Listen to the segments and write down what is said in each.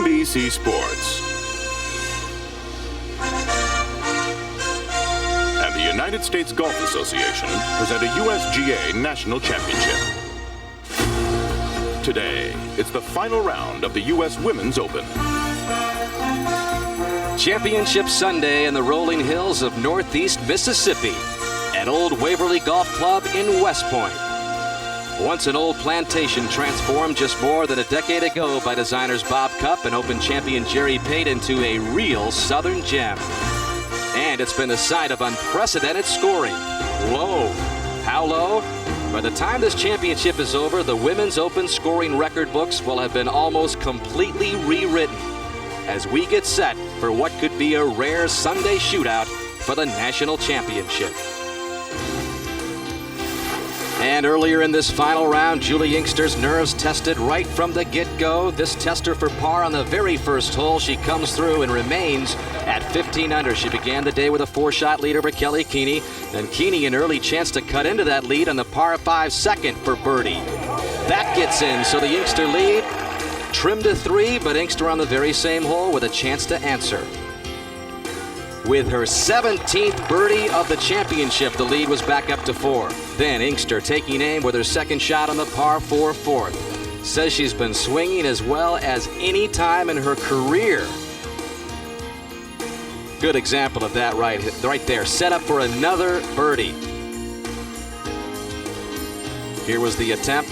NBC Sports. And the United States Golf Association present a USGA National Championship. Today, it's the final round of the U.S. Women's Open. Championship Sunday in the rolling hills of Northeast Mississippi at Old Waverly Golf Club in West Point. Once an old plantation transformed just more than a decade ago by designers Bob Cupp and Open champion Jerry Pate into a real Southern gem. And it's been the site of unprecedented scoring. Low. How low? By the time this championship is over, the Women's Open scoring record books will have been almost completely rewritten as we get set for what could be a rare Sunday shootout for the national championship. And earlier in this final round, Juli Inkster's nerves tested right from the get-go. This tester for par on the very first hole. She comes through and remains at 15 under. She began the day with a 4-shot lead over Kelly Keeney. Then Keeney an early chance to cut into that lead on the par 5 second for birdie. That gets in, so the Inkster lead trimmed to 3, but Inkster on the very same hole with a chance to answer. With her 17th birdie of the championship, the lead was back up to 4. Then Inkster taking aim with her second shot on the par 4 fourth. Says she's been swinging as well as any time in her career. Good example of that right there. Set up for another birdie. Here was the attempt.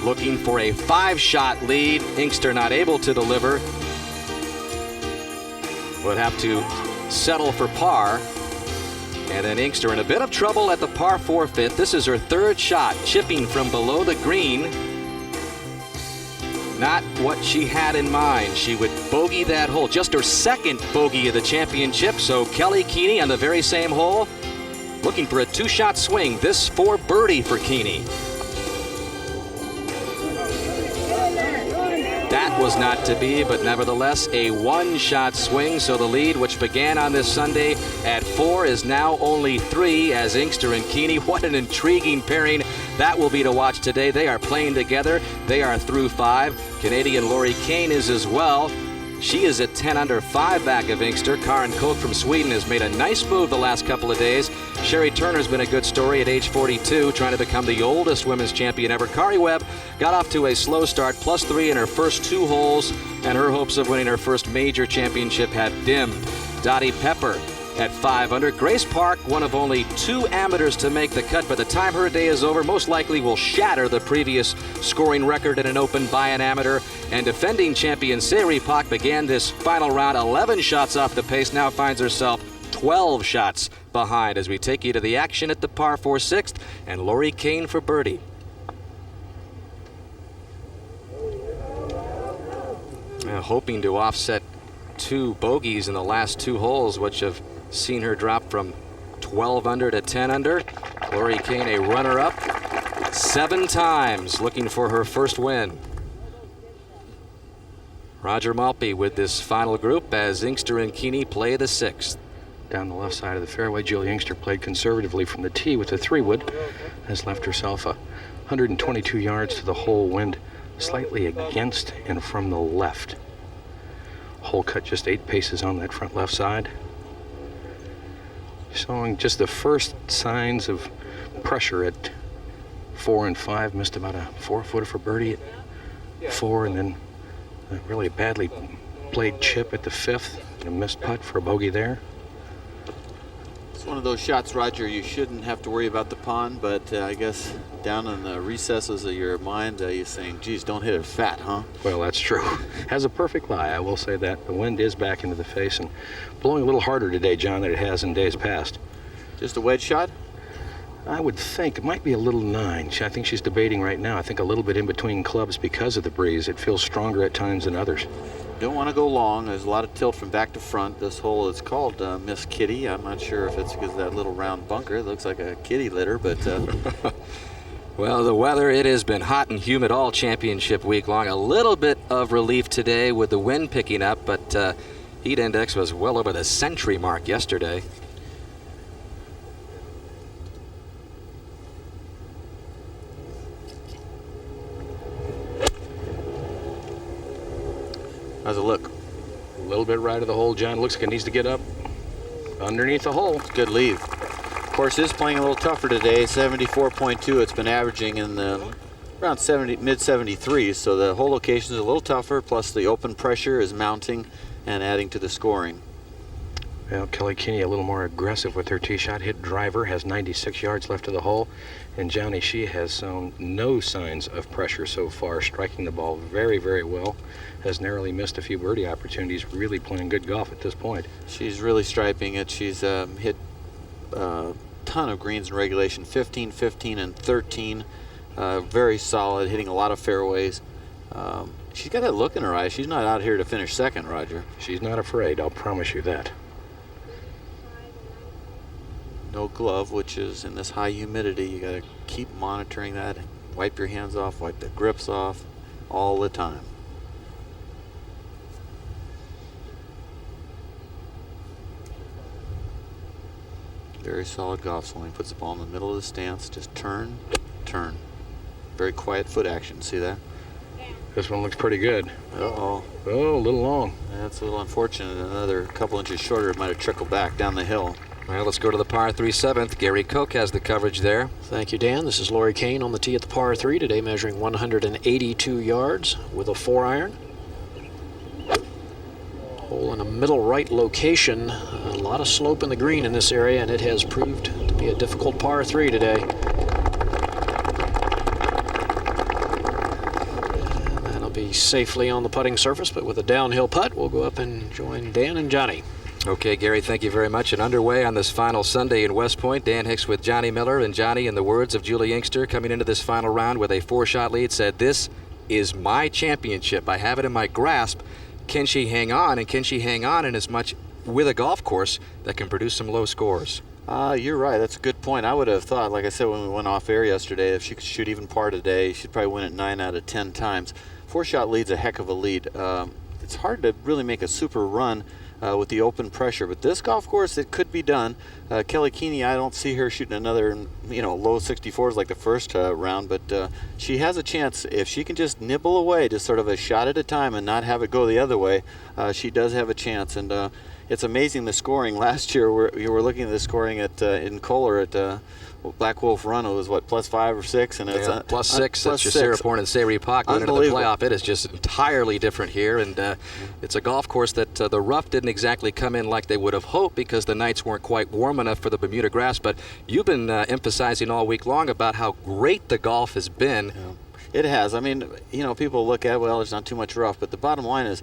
Looking for a 5-shot lead. Inkster not able to deliver. Would have to settle for par. And then Inkster in a bit of trouble at the par 4 fifth. This is her third shot, chipping from below the green. Not what she had in mind. She would bogey that hole. Just her second bogey of the championship. So Kelly Keeney on the very same hole, looking for a 2-shot swing. This for birdie for Keeney. That was not to be, but nevertheless a 1-shot swing. So the lead, which began on this Sunday at 4, is now only 3 as Inkster and Keeney. What an intriguing pairing that will be to watch today. They are playing together. They are through 5. Canadian Lori Kane is as well. She is at 10 under, 5 back of Inkster. Karin Koch from Sweden has made a nice move the last couple of days. Sherry Turner's been a good story at age 42, trying to become the oldest women's champion ever. Kari Webb got off to a slow start, +3 in her first 2 holes, and her hopes of winning her first major championship have dimmed. Dottie Pepper at 5 under. Grace Park, one of only 2 amateurs to make the cut. By the time her day is over, most likely will shatter the previous scoring record in an Open by an amateur. And defending champion Sayuri Pak began this final round 11 shots off the pace, now finds herself 12 shots behind as we take you to the action at the par 4 sixth and Lori Kane for birdie. Hoping to offset 2 bogeys in the last 2 holes, which have seen her drop from 12 under to 10 under. Lori Kane, a runner-up 7 times, looking for her first win. Roger Maltby with this final group as Inkster and Keeney play the 6th. Down the left side of the fairway, Juli Inkster played conservatively from the tee with the 3-wood, has left herself 122 yards to the hole, wind slightly against and from the left. Hole cut just 8 paces on that front left side. Showing just the first signs of pressure at 4 and 5. Missed about a 4-footer for birdie at 4, and then really a badly played chip at the 5th. And a missed putt for a bogey there. It's one of those shots, Roger, you shouldn't have to worry about the pond, but I guess down in the recesses of your mind, you're saying, geez, don't hit it fat, huh? Well, that's true. Has a perfect lie, I will say that. The wind is back into the face and blowing a little harder today, John, than it has in days past. Just a wedge shot? I would think it might be a little 9. I think she's debating right now. I think a little bit in between clubs because of the breeze. It feels stronger at times than others. Don't want to go long. There's a lot of tilt from back to front. This hole is called Miss Kitty. I'm not sure if it's because of that little round bunker. It looks like a kitty litter, but... Well, the weather, it has been hot and humid all championship week long. A little bit of relief today with the wind picking up, but heat index was well over the century mark yesterday. How's it look? A little bit right of the hole, John. Looks like it needs to get up underneath the hole. Good lead. Of course, is playing a little tougher today. 74.2. It's been averaging in the around mid 73s. So the hole location is a little tougher. Plus the open pressure is mounting and adding to the scoring. Well, Kelly Keeney a little more aggressive with her tee shot. Hit driver, has 96 yards left of the hole. And Johnny Shea has shown no signs of pressure so far, striking the ball very, very well. Has narrowly missed a few birdie opportunities, really playing good golf at this point. She's really striping it. She's hit a ton of greens in regulation, 15, 15, and 13. Very solid, hitting a lot of fairways. She's got that look in her eyes. She's not out here to finish second, Roger. She's not afraid, I'll promise you that. No glove, which is in this high humidity. You got to keep monitoring that. Wipe your hands off, wipe the grips off all the time. Very solid golf swing. Puts the ball in the middle of the stance. Just turn, turn. Very quiet foot action. See that? This one looks pretty good. Uh-oh. Oh, a little long. That's a little unfortunate. Another couple inches shorter, it might have trickled back down the hill. Well, let's go to the par 3 7th. Gary Koch has the coverage there. Thank you, Dan. This is Laurie Kane on the tee at the par 3 today, measuring 182 yards with a 4-iron. Hole in a middle right location. A lot of slope in the green in this area, and it has proved to be a difficult par 3 today. And that'll be safely on the putting surface, but with a downhill putt, we'll go up and join Dan and Johnny. Okay, Gary, thank you very much. And underway on this final Sunday in West Point, Dan Hicks with Johnny Miller. And Johnny, in the words of Julie Inkster, coming into this final round with a 4-shot lead, said, "This is my championship. I have it in my grasp." Can she hang on? And can she hang on in as much with a golf course that can produce some low scores? You're right. That's a good point. I would have thought, like I said when we went off air yesterday, if she could shoot even par today, she'd probably win it 9 out of 10 times. 4-shot lead's a heck of a lead. It's hard to really make a super run with the open pressure, but this golf course, it could be done. Kelly Keeney, I don't see her shooting another, low 64s like the first round, but she has a chance if she can just nibble away, just sort of a shot at a time, and not have it go the other way. She does have a chance, and it's amazing the scoring. Last year, you were looking at the scoring in Kohler at Black Wolf Run. It was what, +5 or 6, and it's +6. That's your Sarah Porn and Sayre Park going into the playoff. It is just entirely different here, and it's a golf course that the rough didn't exactly come in like they would have hoped because the nights weren't quite warm enough for the Bermuda grass. But you've been emphasizing all week long about how great the golf has been. Yeah. It has. I mean, people look at, well, there's not too much rough, but the bottom line is,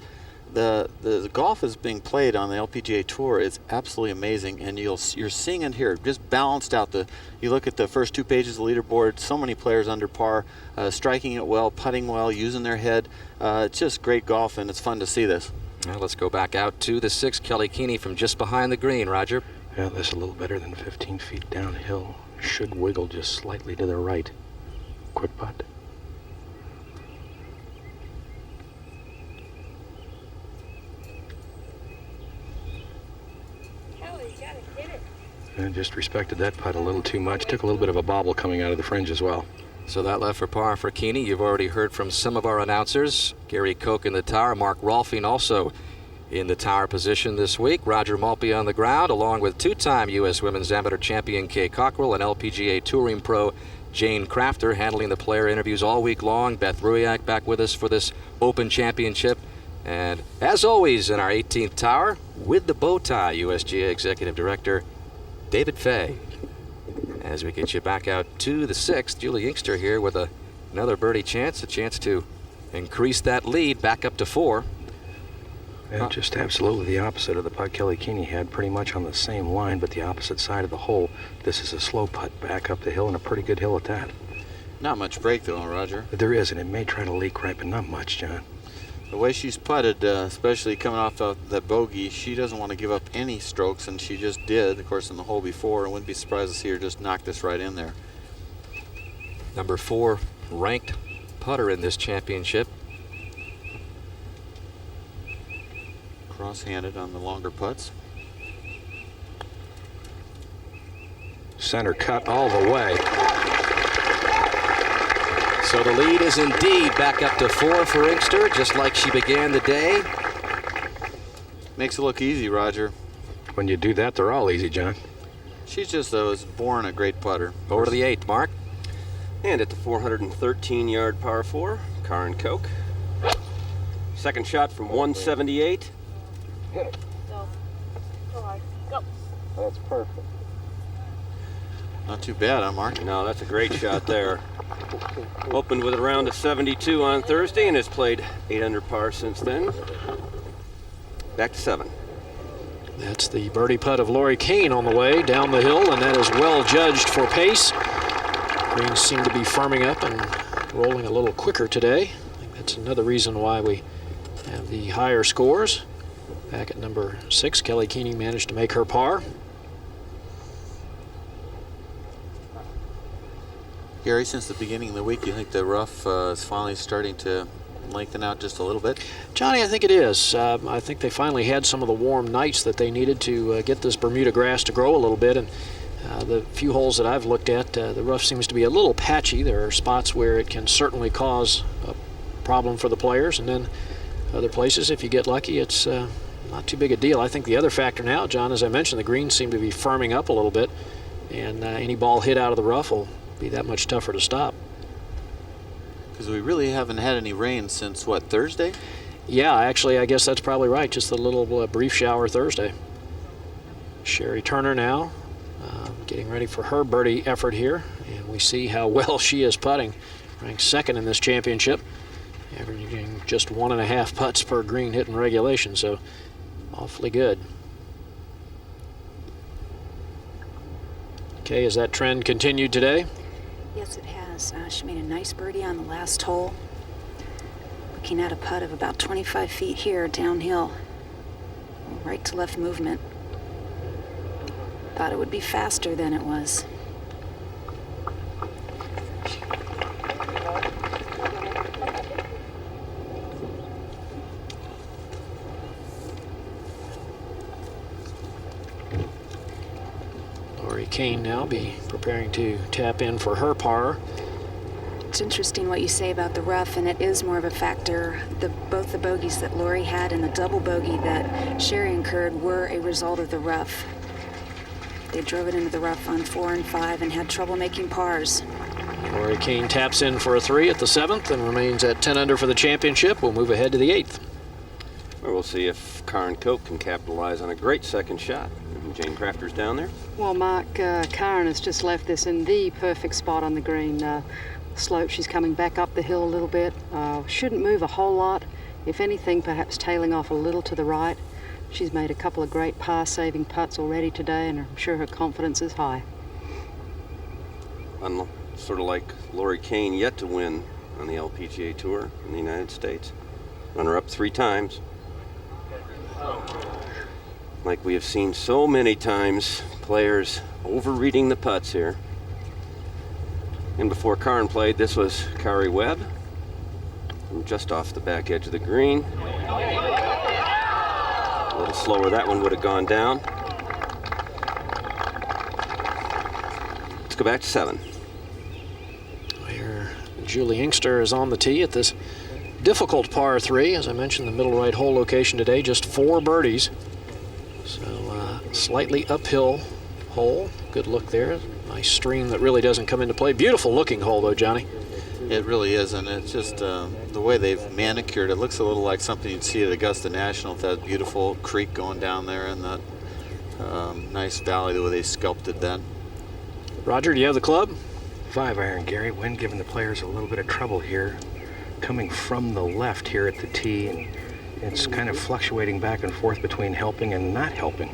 the golf is being played on the LPGA Tour. It's absolutely amazing, and you're seeing it here, just balanced out. You look at the first 2 pages of the leaderboard, so many players under par, striking it well, putting well, using their head. It's just great golf, and it's fun to see this. Well, let's go back out to the 6th. Kelly Keeney from just behind the green. Roger. Yeah, that's a little better than 15 feet downhill. Should wiggle just slightly to the right. Quick putt. And just respected that putt a little too much. Took a little bit of a bobble coming out of the fringe as well. So that left for par for Keeney. You've already heard from some of our announcers. Gary Koch in the tower. Mark Rolfing also in the tower position this week. Roger Maltby on the ground, along with 2-time U.S. Women's Amateur Champion Kay Cockrell and LPGA Touring Pro Jane Crafter handling the player interviews all week long. Beth Ruiak back with us for this Open Championship. And as always in our 18th tower, with the bow tie, USGA Executive Director David Fay. As we get you back out to the 6th, Julie Inkster here with another birdie chance, a chance to increase that lead back up to 4. And just absolutely the opposite of the putt Kelly Keeney had, pretty much on the same line, but the opposite side of the hole. This is a slow putt back up the hill, and a pretty good hill at that. Not much break though, Roger. There is, and it may try to leak right, but not much, John. The way she's putted, especially coming off that bogey, she doesn't want to give up any strokes, and she just did, of course, in the hole before. And wouldn't be surprised to see her just knock this right in there. Number 4 ranked putter in this championship. Cross-handed on the longer putts. Center cut all the way. So the lead is indeed back up to 4 for Inkster, just like she began the day. Makes it look easy, Roger. When you do that, they're all easy, John. She just was born a great putter. Over to the 8th, Mark. And at the 413-yard par 4, Karen Koch. Second shot from 178. That's perfect. Not too bad, huh, Mark? No, that's a great shot there. Opened with a round of 72 on Thursday and has played 8 under par since then. Back to 7. That's the birdie putt of Lori Kane on the way down the hill, and that is well judged for pace. Greens seem to be firming up and rolling a little quicker today. I think that's another reason why we have the higher scores. Back at number 6, Kelly Keating managed to make her par. Gary, since the beginning of the week, you think the rough is finally starting to lengthen out just a little bit? Johnny, I think it is. I think they finally had some of the warm nights that they needed to get this Bermuda grass to grow a little bit. And the few holes that I've looked at, the rough seems to be a little patchy. There are spots where it can certainly cause a problem for the players. And then other places, if you get lucky, it's not too big a deal. I think the other factor now, John, as I mentioned, the greens seem to be firming up a little bit. And any ball hit out of the rough will be that much tougher to stop. Because we really haven't had any rain since, what, Thursday? Yeah, actually, I guess that's probably right. Just a little brief shower Thursday. Sherry Turner now getting ready for her birdie effort here. And we see how well she is putting. Ranked 2nd in this championship. Averaging just 1.5 putts per green hit in regulation. So awfully good. Okay, has that trend continued today? Yes, it has. She made a nice birdie on the last hole. Looking at a putt of about 25 feet here downhill. Right to left movement. Thought it would be faster than it was. Lori Kane now be preparing to tap in for her par. It's interesting what you say about the rough, and it is more of a factor. Both the bogeys that Lori had and the double bogey that Sherry incurred were a result of the rough. They drove it into the rough on 4 and 5 and had trouble making pars. Lori Kane taps in for a 3 at the 7th and remains at 10 under for the championship. We'll move ahead to the 8th. Well, we'll see if Karen Koch can capitalize on a great second shot. Jane Crafter's down there. Well, Mark, Karen has just left this in the perfect spot on the green. Slope, she's coming back up the hill a little bit. Shouldn't move a whole lot. If anything, perhaps tailing off a little to the right. She's made a couple of great par-saving putts already today, and I'm sure her confidence is high. Sort of like Lori Kane, yet to win on the LPGA Tour in the United States. Runner-up 3 times. Like we have seen so many times, players overreading the putts here. And before Karen played, this was Kari Webb, just off the back edge of the green. A little slower, that one would have gone down. Let's go back to 7. Here, Julie Inkster is on the tee at this difficult par 3. As I mentioned, the middle right hole location today, just 4 birdies. So slightly uphill hole. Good look there. Nice stream that really doesn't come into play. Beautiful looking hole though, Johnny. It really is, and it's just the way they've manicured it looks a little like something you'd see at Augusta National with that beautiful creek going down there and that nice valley, the way they sculpted that. Roger, do you have the club? 5 iron, Gary. Wind giving the players a little bit of trouble here. Coming from the left here at the tee, and it's kind of fluctuating back and forth between helping and not helping.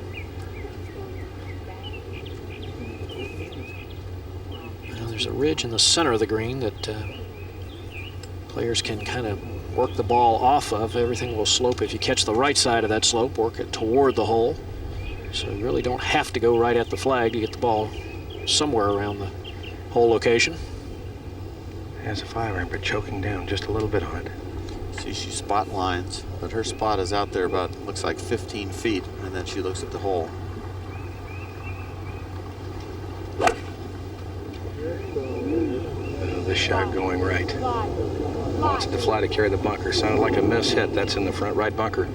Well, there's a ridge in the center of the green that players can kind of work the ball off of. Everything will slope. If you catch the right side of that slope, work it toward the hole. So you really don't have to go right at the flag to get the ball somewhere around the hole location. Has a 5 iron, but choking down just a little bit on it. See, she spot lines, but her spot is out there about, looks like 15 feet, and then she looks at the hole. This shot going right. Wants it to fly to carry the bunker. Sounded like a miss hit. That's in the front right bunker.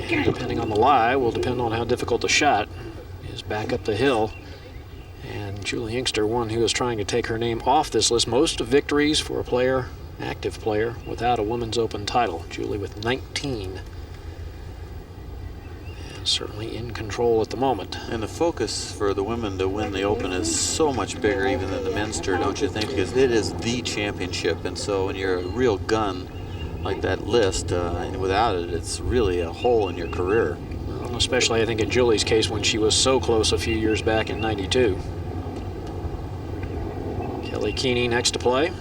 And depending on the lie will depend on how difficult the shot is back up the hill. And Julie Inkster, one who is trying to take her name off this list. Most victories for a player, active player, without a Women's Open title. Julie with 19. And certainly in control at the moment. And the focus for the women to win the Open is so much bigger even than the men's tour, don't you think? Because it is the championship. And so when you're a real gun like that list, and without it, it's really a hole in your career. Well, especially I think in Julie's case when she was so close a few years back in '92. Kelly Keeney next to play.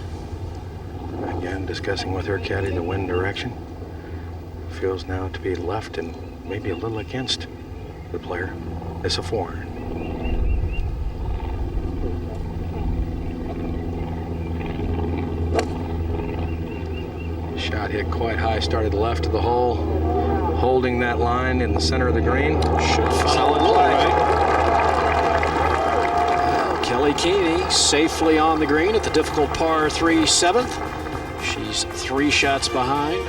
Again, discussing with her caddy the wind direction. Feels now to be left and maybe a little against the player. It's a 4. Shot hit quite high, started left of the hole, holding that line in the center of the green. Solid play. Well, Kelly Keeney safely on the green at the difficult par 3 7th. She's 4 shots behind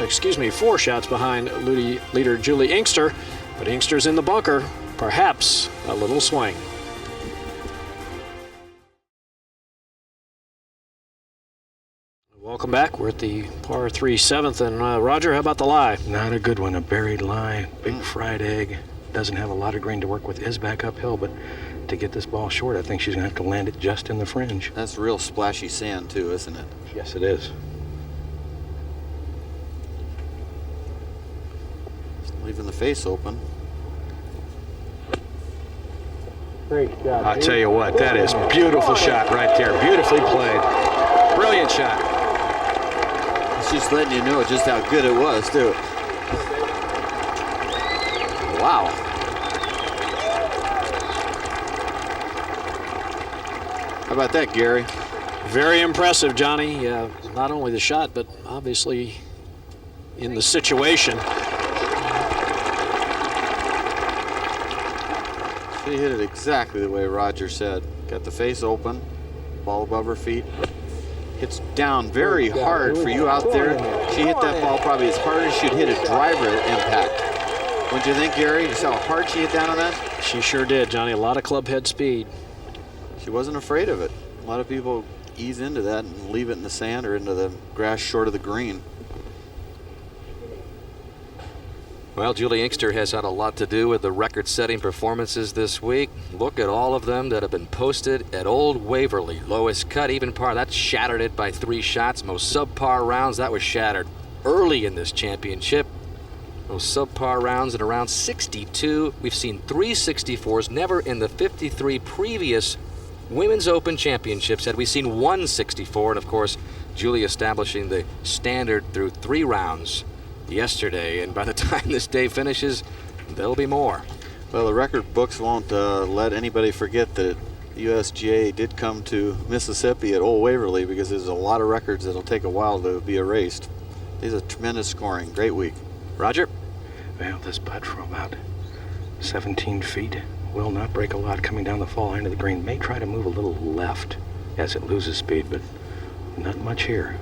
leader Julie Inkster, but Inkster's in the bunker, perhaps a little swing. Welcome back. We're at the par 3 7th, and Roger, how about the lie? Not a good one, a buried lie, big fried egg. Doesn't have a lot of green to work with, is back uphill, but to get this ball short, I think she's gonna have to land it just in the fringe. That's real splashy sand too, isn't it? Yes, it is. Leaving the face open. I'll tell you what, that is beautiful shot right there. Beautifully played. Brilliant shot. It's just letting you know just how good it was, too. Wow. How about that, Gary? Very impressive, Johnny. Not only the shot, but obviously in the situation. She hit it exactly the way Roger said. Got the face open, ball above her feet. Hits down very hard for you out there. She hit that ball probably as hard as she'd hit a driver impact. Wouldn't you think, Gary? You saw how hard she hit down on that? She sure did, Johnny. A lot of club head speed. She wasn't afraid of it. A lot of people ease into that and leave it in the sand or into the grass short of the green. Well, Julie Inkster has had a lot to do with the record-setting performances this week. Look at all of them that have been posted at Old Waverly. Lowest cut, even par, that shattered it by 3 shots. Most subpar rounds, that was shattered early in this championship. Those subpar rounds at around 62. We've seen 3 64s. Never in the 53 previous Women's Open Championships had we seen 1 64. And, of course, Julie establishing the standard through 3 rounds yesterday, and by the time this day finishes, there'll be more. Well, the record books won't let anybody forget that USGA did come to Mississippi at Old Waverly, because there's a lot of records that'll take a while to be erased. These are tremendous scoring. Great week. Roger? Well, this putt from about 17 feet will not break a lot coming down the fall line of the green. May try to move a little left as it loses speed, but not much here.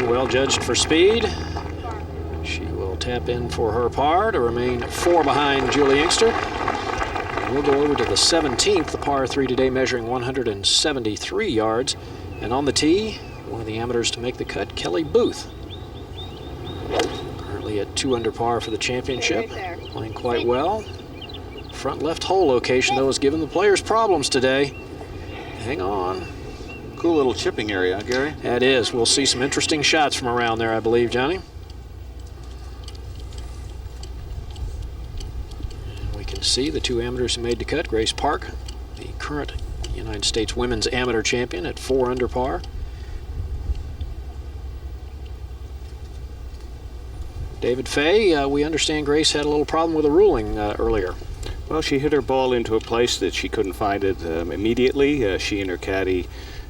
Well judged for speed. She will tap in for her par to remain 4 behind Julie Inkster. We'll go over to the 17th, the par 3 today, measuring 173 yards. And on the tee, one of the amateurs to make the cut, Kelly Booth. Currently at 2 under par for the championship, playing quite well. Front left hole location, though, has given the players problems today. Hang on. Cool little chipping area, huh, Gary? That is. We'll see some interesting shots from around there, I believe, Johnny. And we can see the 2 amateurs who made the cut. Grace Park, the current United States Women's Amateur Champion, at 4 under par. David Fay, we understand Grace had a little problem with a ruling earlier. Well, she hit her ball into a place that she couldn't find it immediately. She and her caddy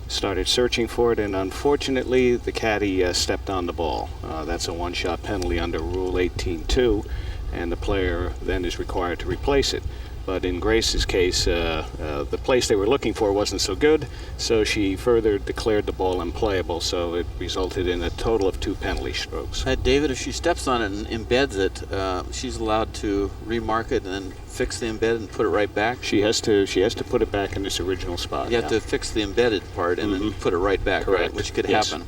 started searching for it, and unfortunately the caddy stepped on the ball. That's a 1-shot penalty under Rule 18.2, and the player then is required to replace it. but in Grace's case, the place they were looking for wasn't so good, so she further declared the ball unplayable, so it resulted in a total of 2 penalty strokes. David, if she steps on it and embeds it, she's allowed to remark it and then fix the embed and put it right back? She has to put it back in its original spot. You have to fix the embedded part and then put it right back, Correct. right? Which could Yes. happen.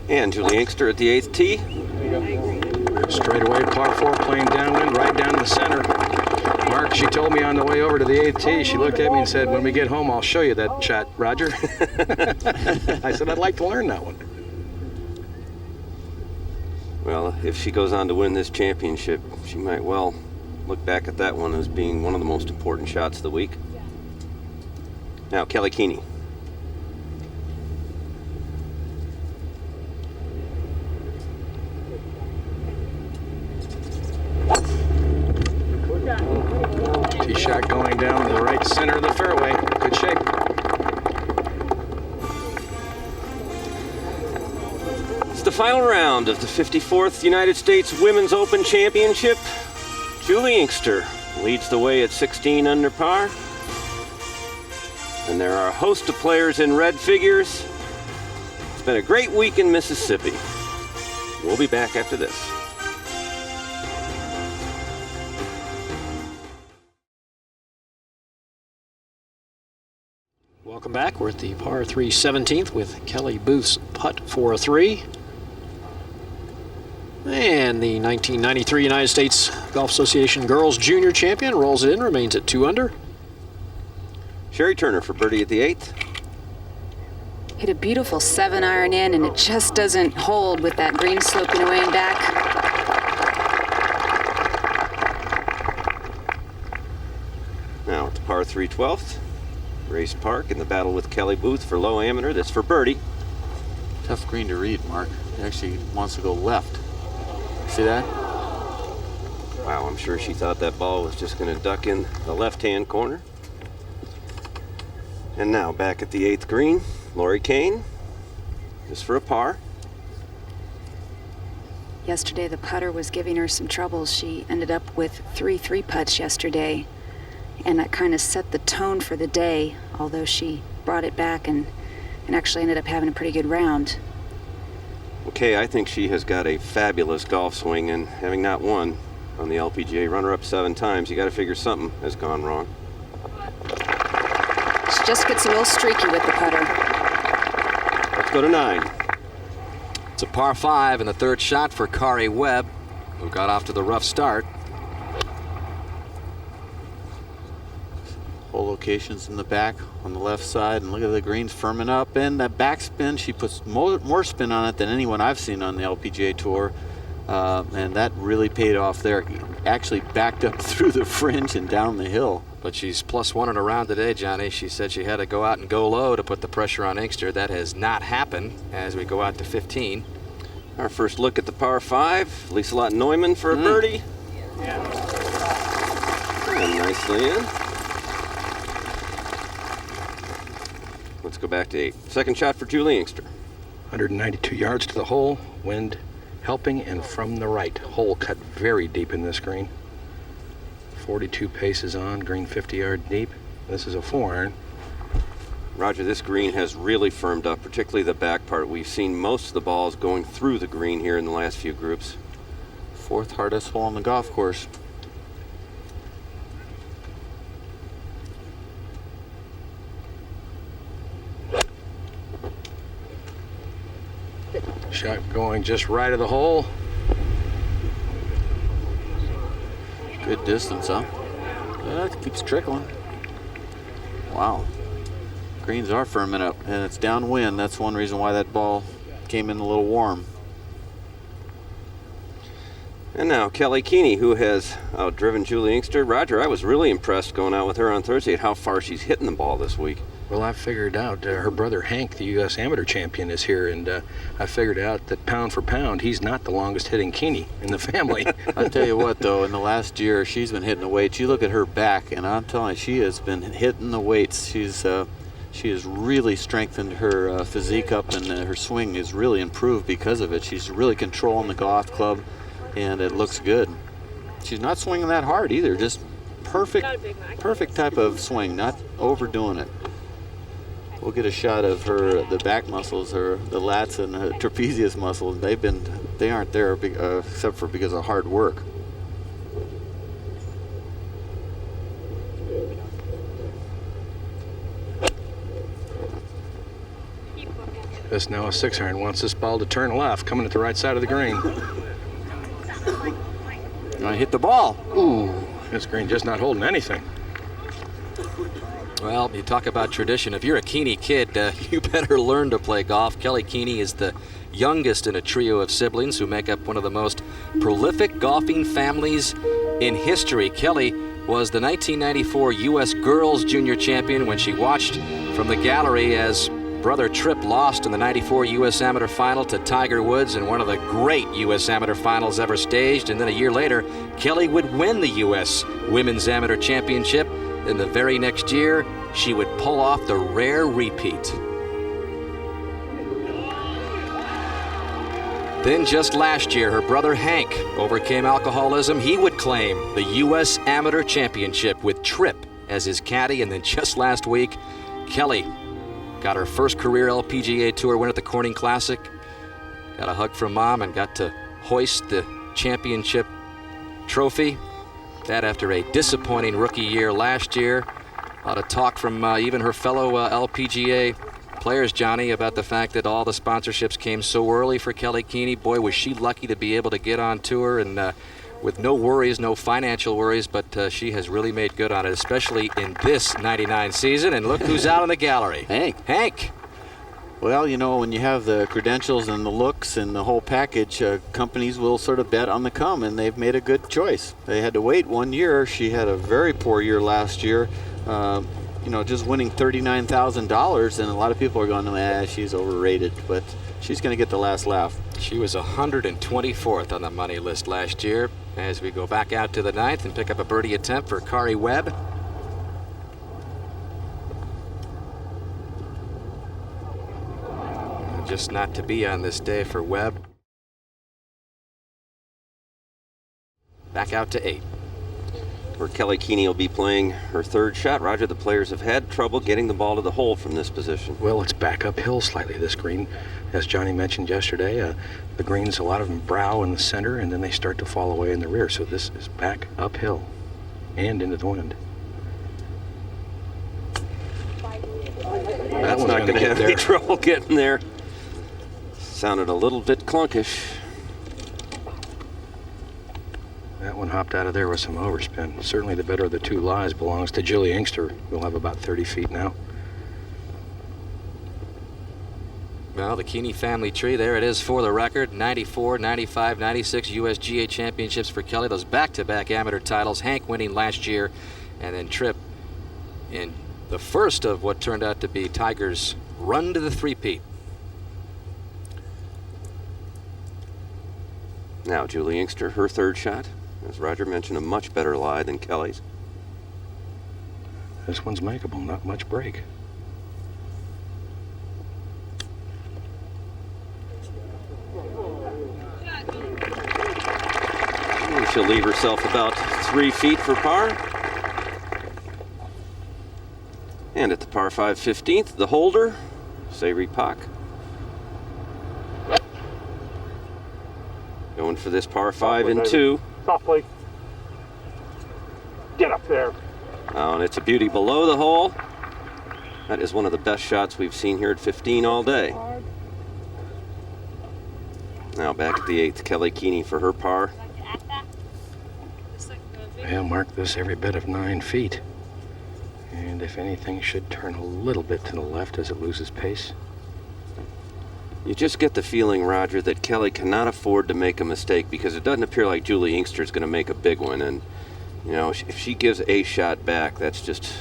And Julie Inkster at the 8th tee. Straight away, par 4, playing downwind, right down the center. Mark, she told me on the way over to the 8th tee, she looked at me and said, when we get home, I'll show you that shot, Roger. I said, I'd like to learn that one. Well, if she goes on to win this championship, she might well look back at that one as being one of the most important shots of the week. Now, Kelly Keeney. Tee shot going down to the right center of the fairway. Good shape. It's the final round of the 54th United States Women's Open Championship. Julie Inkster leads the way at 16 under par. And there are a host of players in red figures. It's been a great week in Mississippi. We'll be back after this. Welcome back. We're at the par 3 17th with Kelly Booth's putt for a 3. And the 1993 United States Golf Association Girls Junior Champion rolls it in, remains at 2 under. Sherry Turner for birdie at the 8th. Hit a beautiful 7-iron in, and it just doesn't hold with that green sloping away and back. Now at the par 3 12th. Grace Park in the battle with Kelly Booth for low amateur. That's for birdie. Tough green to read, Mark. It actually wants to go left. See that? Wow, I'm sure she thought that ball was just going to duck in the left-hand corner. And now back at the 8th green, Lori Kane. Just for a par. Yesterday, the putter was giving her some troubles. She ended up with 3 3-putts yesterday, and that kind of set the tone for the day, although she brought it back and actually ended up having a pretty good round. Okay, I think she has got a fabulous golf swing, and having not won on the LPGA runner-up 7 times, you got to figure something has gone wrong. She just gets a little streaky with the putter. Let's go to 9. It's a par 5 and the 3rd shot for Kari Webb, who got off to the rough start. Hole locations in the back on the left side, and look at the greens firming up, and that backspin, she puts more spin on it than anyone I've seen on the LPGA Tour, and that really paid off there. Actually backed up through the fringe and down the hill. But she's +1 in a round today, Johnny. She said she had to go out and go low to put the pressure on Inkster. That has not happened as we go out to 15. Our first look at the par 5. Lieselot Neumann for a birdie. And nicely in. Let's go back to 8. Second shot for Julie Inkster. 192 yards to the hole. Wind helping and from the right. Hole cut very deep in this green. 42 paces on, green 50 yard deep. This is a 4-iron. Roger, this green has really firmed up, particularly the back part. We've seen most of the balls going through the green here in the last few groups. 4th hardest hole on the golf course. Shot going just right of the hole. Good distance, huh? It keeps trickling. Wow. Greens are firming up, and it's downwind. That's one reason why that ball came in a little warm. And now Kelly Keeney, who has outdriven Julie Inkster. Roger, I was really impressed going out with her on Thursday at how far she's hitting the ball this week. Well, I figured out her brother Hank, the U.S. amateur champion, is here, and I figured out that pound for pound, he's not the longest hitting Keeney in the family. I'll tell you what, though, in the last year, she's been hitting the weights. You look at her back, and I'm telling you, she has been hitting the weights. She has really strengthened her physique up, and her swing is really improved because of it. She's really controlling the golf club, and it looks good. She's not swinging that hard either. Just perfect type of swing, not overdoing it. We'll get a shot of her, the back muscles, the lats and the trapezius muscles. They aren't there except for because of hard work. This now a 6-iron wants this ball to turn left, coming at the right side of the green. I hit the ball. Ooh, this green just not holding anything. Well, you talk about tradition. If you're a Keeney kid, you better learn to play golf. Kelly Keeney is the youngest in a trio of siblings who make up one of the most prolific golfing families in history. Kelly was the 1994 U.S. Girls Junior Champion when she watched from the gallery as brother Tripp lost in the '94 U.S. Amateur Final to Tiger Woods in one of the great U.S. Amateur Finals ever staged. And then a year later, Kelly would win the U.S. Women's Amateur Championship. In the very next year, she would pull off the rare repeat. Then just last year, her brother Hank overcame alcoholism. He would claim the U.S. Amateur Championship with Tripp as his caddy. And then just last week, Kelly got her first career LPGA Tour win at the Corning Classic. Got a hug from Mom and got to hoist the championship trophy. That after a disappointing rookie year last year. A lot of talk from even her fellow LPGA players, Johnny, about the fact that all the sponsorships came so early for Kelly Keeney. Boy, was she lucky to be able to get on tour and with no worries, no financial worries, but she has really made good on it, especially in this '99 season. And look who's out in the gallery. Hank. Well, you know, when you have the credentials and the looks and the whole package, companies will sort of bet on the come, and they've made a good choice. They had to wait 1 year. She had a very poor year last year, you know, just winning $39,000, and a lot of people are going, she's overrated, but she's going to get the last laugh. She was 124th on the money list last year. As we go back out to the ninth and pick up a birdie attempt for Kari Webb. Just not to be on this day for Webb. Back out to 8. Where Kelly Keeney will be playing her third shot. Roger, the players have had trouble getting the ball to the hole from this position. Well, it's back uphill slightly, this green. As Johnny mentioned yesterday, the greens, a lot of them brow in the center, and then they start to fall away in the rear. So this is back uphill and into the wind. That's not going to have any trouble getting there. Sounded a little bit clunkish. That one hopped out of there with some overspin. Certainly the better of the two lies belongs to Julie Inkster. We'll have about 30 feet now. Well, the Keeney family tree, there it is for the record. 94, 95, 96 USGA championships for Kelly. Those back-to-back amateur titles. Hank winning last year, and then Tripp in the first of what turned out to be Tiger's run to the three-peat. Now, Julie Inkster, her third shot. As Roger mentioned, a much better lie than Kelly's. This one's makeable, not much break. She'll leave herself about 3 feet for par. And at the par 5 15th, the holder, Sayri Pak. Going for this par 5 and 2. Softly. Get up there. Oh, and it's a beauty below the hole. That is one of the best shots we've seen here at 15 all day. Now back at the 8th, Kelly Keeney for her par. I'll mark this every bit of 9 feet. And if anything, should turn a little bit to the left as it loses pace. You just get the feeling, Roger, that Kelly cannot afford to make a mistake because it doesn't appear like Julie Inkster is going to make a big one. And, you know, if she gives a shot back, that's just,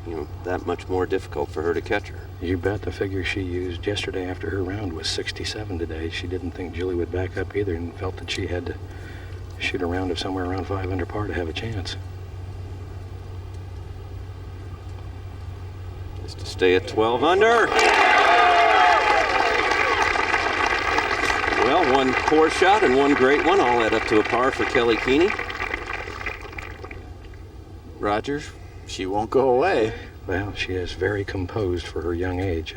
you know, that much more difficult for her to catch her. You bet the figure she used yesterday after her round was 67 today. She didn't think Julie would back up either and felt that she had to shoot a round of somewhere around 5 under par to have a chance. Just to stay at 12 under. Well, one poor shot and one great one all add up to a par for Kelly Keeney. Roger, she won't go away. Well, she is very composed for her young age.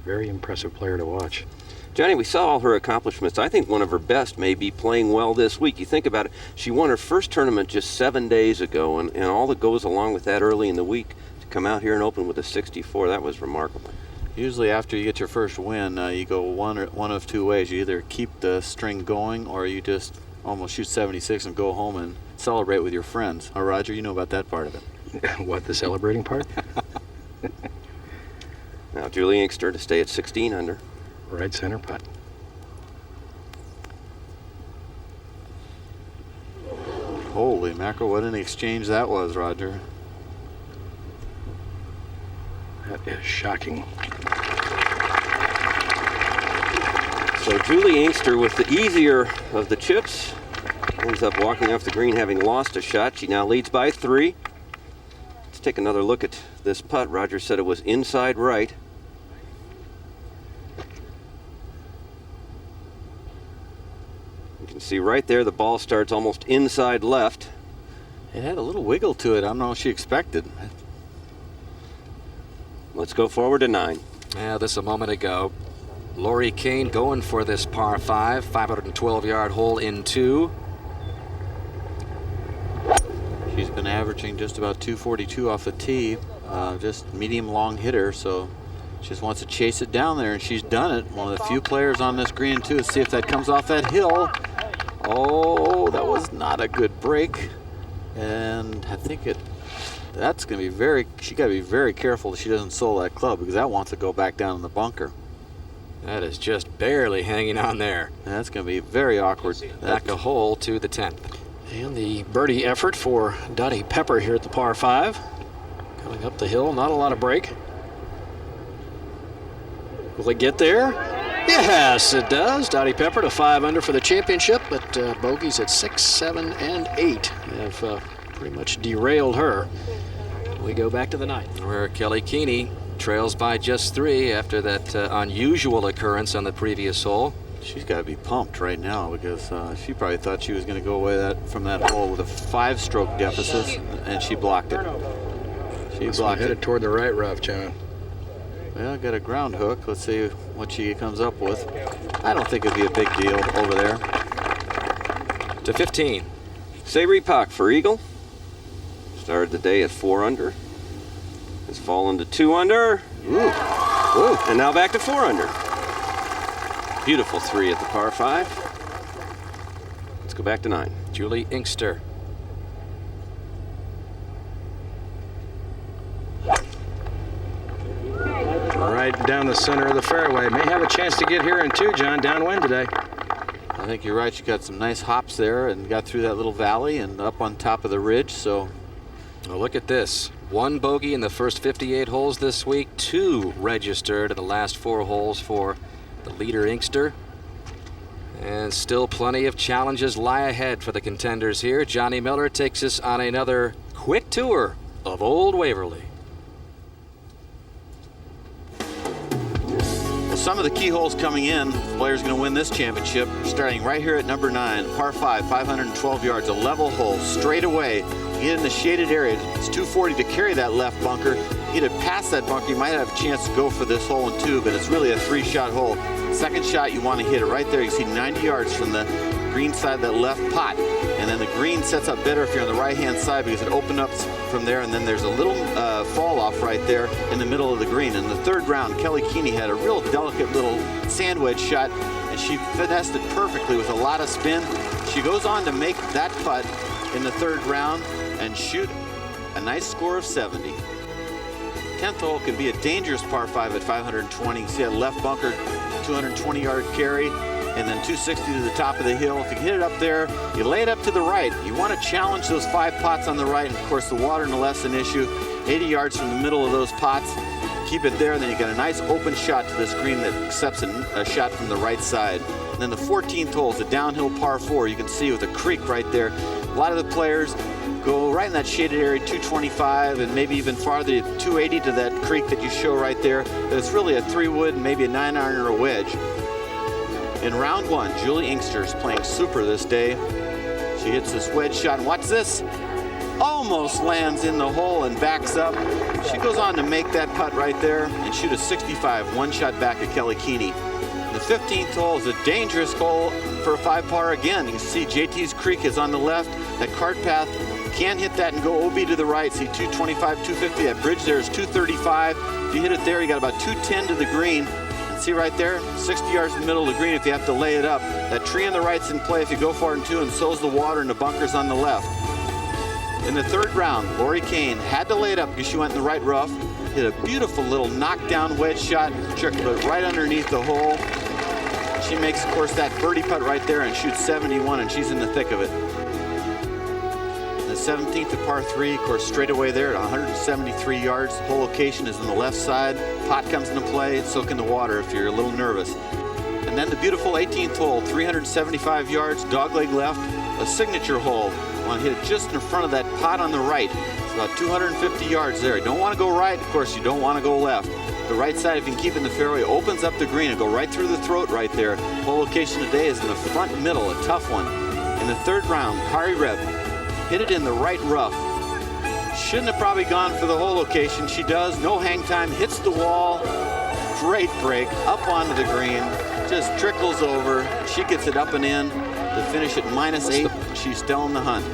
Very impressive player to watch. Johnny, we saw all her accomplishments. I think one of her best may be playing well this week. You think about it, she won her first tournament just 7 days ago, and all that goes along with that early in the week to come out here and open with a 64, that was remarkable. Usually after you get your first win, you go one of two ways. You either keep the string going, or you just almost shoot 76 and go home and celebrate with your friends. Oh, Roger, you know about that part of it. What, the celebrating part? Now Julie Inkster to stay at 16 under. Right center putt. Holy mackerel, what an exchange that was, Roger. That is shocking. So Julie Inkster with the easier of the chips ends up walking off the green having lost a shot. She now leads by 3. Let's take another look at this putt. Roger said it was inside right. You can see right there the ball starts almost inside left. It had a little wiggle to it. I don't know what she expected. Let's go forward to 9. Yeah, this a moment ago. Lori Kane going for this par 5, 512-yard hole in 2. She's been averaging just about 242 off the tee, just medium-long hitter, so she just wants to chase it down there, and she's done it. One of the few players on this green, too. Let's see if that comes off that hill. Oh, that was not a good break, and I think that's going to be she got to be very careful that she doesn't soul that club, because that wants to go back down in the bunker. That is just barely hanging on there. That's going to be very awkward. Back a hole to the 10th. And the birdie effort for Dottie Pepper here at the par 5. Coming up the hill, not a lot of break. Will it get there? Yes, it does. Dottie Pepper to 5 under for the championship, but bogeys at 6, 7, and 8 have pretty much derailed her. We go back to the 9th. Where Kelly Keeney trails by just 3 after that unusual occurrence on the previous hole. She's got to be pumped right now, because she probably thought she was going to go away from that hole with a 5-stroke deficit, and she blocked it. She blocked it. Headed toward the right rough, John. Well, got a ground hook. Let's see what she comes up with. I don't think it'd be a big deal over there. To 15. Sabri Pak for Eagle. Started the day at 4 under. Has fallen to 2 under. Ooh. Ooh. And now back to 4 under. Beautiful 3 at the par 5. Let's go back to 9. Julie Inkster. Right down the center of the fairway. May have a chance to get here in 2, John, downwind today. I think you're right. She got some nice hops there and got through that little valley and up on top of the ridge. So, well, look at this. 1 bogey in the first 58 holes this week. 2 registered in the last 4 holes for the leader Inkster. And still plenty of challenges lie ahead for the contenders here. Johnny Miller takes us on another quick tour of Old Waverly. well, some of the key holes coming in. The player's going to win this championship. Starting right here at number 9, par 5, 512 yards, a level hole, straight away. You get in the shaded area. It's 240 to carry that left bunker. You get it past that bunker, you might have a chance to go for this hole in 2, but it's really a 3-shot hole. Second shot, you want to hit it right there. You see 90 yards from the green side of that left pot. And then the green sets up better if you're on the right-hand side because it opened up from there, and then there's a little fall-off right there in the middle of the green. In the third round, Kelly Keeney had a real delicate little sand wedge shot, and she finessed it perfectly with a lot of spin. She goes on to make that putt in the third round and shoot a nice score of 70. 10th hole can be a dangerous par 5 at 520. You see that left bunker, 220-yard carry, and then 260 to the top of the hill. If you hit it up there, you lay it up to the right. You want to challenge those 5 pots on the right, and of course the water and the less an issue. 80 yards from the middle of those pots. Keep it there, and then you get a nice open shot to this green that accepts a shot from the right side. And then the 14th hole is a downhill par 4. You can see with a creek right there. A lot of the players go right in that shaded area, 225, and maybe even farther, 280 to that creek that you show right there. But it's really a 3-wood, maybe a 9-iron or a wedge. In round 1, Julie Inkster is playing super this day. She hits this wedge shot, and watch this. almost lands in the hole and backs up. She goes on to make that putt right there and shoot a 65, one shot back at Kelly Keeney. The 15th hole is a dangerous hole for a 5-par again. You can see JT's Creek is on the left. That cart path can hit that and go OB to the right. See 225, 250. That bridge there is 235. If you hit it there, you got about 210 to the green. And see right there, 60 yards in the middle of the green if you have to lay it up. That tree on the right's in play if you go for it in 2, and so's the water in the bunkers on the left. In the 3rd round, Lori Kane had to lay it up because she went in the right rough. Hit a beautiful little knockdown wedge shot, trickled it right underneath the hole. She makes, of course, that birdie putt right there and shoots 71, and she's in the thick of it. The 17th to par 3, of course, straight away there at 173 yards. The hole location is on the left side. Pot comes into play, soak in the water if you're a little nervous. And then the beautiful 18th hole, 375 yards, dogleg left, a signature hole. I want to hit it just in front of that pot on the right. It's about 250 yards there. You don't want to go right, of course, you don't want to go left. The right side, if you can keep it in the fairway, opens up the green and go right through the throat right there. Hole location today is in the front middle, a tough one. In the 3rd round, Kari Webb hit it in the right rough. Shouldn't have probably gone for the hole location. She does. No hang time. Hits the wall. Great break. Up onto the green. Just trickles over. She gets it up and in to finish at -8. She's still in the hunt.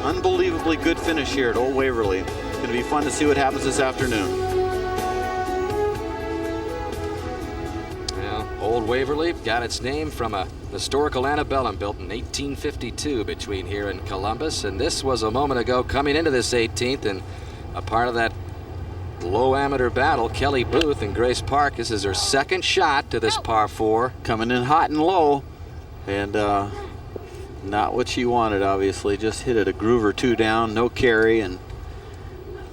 Unbelievably good finish here at Old Waverly. It's going to be fun to see what happens this afternoon. Old Waverly got its name from a historical antebellum built in 1852 between here and Columbus, and this was a moment ago coming into this 18th, and a part of that low amateur battle. Kelly Booth and Grace Park. This is her 2nd shot to this par 4. Coming in hot and low, and not what she wanted, obviously. Just hit it a groove or 2 down, no carry, and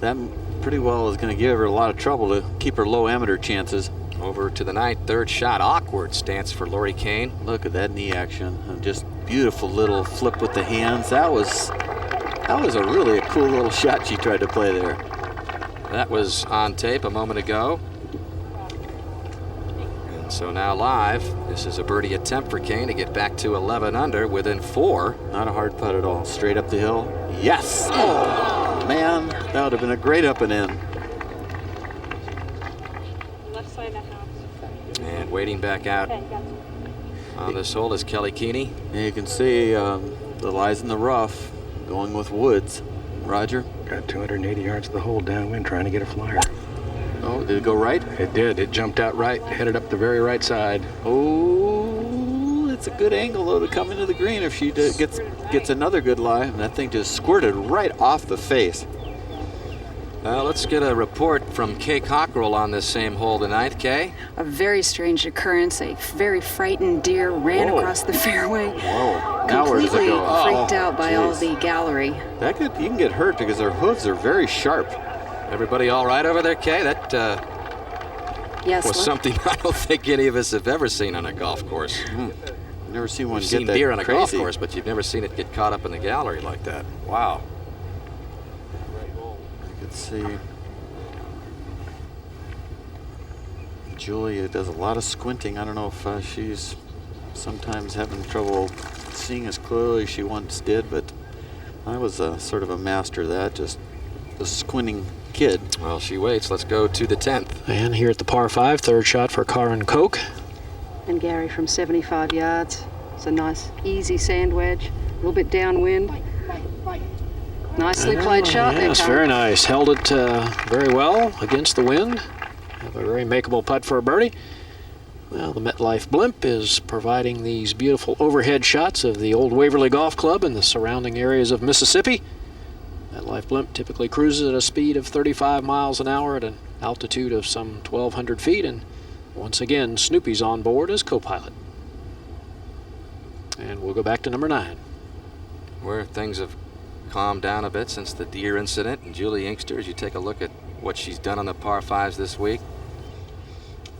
that pretty well is going to give her a lot of trouble to keep her low amateur chances. Over to the 9th, 3rd shot. Awkward stance for Lori Kane. Look at that knee action. Just beautiful little flip with the hands. That was a cool little shot she tried to play there. That was on tape a moment ago. And so now live, this is a birdie attempt for Kane to get back to 11 under within 4. Not a hard putt at all. Straight up the hill. Yes! Oh, man, that would have been a great up and in. And waiting back out on this hole is Kelly Keeney. And you can see the lies in the rough going with Woods. Roger? Got 280 yards to the hole downwind trying to get a flyer. Oh, did it go right? It did. It jumped out right, headed up the very right side. Oh, it's a good angle, though, to come into the green if she gets another good lie. And that thing just squirted right off the face. Let's get a report from Kay Cockrell on this same hole tonight. Kay? A very strange occurrence. A very frightened deer ran across the fairway. Whoa. Now where does it Completely go? freaked out by all the gallery. You can get hurt because their hooves are very sharp. Everybody all right over there, Kay? That Yes. was something I don't think any of us have ever seen on a golf course. Never seen one You've get seen that deer on a golf crazy. course, but you've never seen it get caught up in the gallery like that. Wow. Let's see. Julia does a lot of squinting. I don't know if she's sometimes having trouble seeing as clearly as she once did, but I was sort of a master of that, just a squinting kid. Well, she waits. Let's go to the 10th. And here at the par 5, 3rd shot for Karin Koch. And Gary from 75 yards. It's a nice, easy sand wedge. A little bit downwind. Nicely played shot there, Yes, Karin. very nice. Held it very well against the wind. Have a very makeable putt for a birdie. Well, the MetLife Blimp is providing these beautiful overhead shots of the Old Waverly Golf Club and the surrounding areas of Mississippi. MetLife Blimp typically cruises at a speed of 35 miles an hour at an altitude of some 1,200 feet, and once again, Snoopy's on board as co-pilot. And we'll go back to number 9. Where things have calmed down a bit since the deer incident. And Julie Inkster, as you take a look at what she's done on the par 5s this week.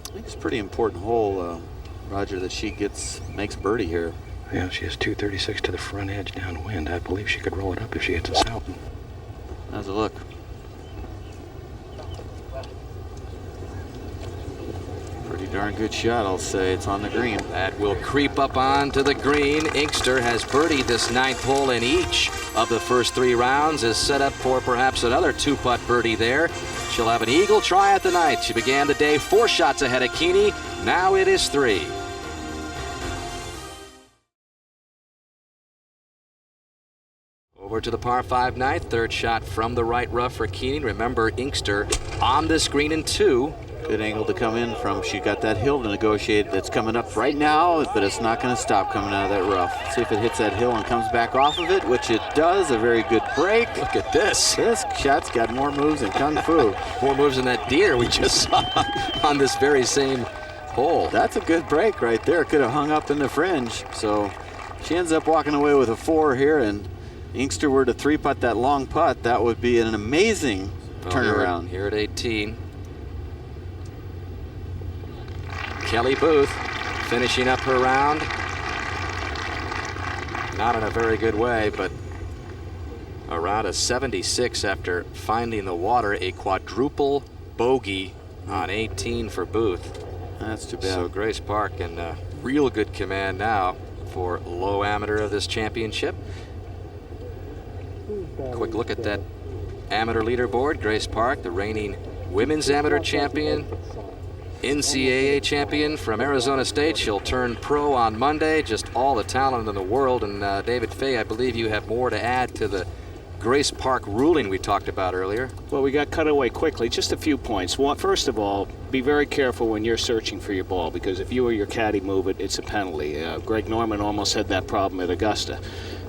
I think it's a pretty important hole, Roger, that she makes birdie here. Yeah, she has 236 to the front edge downwind. I believe she could roll it up if she hits it south. How's it look? Pretty darn good shot, I'll say. It's on the green. That will creep up onto the green. Inkster has birdied this 9th hole in each of the first 3 rounds, is set up for perhaps another 2-putt birdie there. She'll have an eagle try at the 9th. She began the day 4 shots ahead of Keeney. Now it is 3. Over to the par 5 9th. 3rd shot from the right rough for Keeney. Remember, Inkster on this green in 2. Good angle to come in from. She got that hill to negotiate that's coming up right now, but it's not going to stop coming out of that rough. See if it hits that hill and comes back off of it, which it does. A very good break. Look at this. This shot's got more moves than Kung Fu. More moves than that deer we just saw on this very same hole. That's a good break right there. Could have hung up in the fringe. So she ends up walking away with a 4 here, and Inkster were to 3-putt that long putt, that would be an amazing turnaround. Here at 18. Kelly Booth finishing up her round. Not in a very good way, but around a 76 after finding the water. A quadruple bogey on 18 for Booth. That's too bad. So Grace Park in real good command now for low amateur of this championship. Quick look at that amateur leaderboard. Grace Park, the reigning women's amateur champion, NCAA champion from Arizona State. She'll turn pro on Monday. Just all the talent in the world. And David Fay, I believe you have more to add to the Grace Park ruling we talked about earlier. Well, we got cut away quickly. Just a few points. One, first of all, be very careful when you're searching for your ball, because if you or your caddy move it, it's a penalty. Greg Norman almost had that problem at Augusta.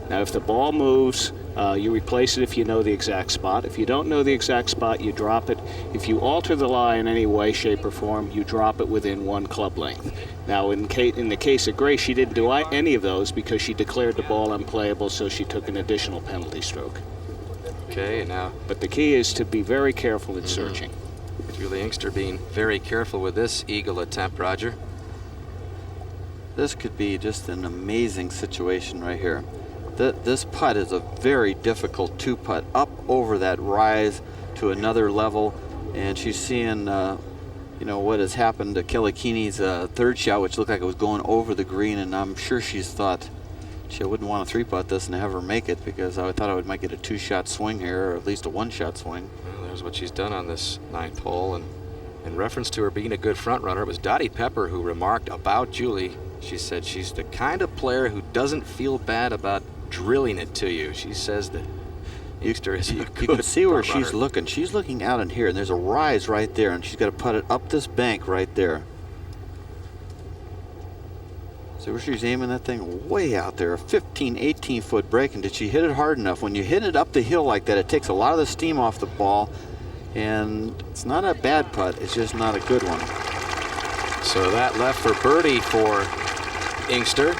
Now, if the ball moves, you replace it if you know the exact spot. If you don't know the exact spot, you drop it. If you alter the lie in any way, shape, or form, you drop it within 1 club length. Now, in the case of Grace, she didn't do any of those because she declared the ball unplayable, so she took an additional penalty stroke. Okay, now. But the key is to be very careful in searching. Julie Inkster being very careful with this eagle attempt, Roger. This could be just an amazing situation right here. This putt is a very difficult 2-putt up over that rise to another level, and she's seeing what has happened to Kelly Keeney's 3rd shot, which looked like it was going over the green, and I'm sure she's thought she wouldn't want to 3-putt this and have her make it, because I thought I might get a 2-shot swing here, or at least a 1-shot swing. Well, there's what she's done on this 9th hole, and in reference to her being a good front runner, it was Dottie Pepper who remarked about Julie. She said she's the kind of player who doesn't feel bad about drilling it to you. She says that Inkster is a good You can see where front she's runner. looking. She's looking out in here, and there's a rise right there, and she's got to put it up this bank right there. See where she's aiming that thing? Way out there, a 15, 18-foot break, and did she hit it hard enough? When you hit it up the hill like that, it takes a lot of the steam off the ball, and it's not a bad putt, it's just not a good one. So that left for birdie for Inkster.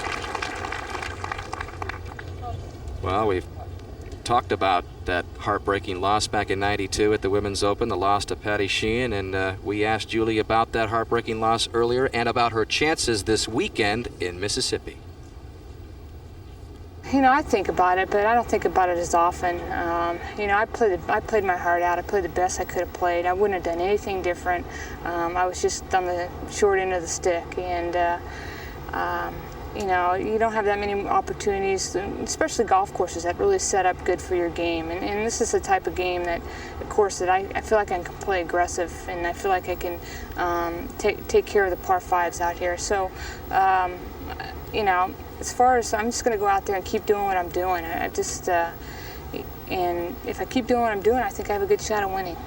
Well, we've talked about that heartbreaking loss back in '92 at the Women's Open, the loss to Patty Sheehan, and we asked Julie about that heartbreaking loss earlier and about her chances this weekend in Mississippi. You know, I think about it, but I don't think about it as often. I played my heart out. I played the best I could have played. I wouldn't have done anything different. I was just on the short end of the stick, and you don't have that many opportunities, especially golf courses that really set up good for your game. And this is the type of game that, of course, that I feel like I can play aggressive, and I feel like I can take care of the par 5s out here. So, as far as I'm just going to go out there and keep doing what I'm doing. And if I keep doing what I'm doing, I think I have a good shot at winning.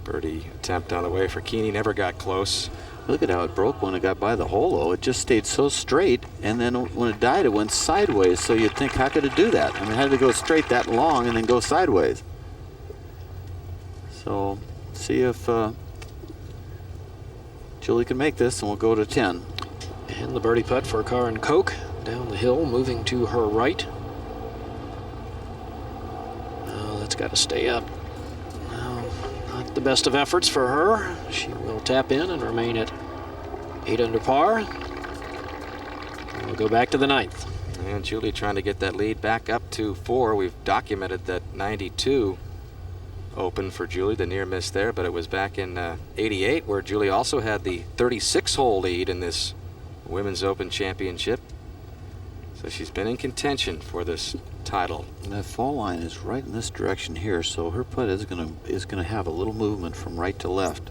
Birdie attempt on the way for Keeney, never got close. Look at how it broke when it got by the hole, though. It just stayed so straight, and then when it died, it went sideways. So you'd think, how could it do that? I mean, how did it go straight that long and then go sideways? So, see if Julie can make this, and we'll go to 10. And the birdie putt for Karin Koch down the hill, moving to her right. Oh, that's got to stay up. No, not the best of efforts for her. She will tap in and remain at 8 under par. And we'll go back to the 9th. And Julie trying to get that lead back up to 4. We've documented that 92 open for Julie, the near miss there, but it was back in '88 where Julie also had the 36-hole lead in this Women's Open Championship. So she's been in contention for this title. And that fall line is right in this direction here, so her putt is gonna have a little movement from right to left.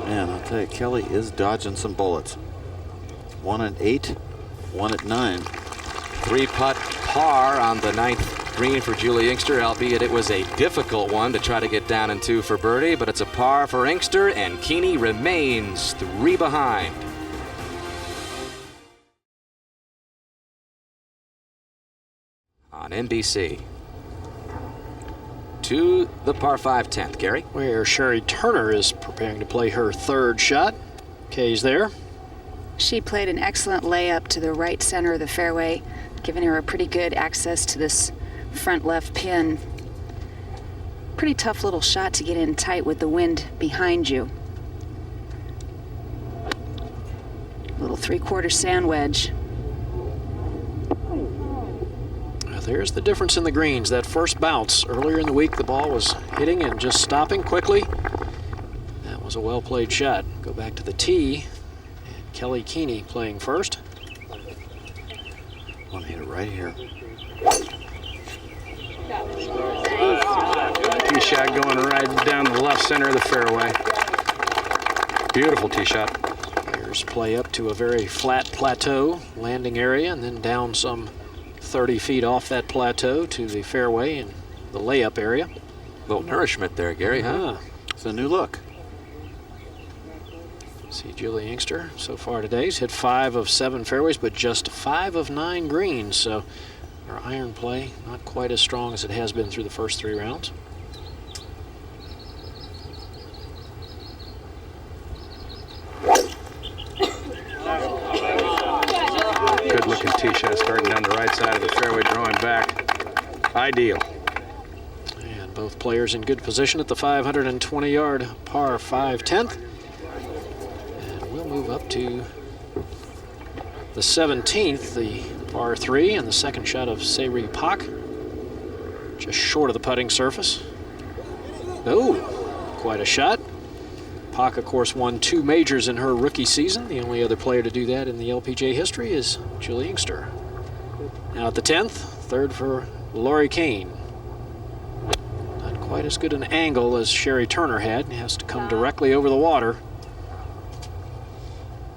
Man, I'll tell you, Kelly is dodging some bullets. 1 at 8, 1 at 9. 3-putt par on the 9th green for Julie Inkster, albeit it was a difficult one to try to get down in 2 for birdie, but it's a par for Inkster, and Keeney remains 3 behind. On NBC. To the par 5 10th, Gary. Where Sherry Turner is preparing to play her 3rd shot. Kay's there. She played an excellent layup to the right center of the fairway, giving her a pretty good access to this front left pin. Pretty tough little shot to get in tight with the wind behind you. Little 3/4 sand wedge. There's the difference in the greens. That first bounce earlier in the week, the ball was hitting and just stopping quickly. That was a well-played shot. Go back to the tee. And Kelly Keeney playing first. I want to hit it right here. Tee shot going right down the left center of the fairway. Beautiful tee shot. Players play up to a very flat plateau landing area and then down some 30 feet off that plateau to the fairway and the layup area. A little nourishment there, Gary, huh? It's a new look. See Julie Inkster so far today. She's hit 5 of 7 fairways, but just 5 of 9 greens. So her iron play not quite as strong as it has been through the first 3 rounds. Good looking tee shot starting down the right side of the fairway, drawing back. Ideal. And both players in good position at the 520-yard par 5 10th. And we'll move up to the 17th, the par 3, and the second shot of Se-Ri Pak. Just short of the putting surface. Oh, quite a shot. Pak, of course, won 2 majors in her rookie season. The only other player to do that in the LPGA history is Julie Inkster. Now at the 10th, 3rd for Lori Kane. Not quite as good an angle as Sherry Turner had. Has to come directly over the water.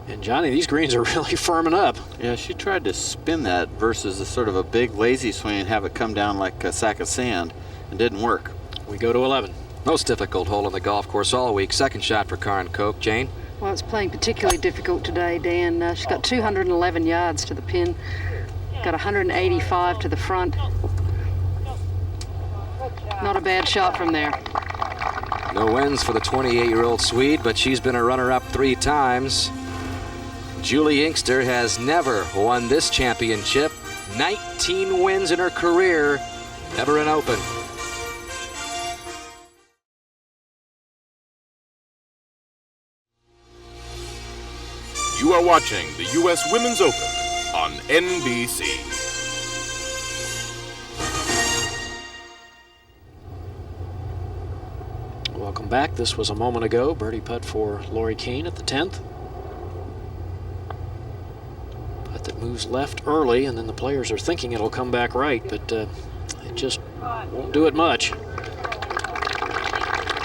And Johnny, these greens are really firming up. Yeah, she tried to spin that versus a sort of a big lazy swing and have it come down like a sack of sand. It didn't work. We go to 11. Most difficult hole on the golf course all week. Second shot for Karen Koch. Jane? Well, it's playing particularly difficult today, Dan. She's got 211 yards to the pin, got 185 to the front. Not a bad shot from there. No wins for the 28-year-old Swede, but she's been a runner-up 3 times. Julie Inkster has never won this championship. 19 wins in her career, never an Open. You are watching the U.S. Women's Open on NBC. Welcome back. This was a moment ago. Birdie putt for Lori Kane at the 10th. Putt that moves left early, and then the players are thinking it'll come back right, but it just won't do it much.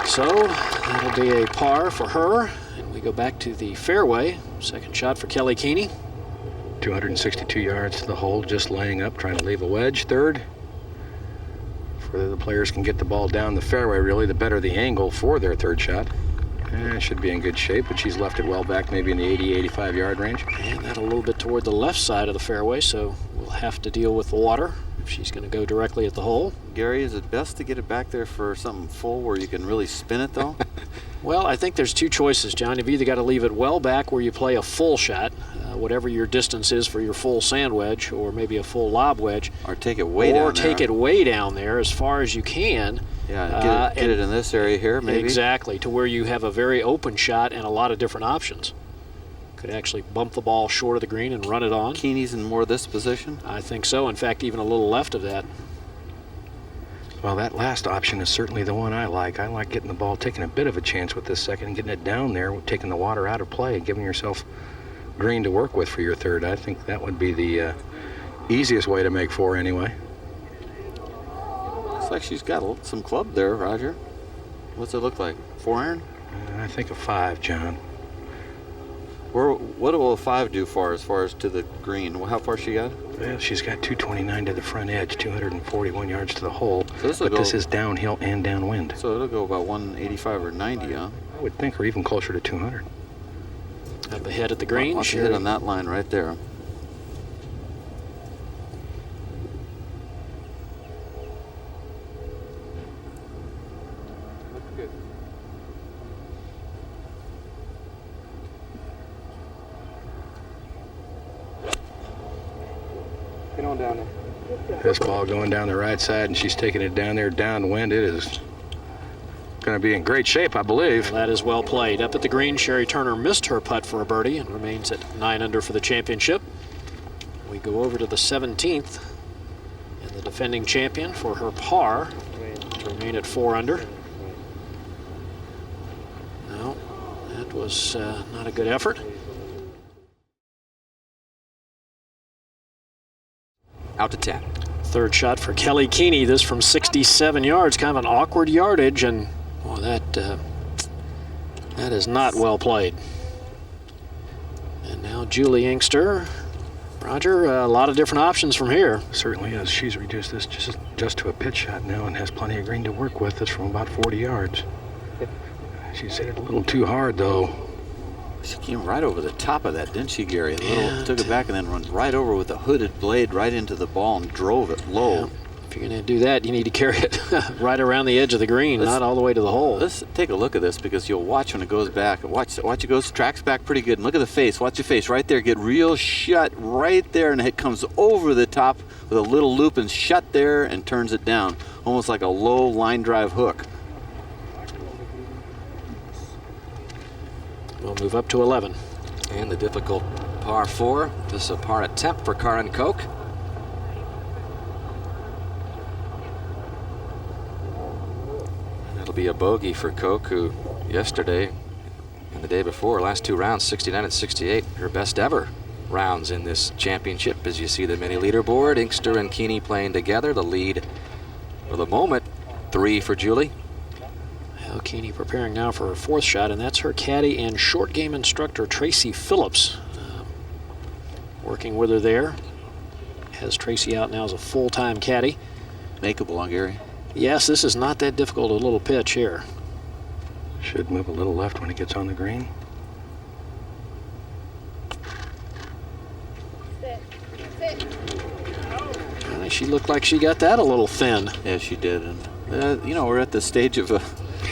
So that'll be a par for her. And we go back to the fairway. Second shot for Kelly Keeney. 262 yards to the hole, just laying up, trying to leave a wedge. 3rd. Further the players can get the ball down the fairway, really, the better the angle for their 3rd shot. Should be in good shape, but she's left it well back, maybe in the 80, 85 yard range. And that a little bit toward the left side of the fairway, so we'll have to deal with the water if she's going to go directly at the hole. Gary, is it best to get it back there for something full where you can really spin it, though? Well, I think there's 2 choices, John. You've either got to leave it well back where you play a full shot, whatever your distance is for your full sand wedge, or maybe a full lob wedge. Or take it way down there. Or take it way down there as far as you can. Yeah, get it in this area here, maybe. Exactly, to where you have a very open shot and a lot of different options. Could actually bump the ball short of the green and run it on. Keeney's in more of this position? I think so. In fact, even a little left of that. Well, that last option is certainly the one I like. I like getting the ball, taking a bit of a chance with this second and getting it down there, taking the water out of play and giving yourself green to work with for your third. I think that would be the easiest way to make 4 anyway. Looks like she's got some club there, Roger. What's it look like? 4-iron? I think a 5, John. What will a 5 do as far as to the green? How far she got? Well, she's got 229 to the front edge, 241 yards to the hole. So this is downhill and downwind. So it'll go about 185 or 90, huh? I would think, or even closer to 200. Up ahead at the green. I'll hit on that line right there. Get on down there. This ball going down the right side, and she's taking it down there downwind. It is going to be in great shape, I believe. Well, that is well played. Up at the green, Sherry Turner missed her putt for a birdie and remains at 9 under for the championship. We go over to the 17th, and the defending champion for her par to remain at 4 under. No, that was not a good effort. Out to 10. Third shot for Kelly Keeney. This from 67 yards, kind of an awkward yardage, and well, that is not well played. And now Julie Inkster. Roger, a lot of different options from here. Certainly is. She's reduced this just to a pitch shot now and has plenty of green to work with. It's from about 40 yards. She's hit it a little too hard, though. She came right over the top of that, didn't she, Gary? Took it back and then run right over with the hooded blade right into the ball and drove it low. Yeah. If you're going to do that, you need to carry it right around the edge of the green, not all the way to the hole. Let's take a look at this because you'll watch when it goes back. Watch it goes, tracks back pretty good. And look at the face. Watch the face right there. Get real shut right there, and it comes over the top with a little loop and shut there and turns it down, almost like a low line drive hook. We'll move up to 11. And the difficult par 4. This is a par attempt for Karin Koch. And it'll be a bogey for Koch, who yesterday and the day before, last 2 rounds, 69 and 68, her best ever rounds in this championship. As you see the mini leaderboard, Inkster and Keeney playing together. The lead for the moment, 3 for Julie. Keeney preparing now for her 4th shot, and that's her caddy and short game instructor, Tracy Phillips, working with her there. Has Tracy out now as a full-time caddy. Makeable on Gary. Yes, this is not that difficult a little pitch here. Should move a little left when it gets on the green. She looked like she got that a little thin. Yeah, she did. And we're at the stage of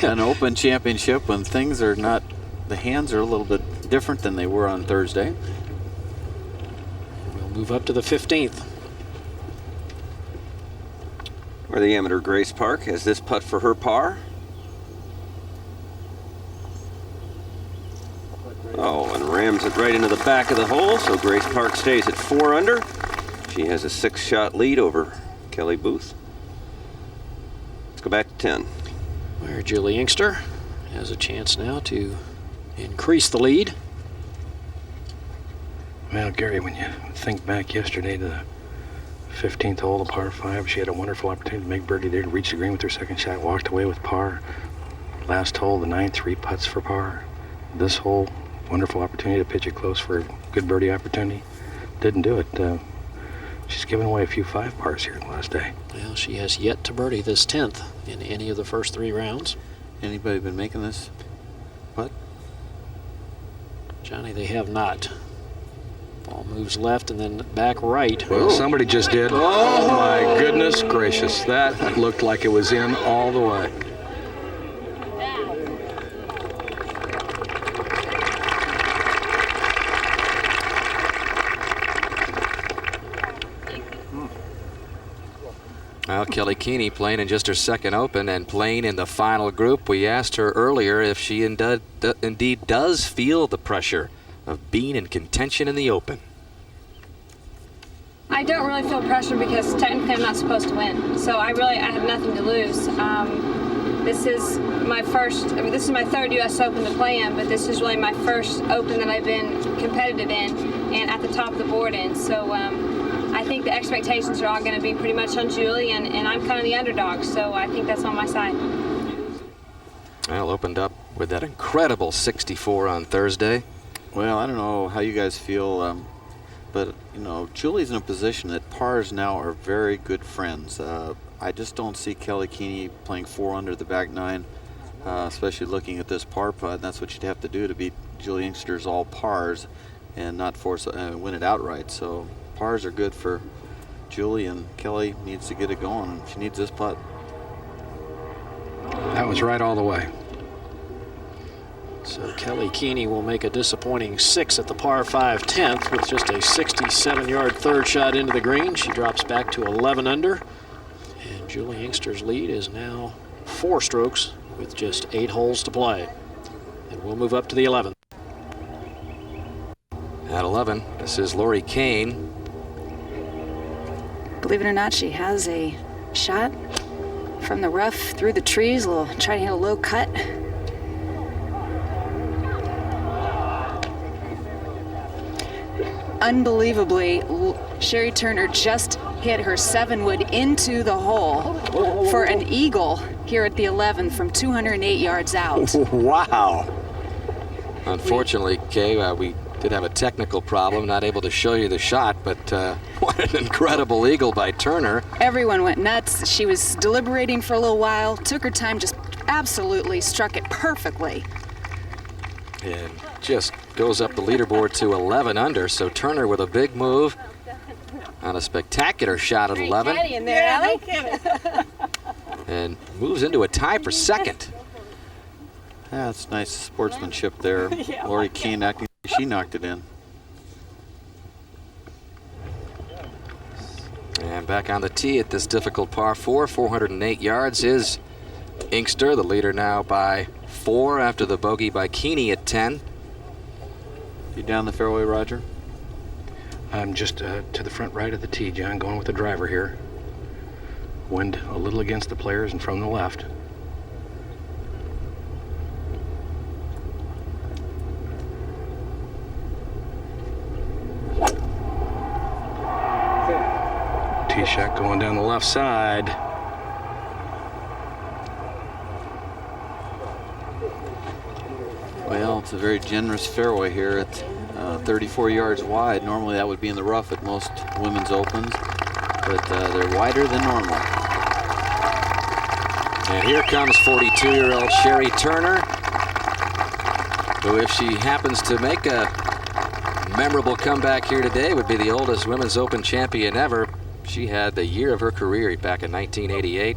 an Open Championship when things are not, the hands are a little bit different than they were on Thursday. We'll move up to the 15th. Where the amateur Grace Park has this putt for her par. Oh, and rams it right into the back of the hole, so Grace Park stays at 4 under. She has a 6-shot lead over Kelly Booth. Let's go back to 10. Where Julie Inkster has a chance now to increase the lead. Well, Gary, when you think back yesterday to the 15th hole, the par 5, she had a wonderful opportunity to make birdie there, to reach the green with her 2nd shot, walked away with par. Last hole, the 9th, 3 putts for par. This hole, wonderful opportunity to pitch it close for a good birdie opportunity. Didn't do it. She's given away a few 5 pars here the last day. Well, she has yet to birdie this 10th in any of the first 3 rounds. Anybody been making this putt? Johnny, they have not. Ball moves left and then back right. Well, somebody just did. Oh, my goodness gracious. That looked like it was in all the way. Well, Kelly Keeney playing in just her 2nd Open and playing in the final group. We asked her earlier if she indeed does feel the pressure of being in contention in the Open. I don't really feel pressure because technically I'm not supposed to win, so I have nothing to lose. This is my this is my third U.S. Open to play in, but this is really my first Open that I've been competitive in and at the top of the board in. So I think the expectations are all going to be pretty much on Julie, and I'm kind of the underdog, so I think that's on my side. Well, opened up with that incredible 64 on Thursday. Well, I don't know how you guys feel, but, you know, Julie's in a position that pars now are very good friends. I just don't see Kelly Keeney playing 4 under the back 9, especially looking at this par putt. That's what you'd have to do to beat Julie Inkster's all pars and not force win it outright. So pars are good for Julie, and Kelly needs to get it going. She needs this putt. That was right all the way. So Kelly Keeney will make a disappointing 6 at the par 5 10th with just a 67-yard third shot into the green. She drops back to 11 under. And Julie Inkster's lead is now 4 strokes with just 8 holes to play. And we'll move up to the 11th. At 11, this is Lori Kane. Believe it or not, she has a shot from the rough through the trees. Try to hit a low cut. Unbelievably, Sherry Turner just hit her 7-wood into the hole for an eagle here at the 11th from 208 yards out. Wow. Unfortunately, Kay, we did have a technical problem, not able to show you the shot, but what an incredible eagle by Turner. Everyone went nuts. She was deliberating for a little while, took her time, just absolutely struck it perfectly. And just goes up the leaderboard to 11 under, so Turner with a big move on a spectacular shot at 11. In there, And moves into a tie for second. Yeah, that's nice sportsmanship there. Lori Kane acting like she knocked it in. And back on the tee at this difficult par 4, 408 yards is Inkster, the leader now by 4 after the bogey by Keeney at 10. You down the fairway, Roger? I'm just to the front right of the tee, John, going with the driver here. Wind a little against the players and from the left. Tee shot going down the left side. Well, it's a very generous fairway here at 34 yards wide. Normally that would be in the rough at most women's opens, but they're wider than normal. And here comes 42-year-old Sherry Turner, who, if she happens to make a memorable comeback here today, would be the oldest Women's Open champion ever. She had the year of her career back in 1988.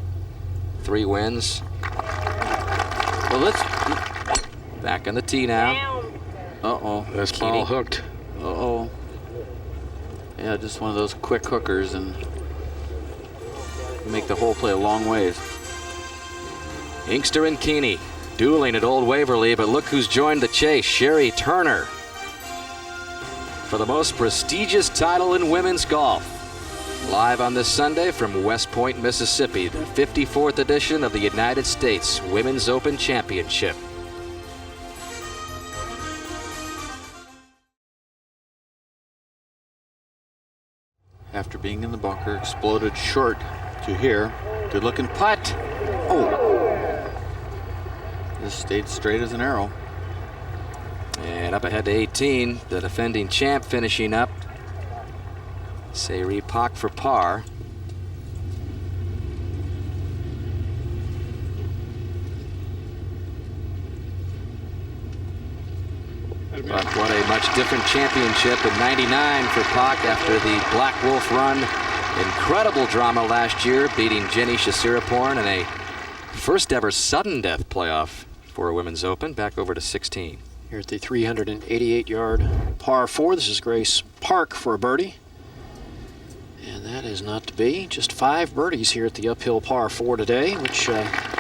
3 wins. Well, let's... Back on the tee now. Uh-oh. This ball hooked. Uh-oh. Yeah, just one of those quick hookers and make the hole play a long ways. Inkster and Keeney dueling at Old Waverly, but look who's joined the chase, Sherry Turner, for the most prestigious title in women's golf. Live on this Sunday from West Point, Mississippi, the 54th edition of the United States Women's Open Championship. After being in the bunker, exploded short to here. Good looking putt. Oh. Just stayed straight as an arrow. And up ahead to 18, the defending champ finishing up. Sayri Pak for par. But what a much different championship in '99 for Pak after the Black Wolf run. Incredible drama last year, beating Jenny Shasiraporn in a first ever sudden death playoff for a Women's Open. Back over to 16. Here at the 388-yard par 4, this is Grace Park for a birdie. And that is not to be. Just 5 birdies here at the uphill par 4 today, which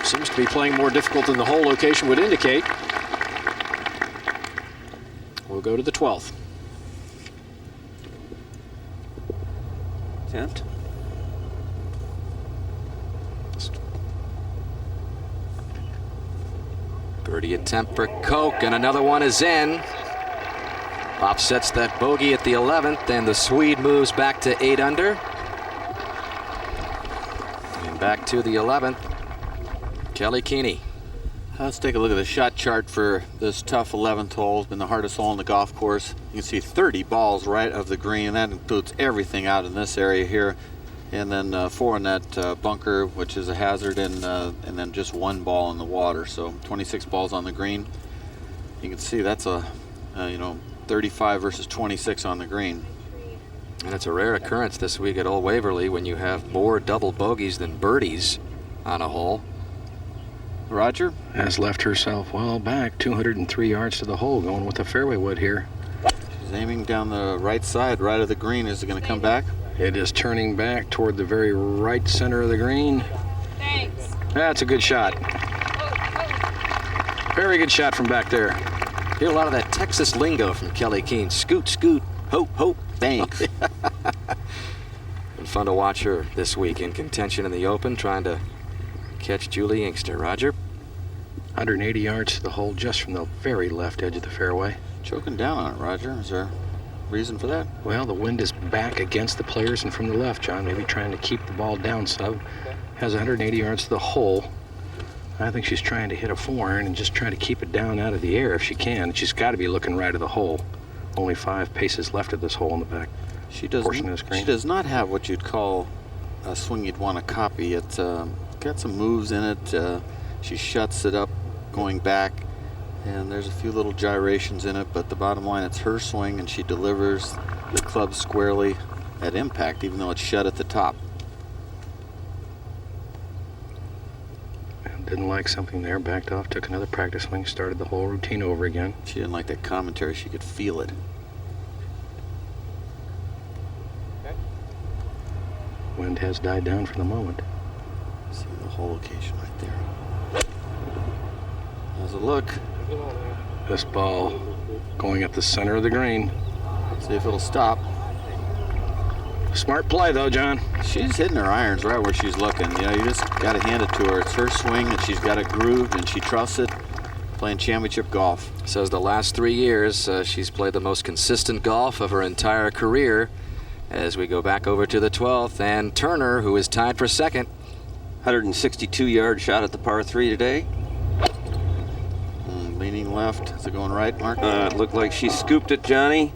seems to be playing more difficult than the hole location would indicate. We'll go to the 12th. Attempt. Birdie attempt for Koch, and another one is in. Offsets that bogey at the 11th, and the Swede moves back to 8 under. And back to the 11th, Kelly Keeney. Let's take a look at the shot chart for this tough 11th hole. It's been the hardest hole on the golf course. You can see 30 balls right of the green. That includes everything out in this area here. And then 4 in that bunker, which is a hazard, and then just 1 ball in the water. So 26 balls on the green. You can see that's a, 35 versus 26 on the green. And it's a rare occurrence this week at Old Waverly when you have more double bogeys than birdies on a hole. Roger? Has left herself well back, 203 yards to the hole, going with the fairway wood here. She's aiming down the right side, right of the green. Is it going to come back? It is turning back toward the very right center of the green. Thanks. That's a good shot. Very good shot from back there. Hear a lot of that Texas lingo from Kelly Keene. Scoot, scoot, hope, hope. Thanks. Been fun to watch her this week in contention in the Open, trying to catch Julie Inkster. Roger? 180 yards to the hole, just from the very left edge of the fairway. Choking down on it, Roger. Is there a reason for that? Well, the wind is back against the players and from the left, John. Maybe trying to keep the ball down some. Has 180 yards to the hole. I think she's trying to hit a 4-iron and just trying to keep it down out of the air if she can. She's got to be looking right at the hole. Only 5 paces left of this hole in the back portion of the screen. She does not have what you'd call a swing you'd want to copy. It's got some moves in it. She shuts it up going back, and there's a few little gyrations in it, but the bottom line, it's her swing, and she delivers the club squarely at impact, even though it's shut at the top. Didn't like something there, backed off, took another practice swing, started the whole routine over again. She didn't like that commentary. She could feel it. Wind has died down for the moment. See the whole location right there. How's it look? This ball going up the center of the green. See if it'll stop. Smart play, though, John. She's hitting her irons right where she's looking. You just got to hand it to her. It's her swing, and she's got it grooved, and she trusts it. Playing championship golf. Says the last 3 years, she's played the most consistent golf of her entire career. As we go back over to the 12th, and Turner, who is tied for second. 162-yard shot at the par 3 today. Leaning left. Is it going right, Mark? It looked like she scooped it, Johnny.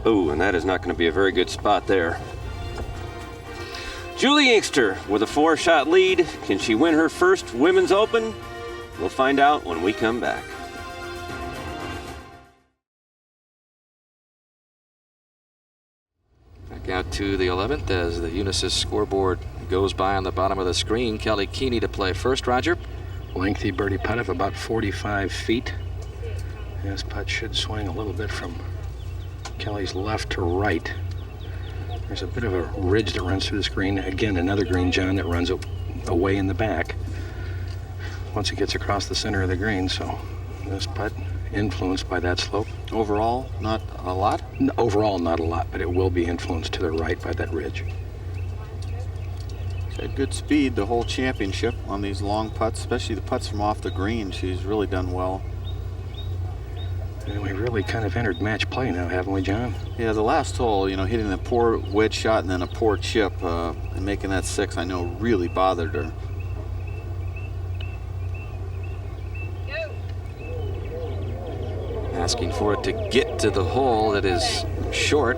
Oh, and that is not going to be a very good spot there. Julie Inkster with a 4-shot lead. Can she win her first Women's Open? We'll find out when we come back. Back out to the 11th as the Unisys scoreboard goes by on the bottom of the screen. Kelly Keeney to play first, Roger. Lengthy birdie putt of about 45 feet. This putt should swing a little bit from Kelly's left to right. There's a bit of a ridge that runs through the screen. Again, another green, John, that runs away in the back once it gets across the center of the green. So this putt influenced by that slope. Overall, not a lot? Overall, not a lot, but it will be influenced to the right by that ridge. She's had good speed the whole championship on these long putts, especially the putts from off the green. She's really done well. And we really kind of entered match play now, haven't we, John? Yeah, the last hole, hitting a poor wedge shot and then a poor chip and making that 6, I know, really bothered her. Asking for it to get to the hole that is short.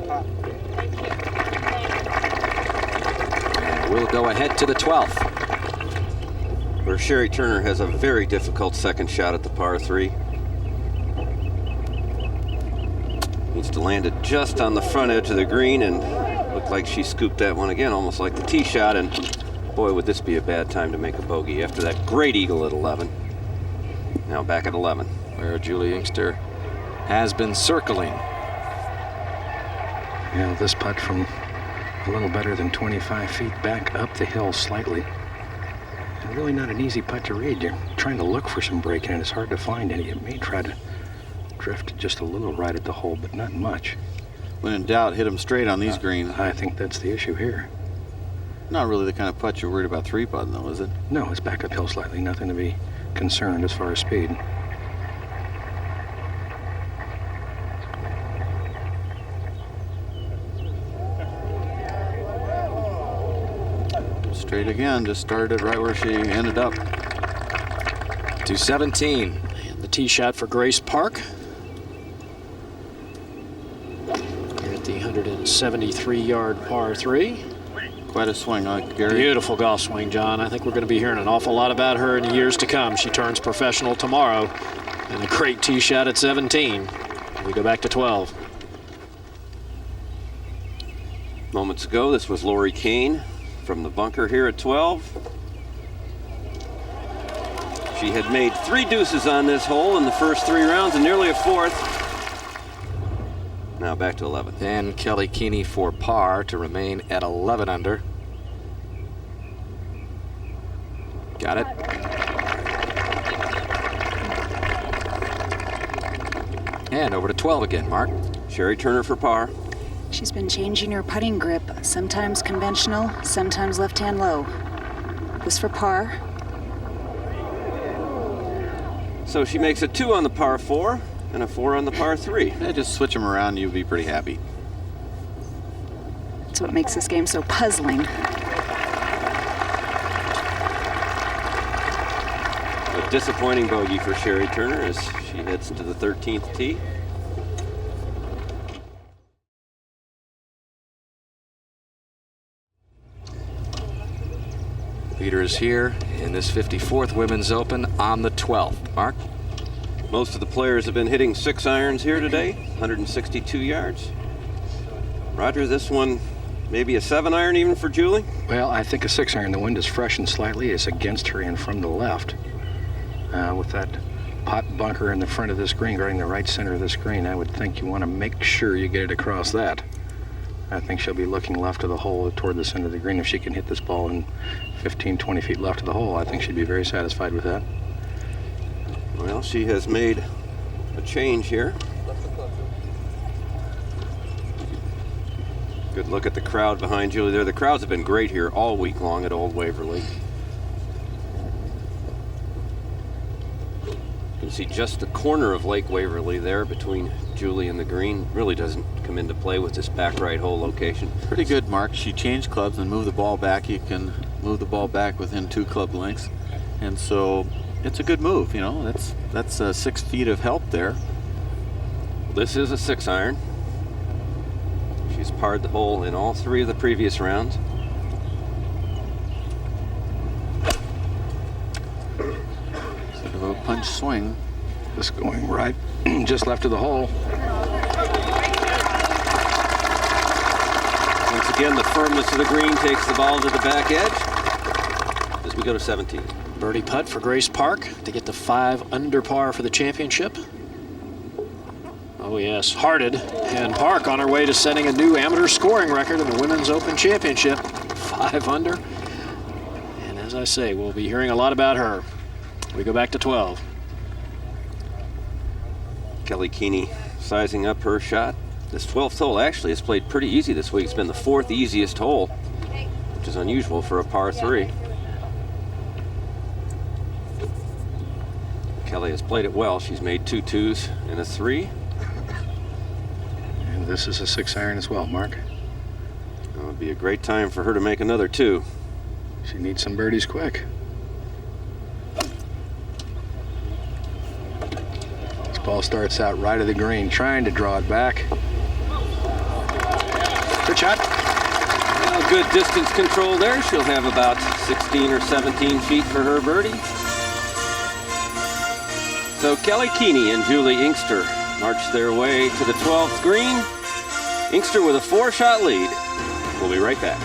And we'll go ahead to the 12th. Where Sherry Turner has a very difficult second shot at the par 3. Needs to land it just on the front edge of the green, and looked like she scooped that one again, almost like the tee shot, and boy, would this be a bad time to make a bogey after that great eagle at 11. Now back at 11. Where Julie Inkster has been circling. Yeah, this putt from a little better than 25 feet back up the hill slightly. And really not an easy putt to read. You're trying to look for some break in it. It's hard to find any. It may try to drifted just a little right at the hole, but not much. When in doubt, hit them straight on these greens. I think that's the issue here. Not really the kind of putt you're worried about three-putting, though, is it? No, it's back uphill slightly. Nothing to be concerned as far as speed. Straight again, just started right where she ended up. 217. And the tee shot for Grace Park. Here at the 173-yard par 3. Quite a swing, Gary. Beautiful golf swing, John. I think we're going to be hearing an awful lot about her in the years to come. She turns professional tomorrow. And a great tee shot at 17. We go back to 12. Moments ago, this was Lori Kane from the bunker here at 12. She had made 3 deuces on this hole in the first 3 rounds and nearly a 4th. Now back to 11. And Kelly Keeney for par to remain at 11 under. Got it. And over to 12 again, Mark. Sherry Turner for par. She's been changing her putting grip, sometimes conventional, sometimes left-hand low. This for par. So she makes a 2 on the par 4 and a 4 on the par 3. Yeah, just switch them around, you'll be pretty happy. That's what makes this game so puzzling. A disappointing bogey for Sherry Turner as she heads to the 13th tee. Leader is here in this 54th Women's Open on the 12th. Mark? Most of the players have been hitting 6 irons here today, 162 yards. Roger, this one maybe a 7 iron even for Julie? Well, I think a 6 iron. The wind is freshened slightly. It's against her and from the left. With that pot bunker in the front of this green, guarding the right center of this green, I would think you want to make sure you get it across that. I think she'll be looking left of the hole toward the center of the green. If she can hit this ball in 15, 20 feet left of the hole, I think she'd be very satisfied with that. Well, she has made a change here. Good look at the crowd behind Julie there. The crowds have been great here all week long at Old Waverly. You can see just the corner of Lake Waverly there between Julie and the green. Really doesn't come into play with this back right hole location. Pretty good, Mark. She changed clubs and moved the ball back. You can move the ball back within 2 club lengths. And so it's a good move, you know. That's 6 feet of help there. This is a 6 iron. She's parred the hole in all 3 of the previous rounds. Sort of a punch swing. This going right, just left of the hole. Once again, the firmness of the green takes the ball to the back edge as we go to 17. Birdie putt for Grace Park to get the 5 under par for the championship. Oh yes, Hearted and Park on her way to setting a new amateur scoring record in the Women's Open Championship. 5 under. And as I say, we'll be hearing a lot about her. We go back to 12. Kelly Keeney sizing up her shot. This 12th hole actually has played pretty easy this week. It's been the 4th easiest hole, which is unusual for a par 3. Kelly has played it well. She's made 2 2s and a 3. And this is a 6 iron as well, Mark. It would be a great time for her to make another 2. She needs some birdies quick. This ball starts out right of the green, trying to draw it back. Good shot. Well, good distance control there. She'll have about 16 or 17 feet for her birdie. So Kelly Keeney and Julie Inkster march their way to the 12th green. Inkster with a 4-shot lead. We'll be right back.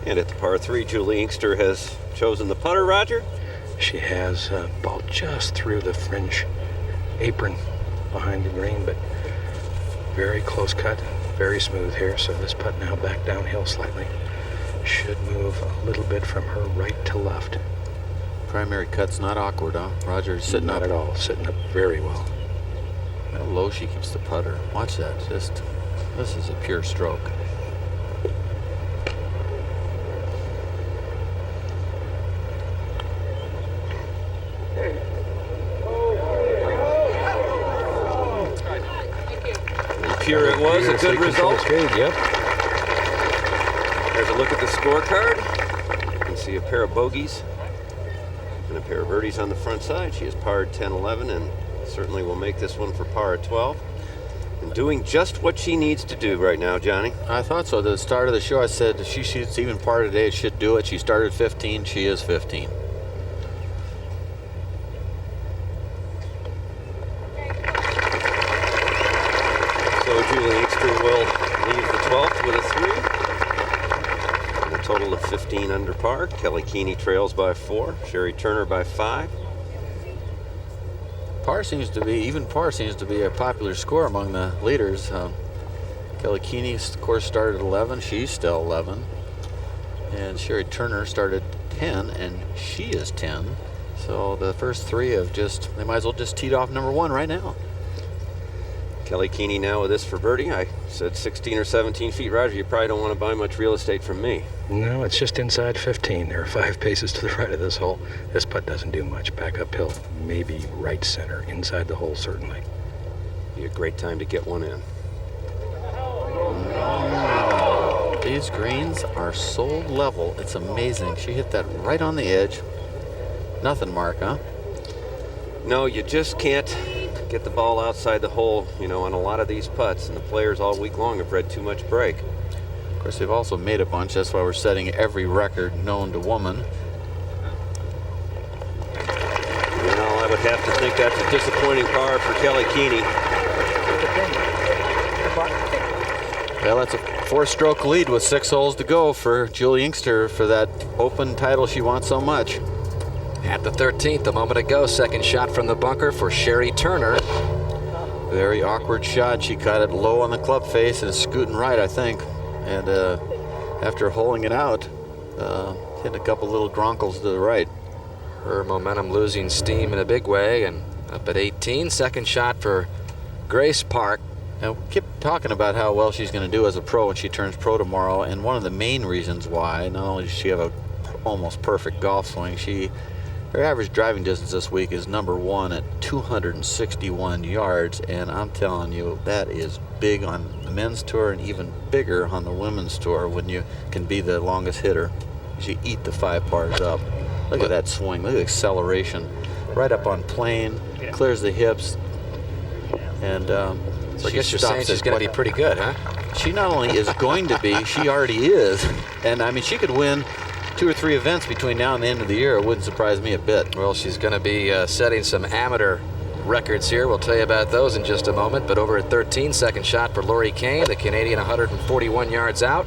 And at the par 3, Julie Inkster has chosen the putter, Roger. She has ball just through the fringe apron behind the green, but very close cut. very smooth here, so this putt now back downhill slightly. Should move a little bit from her right to left. Primary cut's not awkward, huh? Roger's sitting Not up. at all, sitting up very well. How low she keeps the putter. Watch that. This is a pure stroke. Pure it was, a good result. Yep. There's a look at the scorecard. You can see a pair of bogeys and a pair of birdies on the front side. She has parred 10-11 and certainly will make this one for par at 12. And doing just what she needs to do right now, Johnny. I thought so. At the start of the show, I said if she shoots even par today, it should do it. She started 15. She is 15. So Julie Inkster will leave the 12th with a 3. And a total of 15 under par. Kelly Keeney trails by 4. Sherry Turner by 5. Par seems to be a popular score among the leaders. Kelly Keeney, of course, started at 11. She's still 11. And Sherry Turner started 10, and she is 10. So the first three they might as well just teed off number 1 right now. Kelly Keeney now with this for birdie. I said 16 or 17 feet. Roger, you probably don't want to buy much real estate from me. No, it's just inside 15. There are 5 paces to the right of this hole. This putt doesn't do much. Back uphill, maybe right center. Inside the hole, certainly. Be a great time to get one in. These greens are so level. It's amazing. She hit that right on the edge. Nothing, Mark, huh? No, you just can't get the ball outside the hole, on a lot of these putts, and the players all week long have read too much break. Of course, they've also made a bunch. That's why we're setting every record known to woman. I would have to think that's a disappointing par for Kelly Keeney. Well, that's a 4-stroke lead with 6 holes to go for Julie Inkster for that Open title she wants so much. At the 13th, a moment ago, second shot from the bunker for Sherry Turner. Very awkward shot. She caught it low on the club face and is scooting right, I think. And after holing it out, hit a couple little gronkles to the right. Her momentum losing steam in a big way, and up at 18, second shot for Grace Park. Now, we keep talking about how well she's going to do as a pro when she turns pro tomorrow, and one of the main reasons why, not only does she have a almost perfect golf swing, her average driving distance this week is number 1 at 261 yards, and I'm telling you, that is big on the men's tour and even bigger on the women's tour when you can be the longest hitter. You eat the 5 pars up. Look at that swing. Look at the acceleration. Right up on plane, clears the hips, and so I guess you're saying she's going to be pretty good, huh? She not only is going to be, she already is. And I mean, she could win 2 or 3 events between now and the end of the year. It wouldn't surprise me a bit. Well, she's going to be setting some amateur records here. We'll tell you about those in just a moment. But over at 13, second shot for Lori Kane, the Canadian 141 yards out.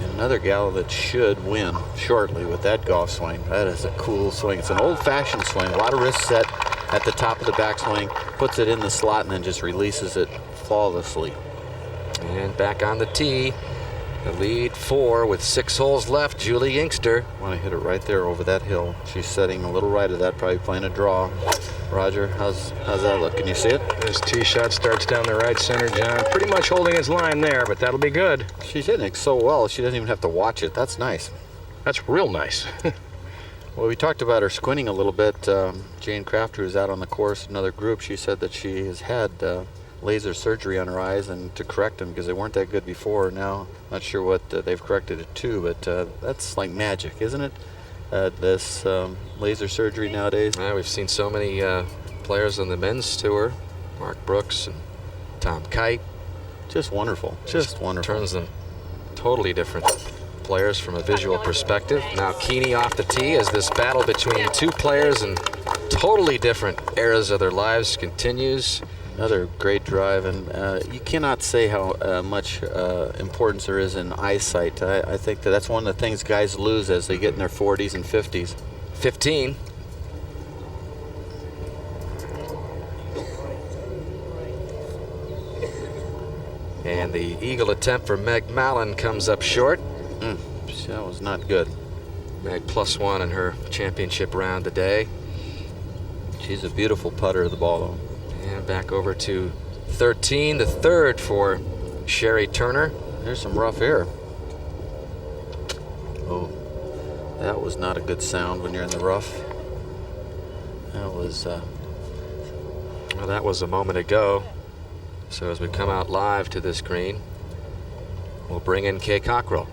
And another gal that should win shortly with that golf swing. That is a cool swing. It's an old-fashioned swing. A lot of wrist set at the top of the backswing. Puts it in the slot and then just releases it flawlessly. And back on the tee. The lead 4 with 6 holes left, Julie Inkster. I want to hit it right there over that hill. She's setting a little right of that, probably playing a draw. Roger, how's that look? Can you see it? This tee shot starts down the right center, John. Pretty much holding his line there, but that'll be good. She's hitting it so well, she doesn't even have to watch it. That's nice. That's real nice. Well, we talked about her squinting a little bit. Jane Crafter, who's out on the course, another group, she said that she has had laser surgery on her eyes and to correct them because they weren't that good before. Now, not sure what they've corrected it to, but that's like magic, isn't it? This laser surgery nowadays. Yeah, we've seen so many players on the men's tour. Mark Brooks and Tom Kite. Just wonderful. Just wonderful. Turns them totally different players from a visual perspective. Now Keeney off the tee as this battle between 2 players in totally different eras of their lives continues. Another great drive, and you cannot say how much importance there is in eyesight. I think that's one of the things guys lose as they get in their 40s and 50s. 15. And the eagle attempt for Meg Mallon comes up short. That was not good. Meg +1 in her championship round today. She's a beautiful putter of the ball, though. And back over to 13, the third for Sherry Turner. There's some rough air. Oh, that was not a good sound when you're in the rough. That was... Well, that was a moment ago. So as we come out live to this green, we'll bring in Kay Cockrell.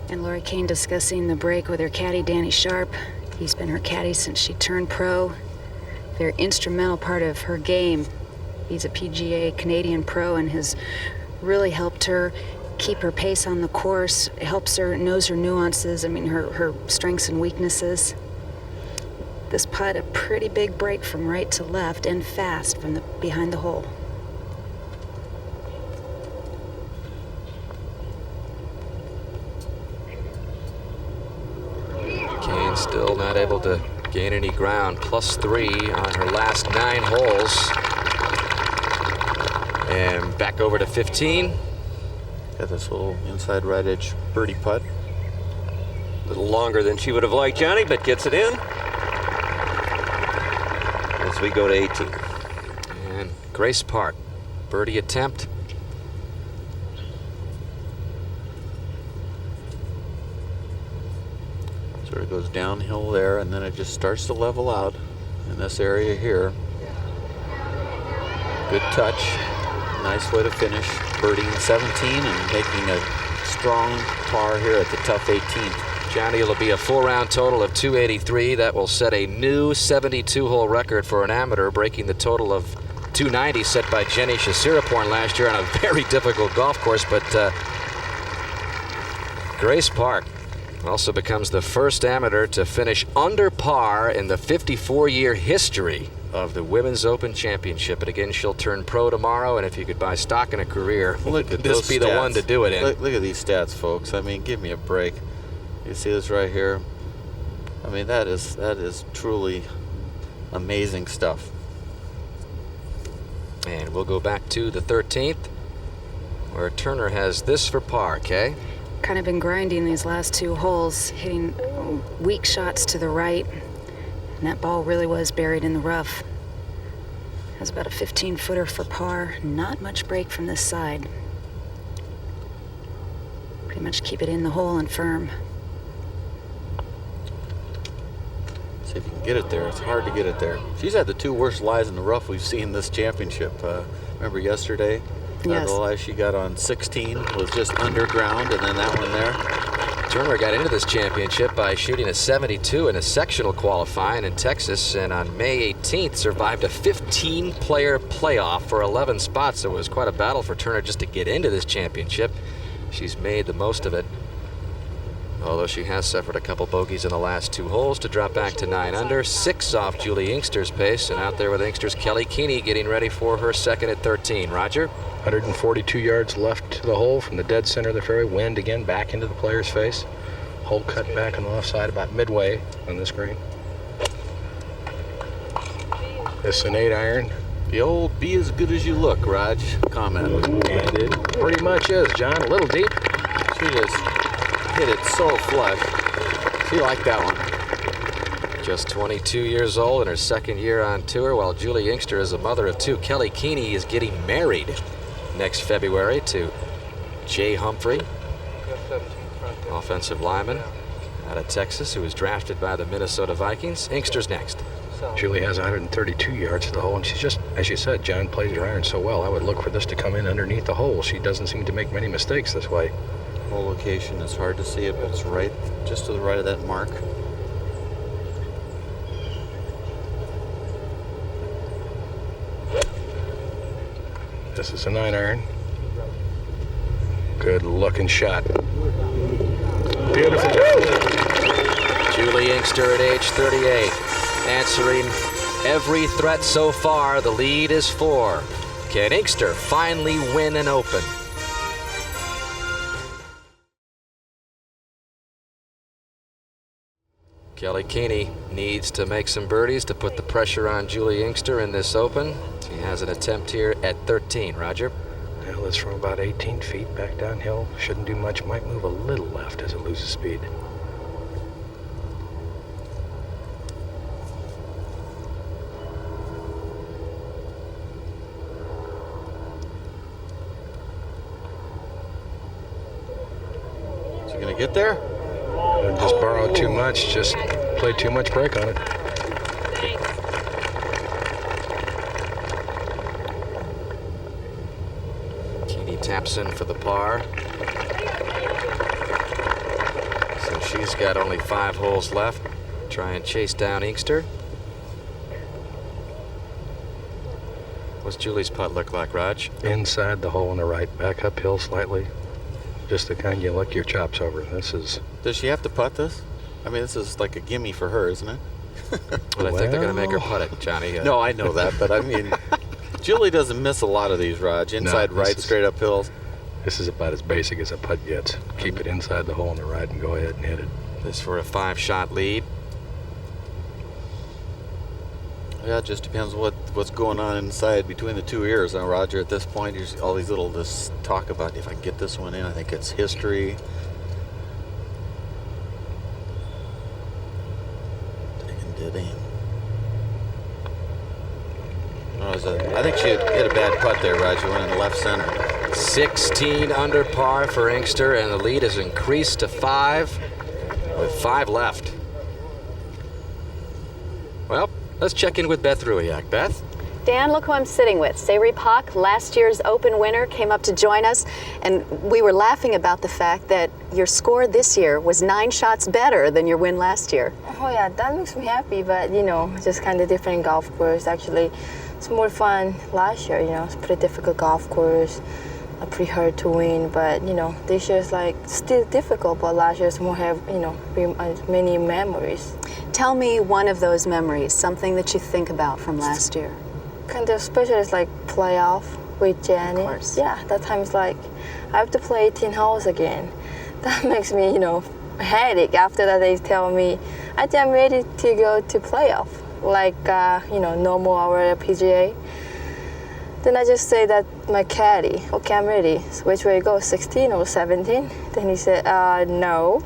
And Lori Kane discussing the break with her caddy, Danny Sharp. He's been her caddy since she turned pro. Very instrumental part of her game. He's a PGA Canadian pro and has really helped her keep her pace on the course, helps her, knows her nuances, I mean, her strengths and weaknesses. This putt, a pretty big break from right to left and fast from behind the hole. Kane still not able to gain any ground. +3 on her last 9 holes. And back over to 15. Got this little inside right edge birdie putt. A little longer than she would have liked, Johnny, but gets it in. As we go to 18. And Grace Park, birdie attempt. Sort of goes downhill there, and then it just starts to level out in this area here. Good touch. Nice way to finish. Birdieing 17 and making a strong par here at the tough 18th. Johnny, it'll be a full round total of 283. That will set a new 72-hole record for an amateur, breaking the total of 290 set by Jenny Shasiraporn last year on a very difficult golf course. But Grace Park also becomes the first amateur to finish under par in the 54-year history of the Women's Open Championship. And again, she'll turn pro tomorrow, and if you could buy stock in a career, look at this be the one to do it in. Look at these stats, folks. I mean, give me a break. You see this right here? I mean, that is truly amazing stuff. And we'll go back to the 13th, where Turner has this for par, Kay. Kind of been grinding these last 2 holes, hitting weak shots to the right. And that ball really was buried in the rough. Has about a 15-footer for par. Not much break from this side. Pretty much keep it in the hole and firm. See if you can get it there. It's hard to get it there. She's had the 2 worst lies in the rough we've seen this championship. Remember yesterday? Yes. The lie she got on 16 was just underground, and then that one there. Turner got into this championship by shooting a 72 in a sectional qualifying in Texas, and on May 18th survived a 15-player playoff for 11 spots. So it was quite a battle for Turner just to get into this championship. She's made the most of it, although she has suffered a couple bogeys in the last 2 holes to drop back to 9 under, 6 off Julie Inkster's pace, and out there with Inkster's Kelly Keeney getting ready for her second at 13. Roger? 142 yards left to the hole from the dead center of the fairway. Wind again back into the player's face. Hole cut back on the left side about midway on this green. It's an 8-iron. The old "be as good as you look" Raj comment. And it pretty much is, John. A little deep. She just hit it so flush. She liked that one. Just 22 years old in her second year on tour, while Julie Inkster is a mother of 2. Kelly Keeney is getting married next February to Jay Humphrey, offensive lineman out of Texas, who was drafted by the Minnesota Vikings. Inkster's next. Julie has 132 yards to the hole, and she's just, as you said, John plays her iron so well. I would look for this to come in underneath the hole. She doesn't seem to make many mistakes this way. Hole location is hard to see it, but it's right, just to the right of that mark. This is a 9-iron. Good looking shot. Beautiful. Julie Inkster at age 38, answering every threat so far. The lead is 4. Can Inkster finally win an Open? Kelly Keeney needs to make some birdies to put the pressure on Julie Inkster in this Open. She has an attempt here at 13. Roger? Hill is from about 18 feet back downhill. Shouldn't do much. Might move a little left as it loses speed. Is he going to get there? Just borrowed too much. Just played too much brake on it. Taps in for the par. So she's got only 5 holes left. Try and chase down Inkster. What's Julie's putt look like, Raj? Inside the hole on the right, back uphill slightly. Just the kind you lick your chops over. This is... Does she have to putt this? I mean, this is like a gimme for her, isn't it? Well, I think they're going to make her putt it, Johnny. No, I know that, but I mean... Julie doesn't miss a lot of these, Raj. Inside right, straight up hills. This is about as basic as a putt gets. Keep it inside the hole on the right and go ahead and hit it. This for a 5-shot lead. Yeah, it just depends what's going on inside between the two ears. Now, Roger, at this point, there's all these little this talk about if I can get this one in. I think it's history. Taking it in. I think she hit a bad putt there, Roger. Went in the left center. 16 under par for Inkster, and the lead has increased to 5 with 5 left. Well, let's check in with Beth Ruiak. Beth? Dan, look who I'm sitting with. Sayri Pak, last year's Open winner, came up to join us, and we were laughing about the fact that your score this year was 9 shots better than your win last year. Oh yeah, that makes me happy, but you know, just kind of different golf course. Actually, it's more fun last year, you know, it's a pretty difficult golf course, pretty hard to win, but you know, this year's like still difficult, but last year's more have, you know, many memories. Tell me one of those memories, something that you think about from last year. Kind of special is like playoff with Jenny. Of course. Yeah, that time's like I have to play 18 holes again. That makes me, you know, headache. After that, they tell me I think I'm ready to go to playoff, like you know, normal hour at PGA. Then I just say that my caddy, okay, I'm ready. So which way you go, 16 or 17? Then he said, no,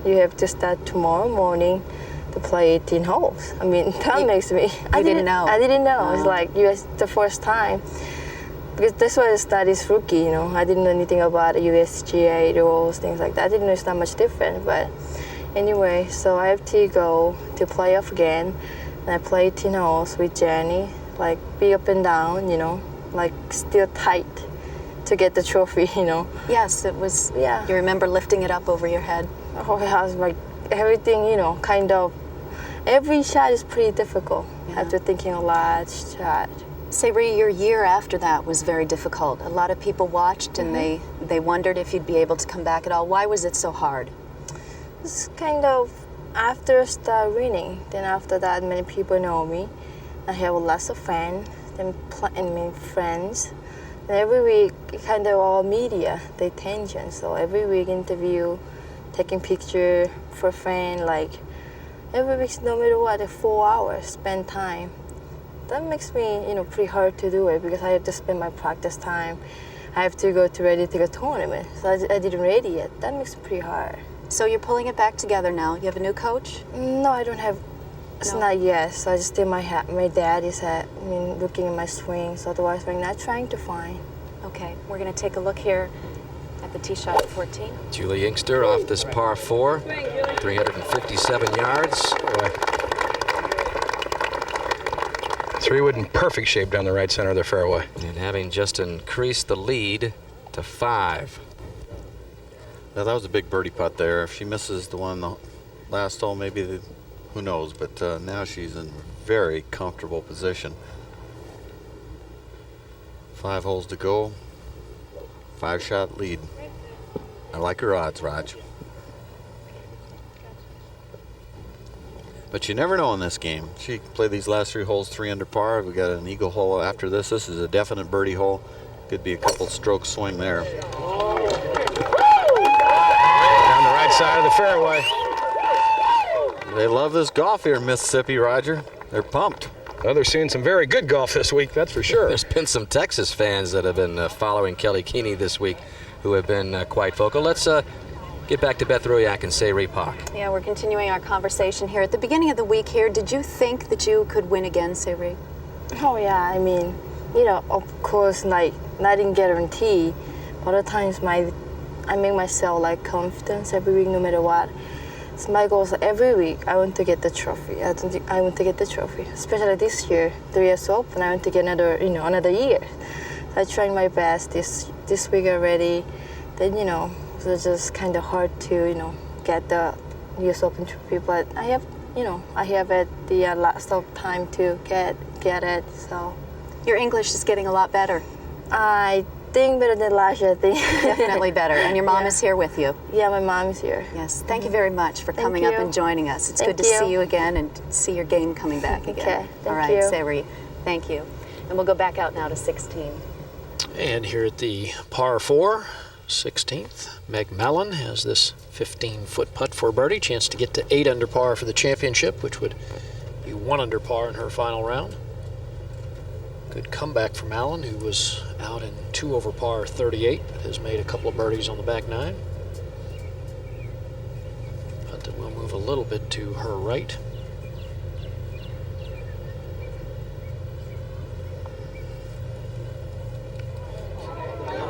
you have to start tomorrow morning to play 18 holes. I mean, that makes me... I didn't know. I didn't know. It's like the first time. Because this was studies rookie, you know. I didn't know anything about USGA rules, things like that. I didn't know it's not much different. But anyway, so I have to go to playoff again. And I play 18 holes with Jenny, like be up and down, you know, like still tight to get the trophy, you know. Yes, it was. Yeah. You remember lifting it up over your head? Oh, yeah, I was like everything, you know, kind of. Every shot is pretty difficult. Yeah. After thinking a lot shot. Sayri, your year after that was very difficult. A lot of people watched and they wondered if you'd be able to come back at all. Why was it so hard? It's kind of after I start winning. Then after that, many people know me. I have lots of fans and friends. And every week, kind of all media, the attention. So every week interview, taking picture for friend, like every week, no matter what, 4 hours, spend time. That makes me, you know, pretty hard to do it because I have to spend my practice time. I have to go to ready to go tournament. So I didn't ready yet. That makes it pretty hard. So you're pulling it back together now. You have a new coach? No, I don't have. It's not yet. So I just did my dad is looking at my swings. Otherwise, we're not trying to find. Okay, we're going to take a look here at the tee shot at 14. Julie Inkster off this par 4, 357 yards. 3-wood in perfect shape down the right center of the fairway. And having just increased the lead to 5. Now that was a big birdie putt there. If she misses the one the last hole, maybe who knows? But now she's in very comfortable position. 5 holes to go. 5-shot lead. I like her odds, Raj. But you never know in this game. She played these last 3 holes 3 under par. We got an eagle hole after this. This is a definite birdie hole. Could be a couple stroke swing there. Down the right side of the fairway. They love this golf here in Mississippi, Roger. They're pumped. Well, they're seeing some very good golf this week, that's for sure. There's been some Texas fans that have been following Kelly Keeney this week who have been quite vocal. Let's get back to Beth Ruyak and Se-Ri Pak. Yeah, we're continuing our conversation here. At the beginning of the week here, did you think that you could win again, Se-Ri? Oh yeah, I mean, you know, of course, like, nothing guarantee. Other times, I make myself like confidence every week, no matter what. So my goal is every week I want to get the trophy. I want to get the trophy. Especially this year, the US Open, I want to get another year. So I tried my best this week already. Then so it's just kind of hard to get the US Open trophy, but I have at the lots of time to get it. So your English is getting a lot better. I think better than last year, I think. Definitely better. And your mom is here with you. Yeah, my mom is here. Yes. Thank you very much for coming up and joining us. It's good to see you again and see your game coming back again. Okay. All right, Se-Ri. Thank you. And we'll go back out now to 16. And here at the par 4, 16th, Meg Mallon has this 15-foot putt for a birdie. Chance to get to 8 under par for the championship, which would be 1 under par in her final round. Good comeback from Allen, who was out in 2 over par 38, but has made a couple of birdies on the back 9. But that will move a little bit to her right.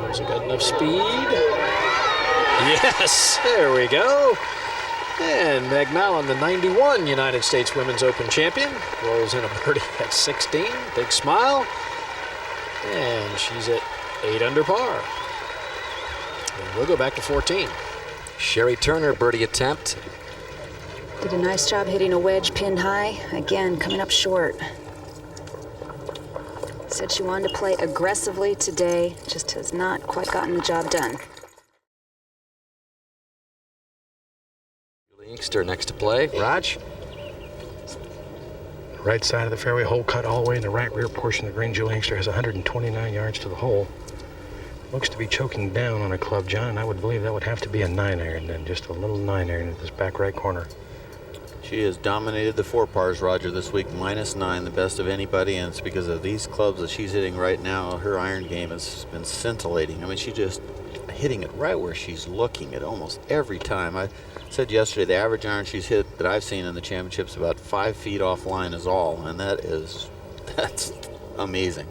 Has got enough speed. Yes, there we go. And Meg Mallon, the 91 United States Women's Open champion, rolls in a birdie at 16. Big smile. And she's at 8 under par. And we'll go back to 14. Sherry Turner, birdie attempt. Did a nice job hitting a wedge pinned high. Again, coming up short. Said she wanted to play aggressively today, just has not quite gotten the job done. Julie Inkster next to play. Raj? Right side of the fairway, hole cut all the way in the right rear portion of the green. Julie Inkster has 129 yards to the hole. Looks to be choking down on a club, John, and I would believe that would have to be a 9-iron then, just a little 9-iron at this back right corner. She has dominated the 4 pars, Roger, this week, -9, the best of anybody, and it's because of these clubs that she's hitting right now. Her iron game has been scintillating. I mean, she just hitting it right where she's looking at almost every time. I said yesterday the average iron she's hit that I've seen in the championships about 5 feet offline is all, and that's amazing.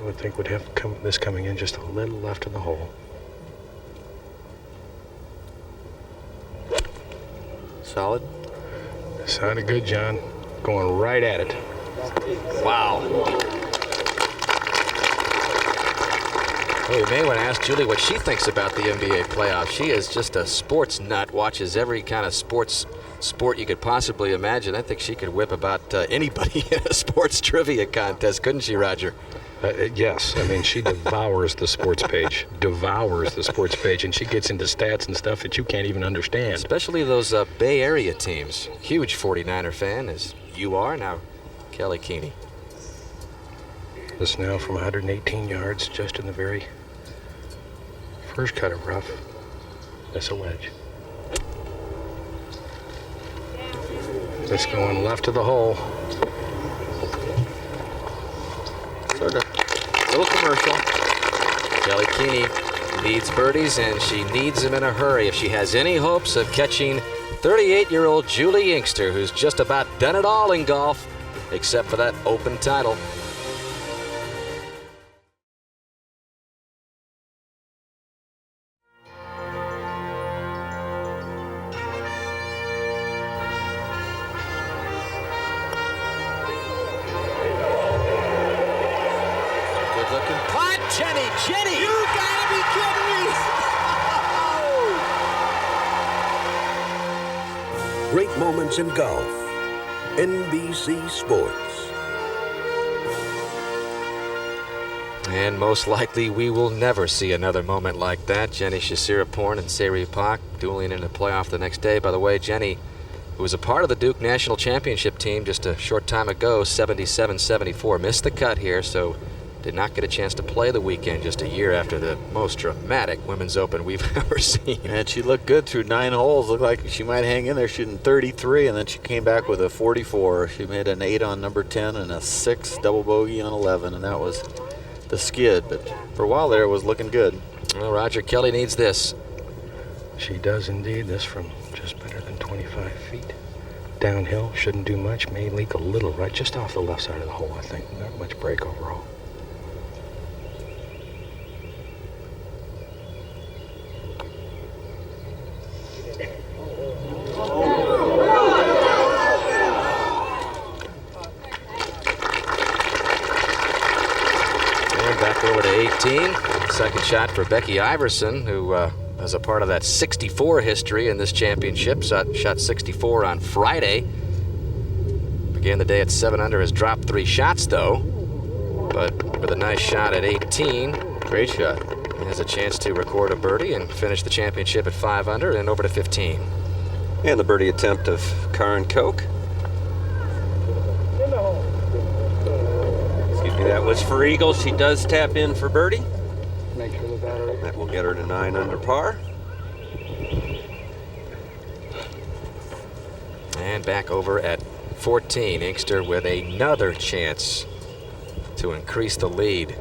I would think would have this coming in just a little left of the hole. Solid? Sounded good, John. Going right at it. Wow. Well, we may want to ask Julie what she thinks about the NBA playoffs. She is just a sports nut, watches every kind of sport you could possibly imagine. I think she could whip about anybody in a sports trivia contest, couldn't she, Roger? Yes. I mean, she devours the sports page. And she gets into stats and stuff that you can't even understand. Especially those Bay Area teams. Huge 49er fan, as you are now, Kelly Keeney. This now from 118 yards, just in the very first cut of rough. That's a wedge. That's going left of the hole. Sort of little commercial. Kelly Keeney needs birdies, and she needs them in a hurry if she has any hopes of catching 38-year-old Julie Inkster, who's just about done it all in golf, except for that Open title. Jenny! You gotta be kidding me! Great moments in golf. NBC Sports. And most likely we will never see another moment like that. Jenny Chasseriporn and Se-Ri Pak dueling in the playoff the next day. By the way, Jenny, who was a part of the Duke National Championship team just a short time ago, 77-74, missed the cut here, so did not get a chance to play the weekend just a year after the most dramatic Women's Open we've ever seen. And she looked good through 9 holes. Looked like she might hang in there shooting 33, and then she came back with a 44. She made an 8 on number 10 and a 6 double bogey on 11, and that was the skid. But for a while there, it was looking good. Well, Roger Kelly needs this. She does indeed. This from just better than 25 feet. Downhill, shouldn't do much. May leak a little right, just off the left side of the hole, I think. Not much break overall. Back over to 18. Second shot for Becky Iverson, who as a part of that 64 history in this championship. Shot 64 on Friday. Began the day at 7 under, has dropped 3 shots though. But with a nice shot at 18. Great shot. Has a chance to record a birdie and finish the championship at 5 under and over to 15. And the birdie attempt of Karen Koch. That was for eagle. She does tap in for birdie. Make sure the battery. That will get her to 9 under par. And back over at 14, Inkster with another chance to increase the lead.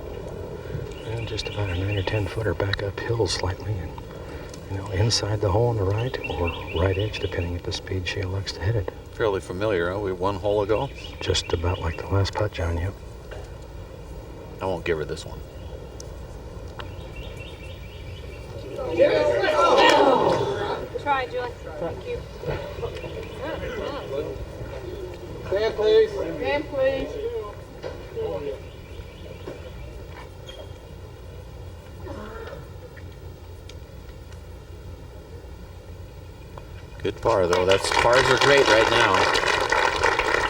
And just about a 9 or 10 footer back uphill slightly, and inside the hole on the right or right edge, depending at the speed she elects to hit it. Fairly familiar, huh? We 1 hole ago. Just about like the last putt, John. Yep. I won't give her this one. Try, Julie. Thank you. Stand, please. Stand, please. Good par, though. Pars are great right now.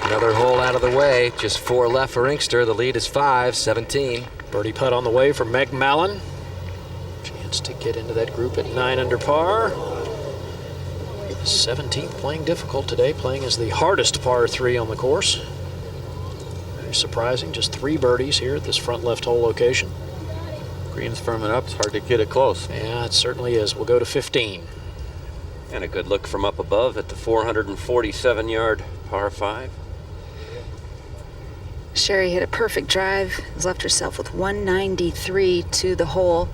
Another hole out of the way. Just 4 left for Inkster. The lead is 5, 17. Birdie putt on the way for Meg Mallon. Chance to get into that group at 9 under par. 17th playing difficult today, playing as the hardest par 3 on the course. Very surprising, just 3 birdies here at this front left hole location. Green's firming up. It's hard to get it close. Yeah, it certainly is. We'll go to 15. And a good look from up above at the 447-yard par 5. Sherry hit a perfect drive, has left herself with 193 to the hole,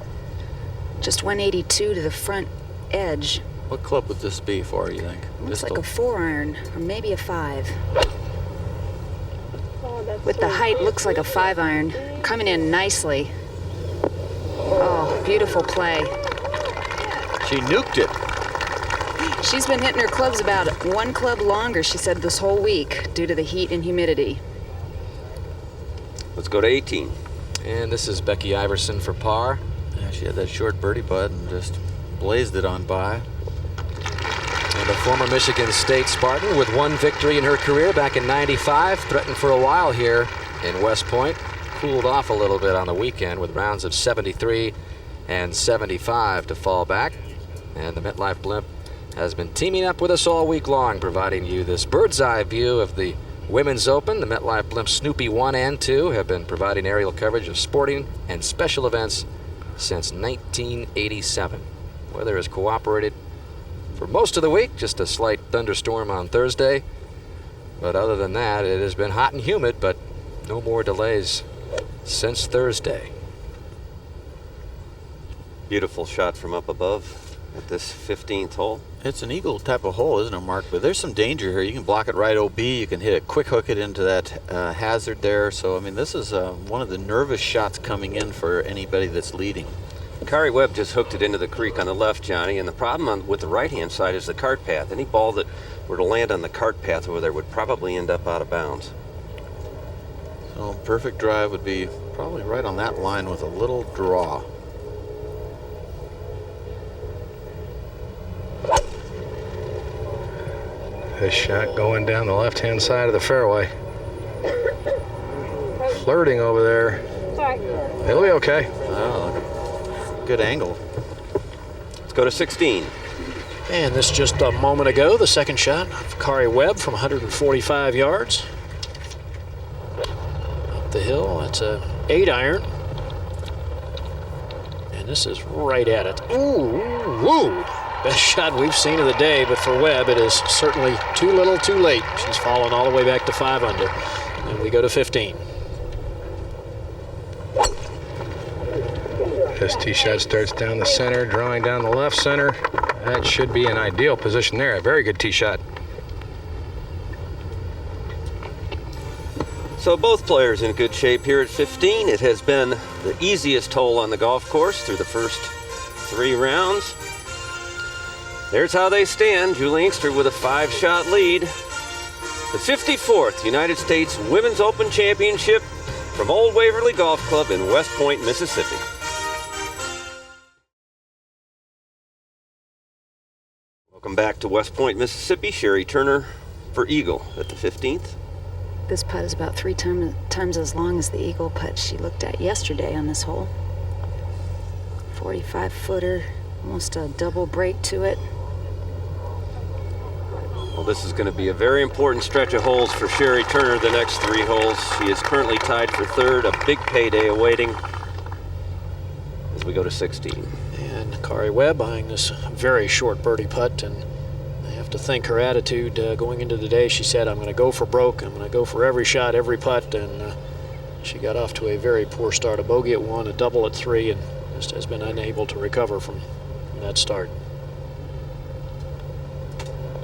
just 182 to the front edge. What club would this be for, you think? Looks like a 4-iron, or maybe a 5. With the height, looks like a 5-iron, coming in nicely. Oh, beautiful play. She nuked it. She's been hitting her clubs about 1 club longer, she said, this whole week, due to the heat and humidity. Let's go to 18. And this is Becky Iverson for par. Yeah, she had that short birdie putt and just blazed it on by. And a former Michigan State Spartan with 1 victory in her career back in '95. Threatened for a while here in West Point. Cooled off a little bit on the weekend with rounds of 73 and 75 to fall back. And the MetLife Blimp has been teaming up with us all week long, providing you this bird's eye view of the Women's Open. The MetLife Blimp Snoopy 1 and 2 have been providing aerial coverage of sporting and special events since 1987. Weather has cooperated for most of the week, just a slight thunderstorm on Thursday. But other than that, it has been hot and humid, but no more delays since Thursday. Beautiful shot from up above at this 15th hole. It's an eagle type of hole, isn't it, Mark? But there's some danger here. You can block it right OB. You can hit it, quick hook it into that hazard there. So, I mean, this is one of the nervous shots coming in for anybody that's leading. Kari Webb just hooked it into the creek on the left, Johnny, and the problem with the right-hand side is the cart path. Any ball that were to land on the cart path over there would probably end up out of bounds. So, perfect drive would be probably right on that line with a little draw. This shot going down the left-hand side of the fairway. Flirting over there. Sorry. It'll be okay. Oh, good angle. Let's go to 16. And this just a moment ago, the second shot of Kari Webb from 145 yards. Up the hill. That's a 8-iron. And this is right at it. Ooh, woo! Best shot we've seen of the day, but for Webb, it is certainly too little, too late. She's fallen all the way back to 5 under. And we go to 15. This tee shot starts down the center, drawing down the left center. That should be an ideal position there. A very good tee shot. So both players in good shape here at 15. It has been the easiest hole on the golf course through the first 3 rounds. There's how they stand. Julie Inkster with a 5-shot lead. The 54th United States Women's Open Championship from Old Waverly Golf Club in West Point, Mississippi. Welcome back to West Point, Mississippi. Sherry Turner for Eagle at the 15th. This putt is about 3 times as long as the eagle putt she looked at yesterday on this hole. 45-footer, almost a double break to it. Well, this is going to be a very important stretch of holes for Sherry Turner the next 3 holes. She is currently tied for 3rd, a big payday awaiting as we go to 16. And Kari Webb eyeing this very short birdie putt, and I have to think her attitude going into the day. She said, I'm going to go for broke. I'm going to go for every shot, every putt, and she got off to a very poor start. A bogey at 1, a double at 3, and just has been unable to recover from that start.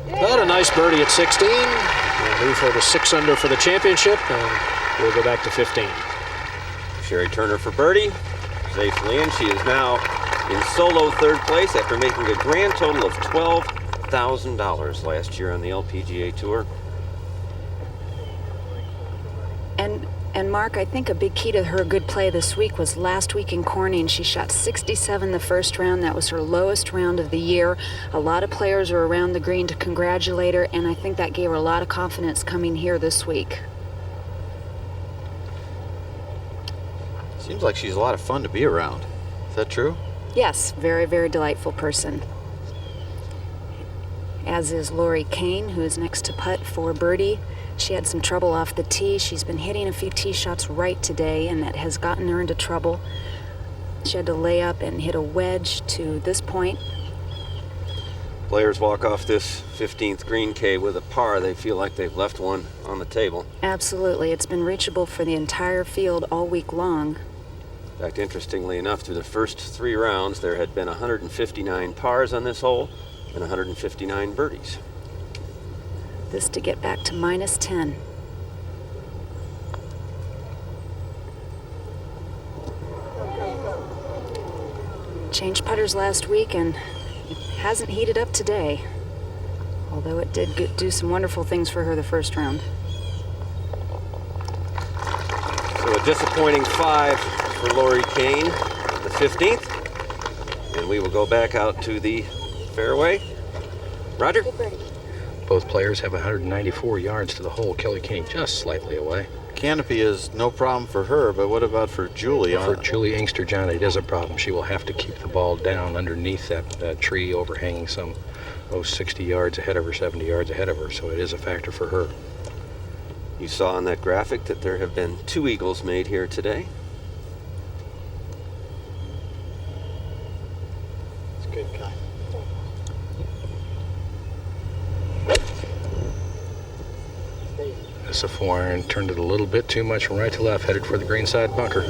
But a nice birdie at 16. We'll move her to 6 under for the championship, and we'll go back to 15. Sherry Turner for birdie, safely in. She is now in solo 3rd place after making a grand total of $12,000 last year on the LPGA Tour. And Mark, I think a big key to her good play this week was last week in Corning. She shot 67 the first round. That was her lowest round of the year. A lot of players were around the green to congratulate her, and I think that gave her a lot of confidence coming here this week. Seems like she's a lot of fun to be around. Is that true? Yes, very, very delightful person. As is Lori Kane, who is next to putt for birdie. She had some trouble off the tee. She's been hitting a few tee shots right today, and that has gotten her into trouble. She had to lay up and hit a wedge to this point. Players walk off this 15th green K with a par. They feel like they've left one on the table. Absolutely. It's been reachable for the entire field all week long. In fact, interestingly enough, through the first 3 rounds, there had been 159 pars on this hole and 159 birdies. This to get back to -10. Changed putters last week, and it hasn't heated up today. Although it did do some wonderful things for her the first round. So a disappointing 5 for Lori Kane, the 15th. And we will go back out to the fairway. Roger? Both players have 194 yards to the hole. Kelly Kane just slightly away. Canopy is no problem for her, but what about for Julie? For Julie Inkster, John, it is a problem. She will have to keep the ball down underneath that tree overhanging some 60 yards ahead of her, 70 yards ahead of her, so it is a factor for her. You saw on that graphic that there have been 2 eagles made here today. It's good, Kai. This a 4-iron, turned it a little bit too much from right to left, headed for the greenside bunker.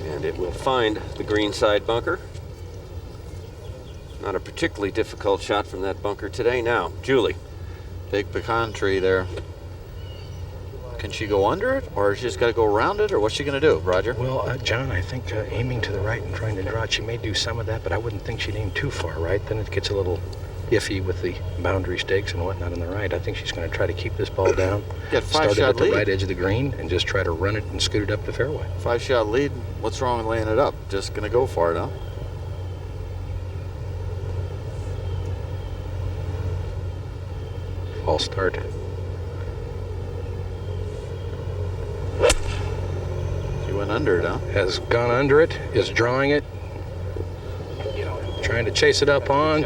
And it will find the greenside bunker. Not a particularly difficult shot from that bunker today. Now, Julie. Big pecan tree there. Can she go under it, or is she just got to go around it, or what's she going to do, Roger? Well, John, I think aiming to the right and trying to draw it, she may do some of that, but I wouldn't think she'd aim too far right. Then it gets a little iffy with the boundary stakes and whatnot on the right. I think she's going to try to keep this ball down. Start it at the right edge of the green and just try to run it and scoot it up the fairway. 5-shot lead. What's wrong with laying it up? Just going to go for it, huh? False start. She went under it, huh? Has gone under it, is drawing it, trying to chase it up on.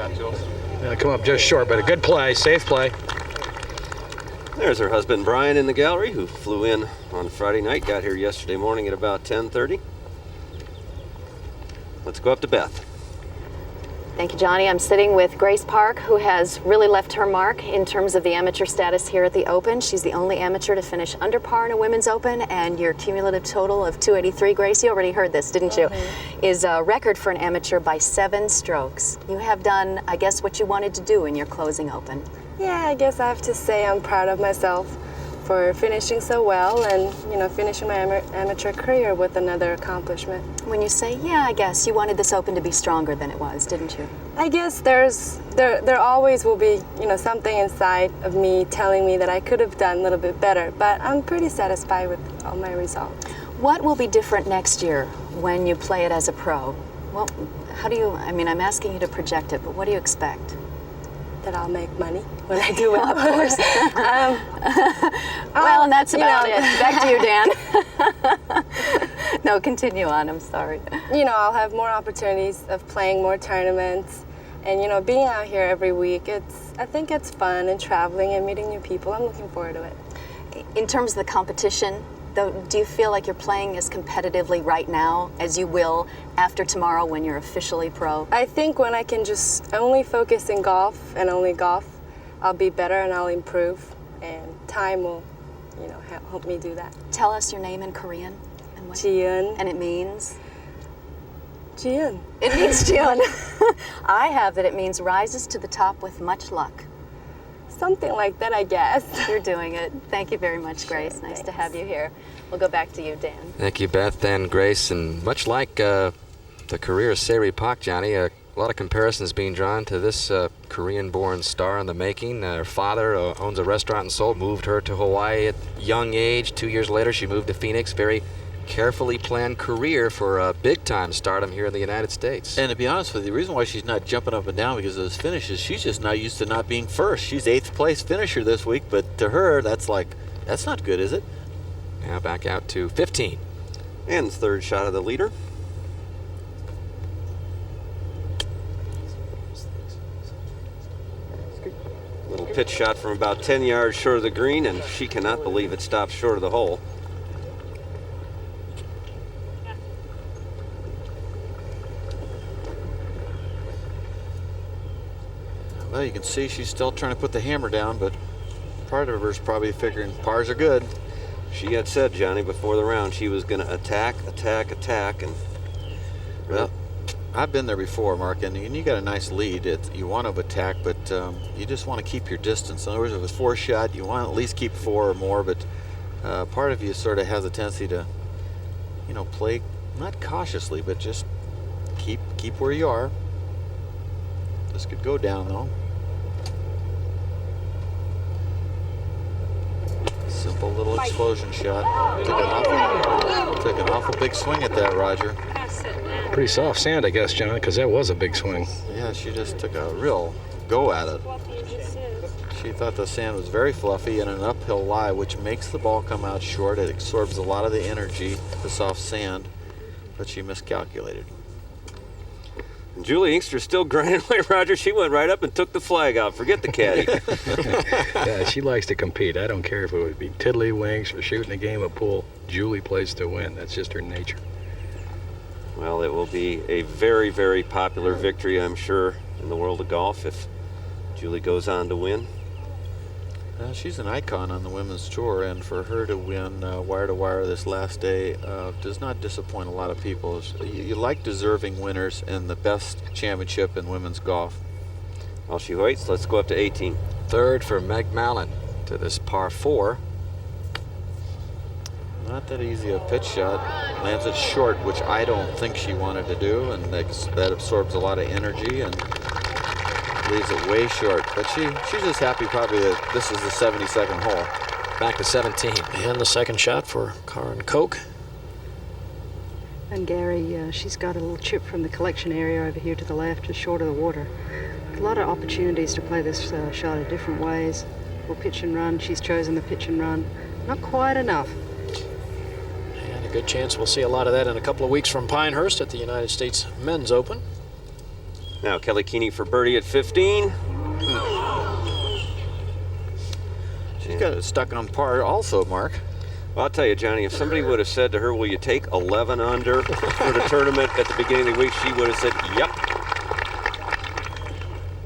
Come up just short, but a good play, safe play. There's her husband Brian in the gallery, who flew in on Friday night, got here yesterday morning at about 10:30. Let's go up to Beth. Thank you, Johnny. I'm sitting with Grace Park, who has really left her mark in terms of the amateur status here at the Open. She's the only amateur to finish under par in a Women's Open, and your cumulative total of 283, Grace, you already heard this, didn't you, is a record for an amateur by 7 strokes. You have done, I guess, what you wanted to do in your closing Open. Yeah, I guess I have to say I'm proud of myself for finishing so well and, finishing my amateur career with another accomplishment. When you say, yeah, I guess, you wanted this Open to be stronger than it was, didn't you? I guess there always will be, something inside of me telling me that I could have done a little bit better, but I'm pretty satisfied with all my results. What will be different next year when you play it as a pro? Well, I'm asking you to project it, but what do you expect? That I'll make money when I do well. Of course. Well, and that's about it. Back to you, Dan. No, continue on. I'm sorry. I'll have more opportunities of playing more tournaments, and being out here every week. I think it's fun, and traveling and meeting new people. I'm looking forward to it. In terms of the competition, though, do you feel like you're playing as competitively right now as you will after tomorrow when you're officially pro? I think when I can just only focus in golf and only golf, I'll be better and I'll improve, and time will, help me do that. Tell us your name in Korean. Jiun. And it means? Jiun. It means Jiun. I have that it means rises to the top with much luck. Something like that, I guess. You're doing it. Thank you very much, Grace. Sure, nice to have you here. We'll go back to you, Dan. Thank you, Beth and Grace. And much like the career of Se-Ri Pak, Johnny, a lot of comparisons being drawn to this Korean-born star in the making. Her father owns a restaurant in Seoul, moved her to Hawaii at a young age. 2 years later, she moved to Phoenix. Very carefully planned career for a big-time stardom here in the United States. And to be honest with you, the reason why she's not jumping up and down because of those finishes, she's just not used to not being first. She's 8th place finisher this week, but to her, that's not good, is it? Now back out to 15. And third shot of the leader. Little pitch shot from about 10 yards short of the green, and she cannot believe it stopped short of the hole. Well, you can see she's still trying to put the hammer down, but part of her's probably figuring pars are good. She had said, Johnny, before the round, she was going to attack, and well, I've been there before, Mark, and you got a nice lead. You want to attack, but you just want to keep your distance. In other words, if it's 4 shot, you want to at least keep 4 or more, but part of you sort of has a tendency to, play not cautiously, but just keep where you are. This could go down, though. Simple little explosion shot. Took an awful big swing at that, Roger. Pretty soft sand, I guess, John, because that was a big swing. Yeah, she just took a real go at it. She thought the sand was very fluffy and an uphill lie, which makes the ball come out short. It absorbs a lot of the energy, the soft sand, but she miscalculated. And Julie Inkster's still grinding away, Roger. She went right up and took the flag out. Forget the caddy. Yeah, she likes to compete. I don't care if it would be tiddlywinks or shooting a game of pool. Julie plays to win. That's just her nature. Well, it will be a very, very popular victory, I'm sure, in the world of golf if Julie goes on to win. She's an icon on the women's tour, and for her to win wire to wire this last day does not disappoint a lot of people. You like deserving winners in the best championship in women's golf. While she waits, let's go up to 18. Third for Meg Mallon to this par 4. Not that easy a pitch shot. Lands it short, which I don't think she wanted to do, and that absorbs a lot of energy and leaves it way short. But she's just happy probably that this is the 72nd hole. Back to 17. And the second shot for Karen Koch. And Gary, she's got a little chip from the collection area over here to the left, just short of the water. A lot of opportunities to play this shot in different ways. We'll pitch and run. She's chosen the pitch and run. Not quite enough. And a good chance we'll see a lot of that in a couple of weeks from Pinehurst at the United States Men's Open. Now Kelly Keeney for birdie at 15. got stuck on par also, Mark. Well, I'll tell you, Johnny, if somebody would have said to her, will you take 11 under for the tournament at the beginning of the week, she would have said, yep.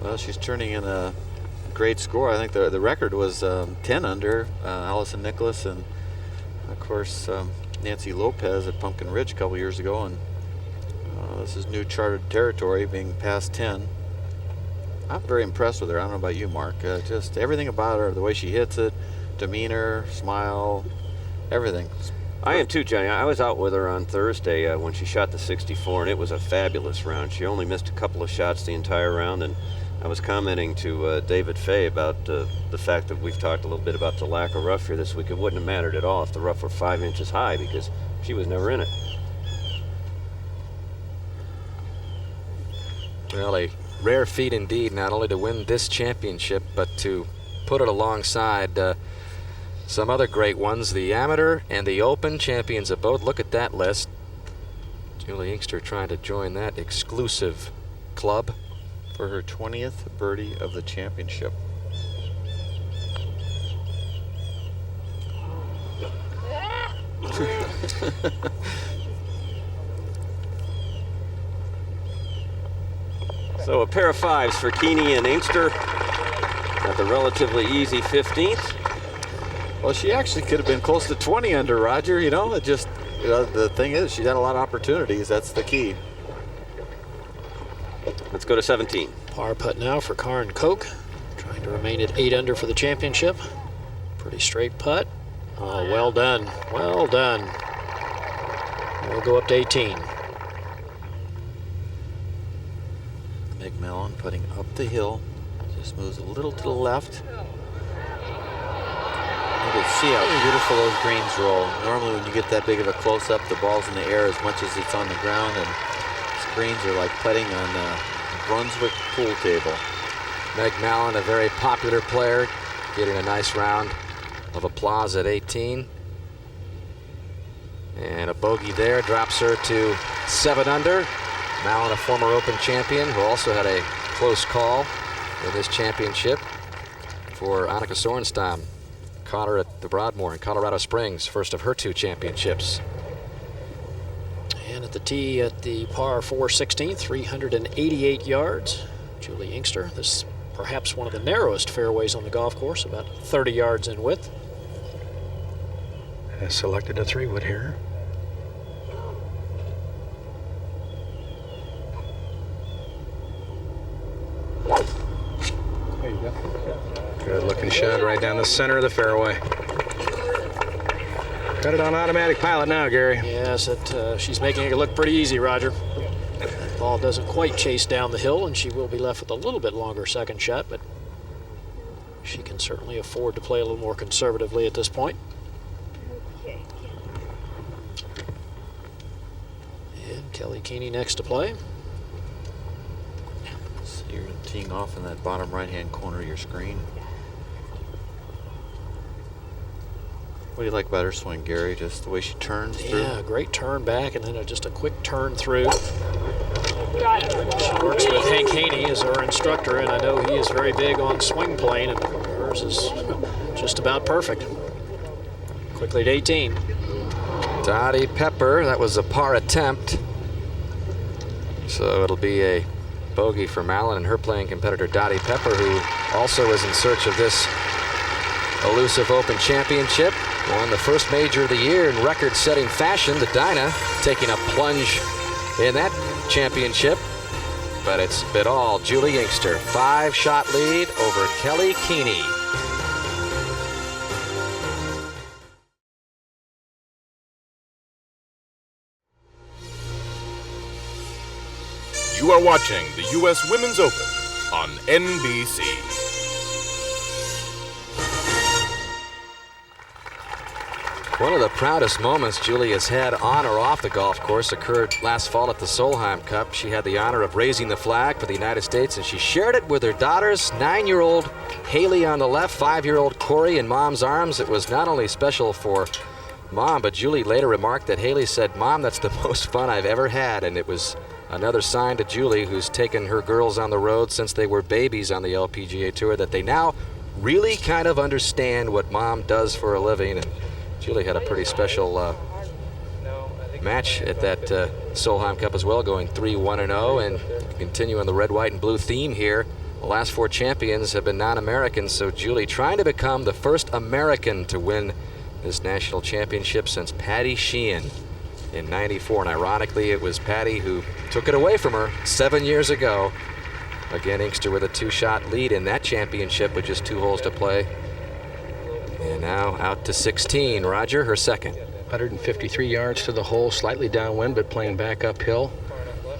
Well, she's turning in a great score. I think the record was 10 under, Allison Nicholas and, of course, Nancy Lopez at Pumpkin Ridge a couple years ago. And this is new charted territory, being past 10. I'm very impressed with her. I don't know about you, Mark. Just everything about her, the way she hits it, demeanor, smile, everything. I am too, Johnny. I was out with her on Thursday when she shot the 64, and it was a fabulous round. She only missed a couple of shots the entire round, and I was commenting to David Fay about the fact that we've talked a little bit about the lack of rough here this week. It wouldn't have mattered at all if the rough were 5 inches high because she was never in it. Well, a rare feat indeed, not only to win this championship, but to put it alongside some other great ones, the Amateur and the Open champions of both. Look at that list. Julie Inkster trying to join that exclusive club for her 20th birdie of the championship. So a pair of fives for Keeney and Inkster at the relatively easy 15th. Well, she actually could have been close to 20 under, Roger. You know, it just, the thing is, she's had a lot of opportunities. That's the key. Let's go to 17. Par putt now for Karin Koch, trying to remain at 8 under for the championship. Pretty straight putt. Oh, well done. Well done. We'll go up to 18. Meg Mellon putting up the hill. Just moves a little to the left. You can see how beautiful those greens roll. Normally when you get that big of a close-up, the ball's in the air as much as it's on the ground, and these greens are like putting on a Brunswick pool table. Meg Mellon, a very popular player, getting a nice round of applause at 18. And a bogey there drops her to 7 under. Mellon, a former Open champion, who also had a close call in this championship for Annika Sorenstam. Caught her at the Broadmoor in Colorado Springs, first of her 2 championships. And at the tee at the par 4 16th, 388 yards. Julie Inkster. This is perhaps one of the narrowest fairways on the golf course, about 30 yards in width. Has selected a 3-wood here. There you go. Good looking shot right down the center of the fairway. Got it on automatic pilot now, Gary. Yes, she's making it look pretty easy, Roger. That ball doesn't quite chase down the hill, and she will be left with a little bit longer second shot, but she can certainly afford to play a little more conservatively at this point. And Kelly Keeney next to play. So you're teeing off in that bottom right-hand corner of your screen. What do you like about her swing, Gary? Just the way she turns through? Yeah, great turn back and then just a quick turn through. She works with Hank Haney as her instructor, and I know he is very big on swing plane, and hers is just about perfect. Quickly to 18. Dottie Pepper, that was a par attempt. So it'll be a bogey for Mellon and her playing competitor Dottie Pepper, who also is in search of this elusive Open championship. Won the first major of the year in record-setting fashion. The Dinah taking a plunge in that championship. But it's been all Julie Inkster. 5-shot lead over Kelly Keeney. You are watching the U.S. Women's Open on NBC. One of the proudest moments Julie has had on or off the golf course occurred last fall at the Solheim Cup. She had the honor of raising the flag for the United States, and she shared it with her daughters, 9-year-old Haley on the left, 5-year-old Corey in Mom's arms. It was not only special for Mom, but Julie later remarked that Haley said, "Mom, that's the most fun I've ever had," and it was another sign to Julie, who's taken her girls on the road since they were babies on the LPGA Tour, that they now really kind of understand what Mom does for a living. And Julie had a pretty special match at that Solheim Cup as well, going 3-1-0, and continuing the red, white, and blue theme here. The last 4 champions have been non-Americans, so Julie trying to become the first American to win this national championship since Patty Sheehan in '94. And ironically, it was Patty who took it away from her 7 years ago. Again, Inkster with a 2-shot lead in that championship with just 2 holes to play. And now out to 16. Roger, her second. 153 yards to the hole, slightly downwind, but playing back uphill.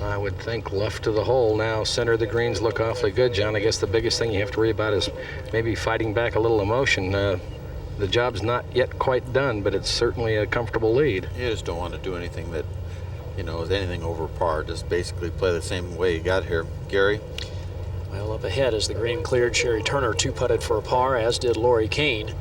I would think left to the hole now. Center of the greens look awfully good, John. I guess the biggest thing you have to worry about is maybe fighting back a little emotion. The job's not yet quite done, but it's certainly a comfortable lead. You just don't want to do anything that, is anything over par. Just basically play the same way you got here. Gary? Well, up ahead as the green cleared, Sherry Turner 2-putted for a par, as did Lori Kane.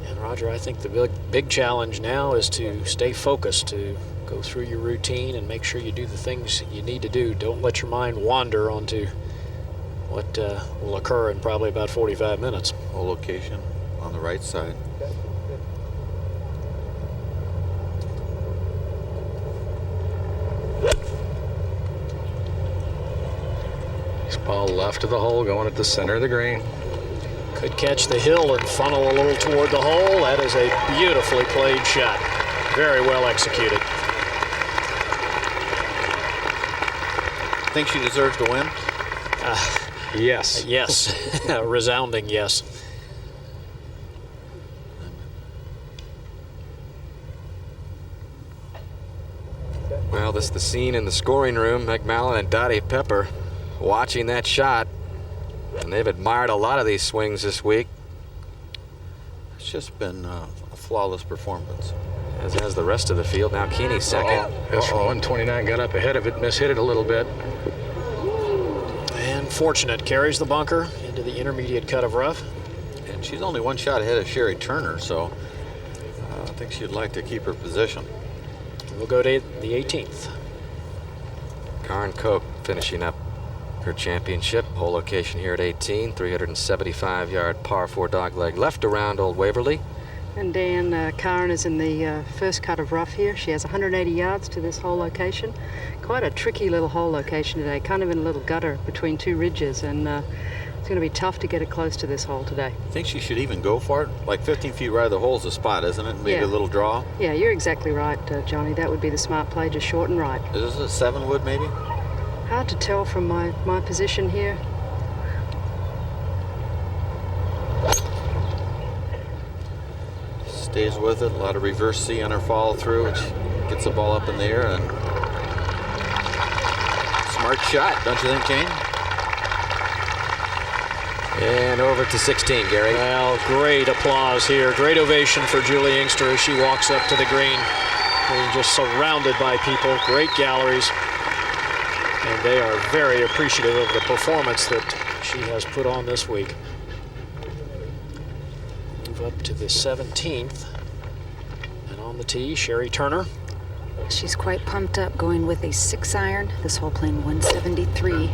And Roger, I think the big challenge now is to stay focused, to go through your routine and make sure you do the things you need to do. Don't let your mind wander onto what will occur in probably about 45 minutes. Hole location on the right side. This ball left of the hole, going at the center of the green. Could catch the hill and funnel a little toward the hole. That is a beautifully played shot. Very well executed. Think she deserves to win? Yes. Yes. A resounding yes. Well, this is the scene in the scoring room. Meg Mallon and Dottie Pepper watching that shot, and they've admired a lot of these swings this week. It's just been a flawless performance. As has the rest of the field. Now Keeney second. That's from 129, got up ahead of it, mishit it a little bit. And fortunate, carries the bunker into the intermediate cut of rough. And she's only 1 shot ahead of Sherry Turner, so I think she'd like to keep her position. We'll go to the 18th. Karen Koch finishing up her championship. Hole location here at 18, 375-yard par 4 dogleg left around Old Waverly. And Dan, Karen is in the first cut of rough here. She has 180 yards to this hole location. Quite a tricky little hole location today, kind of in a little gutter between 2 ridges, and it's going to be tough to get it close to this hole today. I think she should even go for it. Like 15 feet right of the hole's the spot, isn't it? Maybe a little draw. Yeah, you're exactly right, Johnny. That would be the smart play, just short and right. Is this a 7-wood maybe? Hard to tell from my position here. Stays with it. A lot of reverse C on her follow through, which gets the ball up in the air. And smart shot, don't you think, Jane? And over to 16, Gary. Well, great applause here. Great ovation for Julie Inkster as she walks up to the green. Being just surrounded by people. Great galleries. And they are very appreciative of the performance that she has put on this week. Move up to the 17th. And on the tee, Sherry Turner. She's quite pumped up, going with a 6-iron. This hole playing 173.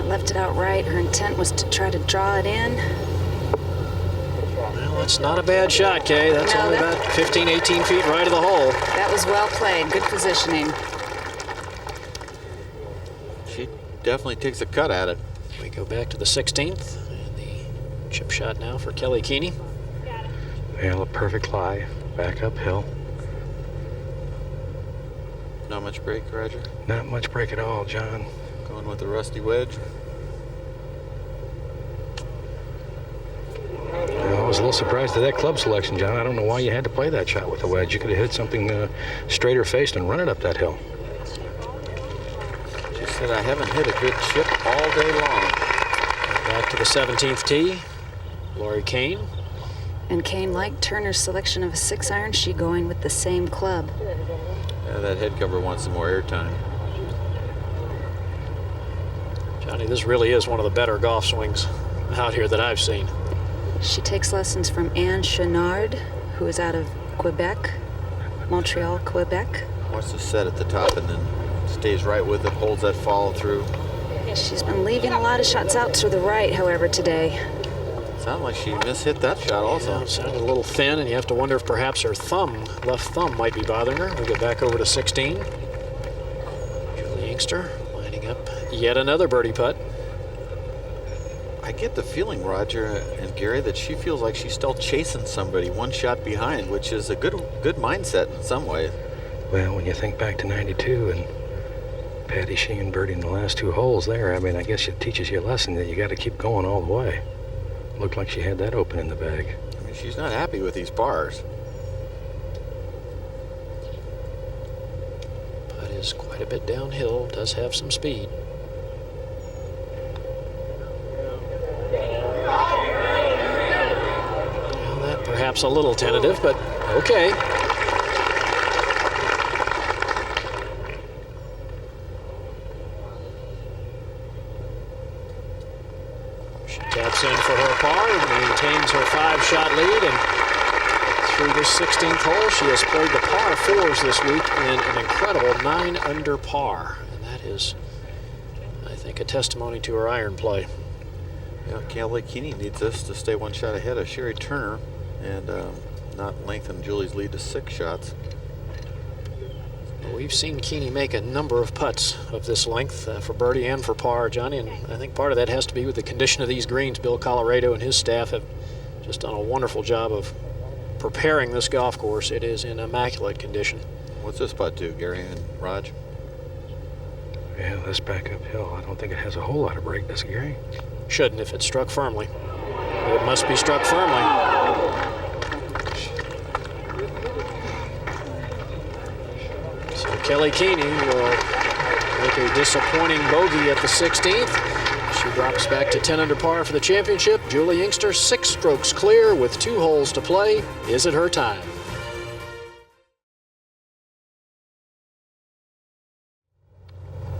Left it out right. Her intent was to try to draw it in. Well, that's not a bad shot, Kay. That's only about 15, 18 feet right of the hole. That was well played. Good positioning. She definitely takes a cut at it. We go back to the 16th. And the chip shot now for Kelly Keeney. Well, a perfect lie. Back uphill. Not much break, Roger? Not much break at all, John. Going with the rusty wedge. I was a little surprised at that club selection, John. I don't know why you had to play that shot with a wedge. You could have hit something straighter faced and run it up that hill. She said, I haven't hit a good chip all day long. Back to the 17th tee. Lori Kane. And Kane liked Turner's selection of a 6-iron. She going with the same club. Yeah, that head cover wants some more airtime. Johnny, this really is one of the better golf swings out here that I've seen. She takes lessons from Anne Chenard, who is out of Quebec, Montreal, Quebec. Wants to set at the top and then stays right with it, holds that follow through. She's been leaving a lot of shots out to the right, however, today. Sounded like she mishit that shot also. Yeah, it sounded a little thin, and you have to wonder if perhaps her left thumb might be bothering her. We get back over to 16. Julie Inkster lining up yet another birdie putt. I get the feeling, Roger and Gary, that she feels like she's still chasing somebody one shot behind, which is a good mindset in some ways. Well, when you think back to 92 and Patty Sheehan birdieing the last 2 holes there, I mean, I guess it teaches you a lesson that you got to keep going all the way. Looked like she had that open in the bag. I mean, she's not happy with these bars. Putt is quite a bit downhill, does have some speed. Well, that perhaps a little tentative, but okay. Taps in for her par and maintains her 5-shot lead, and through this 16th hole she has played the par 4s this week in an incredible 9 under par, and that is, I think, a testimony to her iron play. Yeah, Kelly Keeney needs this to stay 1 shot ahead of Sherry Turner and not lengthen Julie's lead to 6 shots. We've seen Keeney make a number of putts of this length for birdie and for par, Johnny, and I think part of that has to be with the condition of these greens. Bill Colorado and his staff have just done a wonderful job of preparing this golf course. It is in immaculate condition. What's this putt do, Gary and Raj? Yeah, this back uphill, I don't think it has a whole lot of break, does it, Gary? Shouldn't if it's struck firmly. It must be struck firmly. So Kelly Keeney will make a disappointing bogey at the 16th. She drops back to 10 under par for the championship. Julie Inkster 6 strokes clear with 2 holes to play. Is it her time?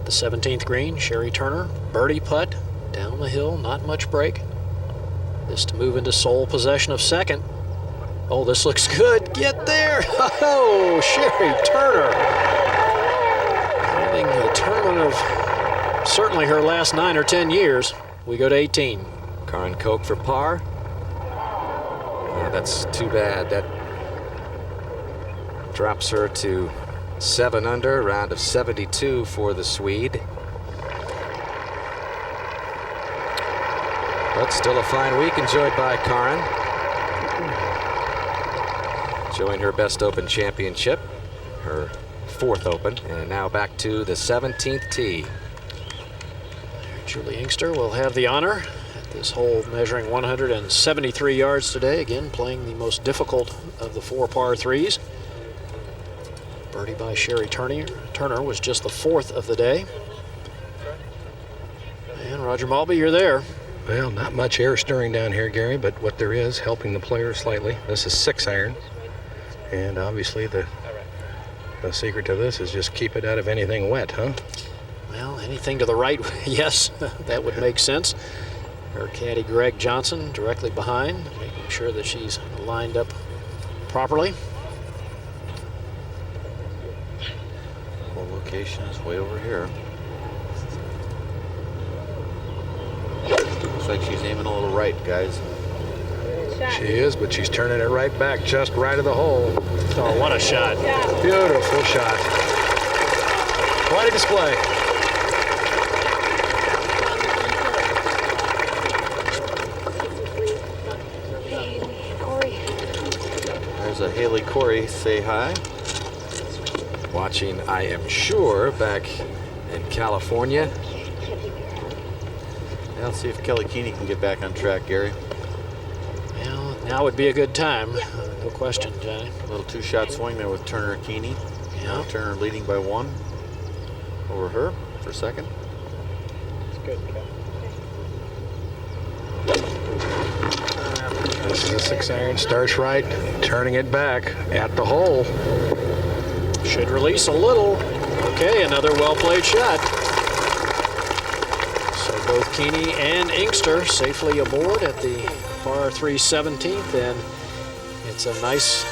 The 17th green, Sherry Turner, birdie putt, down the hill, not much break. This to move into sole possession of second. Oh, this looks good. Get there. Oh, Sherry Turner. Having a tournament of certainly her last 9 or 10 years. We go to 18. Karin Koch for par. That's too bad. That drops her to 7 under, round of 72 for the Swede. But still a fine week enjoyed by Karin. Enjoying her best Open championship, her 4th Open, and now back to the 17th tee. Julie Inkster will have the honor at this hole, measuring 173 yards today, again playing the most difficult of the 4 par 3s. Birdie by Sherry Turner was just the 4th of the day. And Roger Maltby, you're there. Well, not much air stirring down here, Gary, but what there is helping the players slightly. This is 6-iron, and obviously the secret to this is just keep it out of anything wet, huh? Well, anything to the right, yes, that would make sense. Her caddy Greg Johnson directly behind, making sure that she's lined up properly. Well, location is way over here. Looks like she's aiming a little right, guys. She is, but she's turning it right back, just right of the hole. Oh, what a shot. Beautiful shot. Quite a display. There's a Haley Corey say hi. Watching, I am sure, back in California. Yeah, let's see if Kelly Keeney can get back on track, Gary. Well, now would be a good time, no question, Johnny. A little 2-shot swing there with Turner Keeney. Yeah. Turner leading by 1 over her for second. It's good. This is a 6-iron, starts right, turning it back at the hole. Should release a little. Okay, another well-played shot. So both Keeney and Inkster safely aboard at the par 3 17th, and it's a nice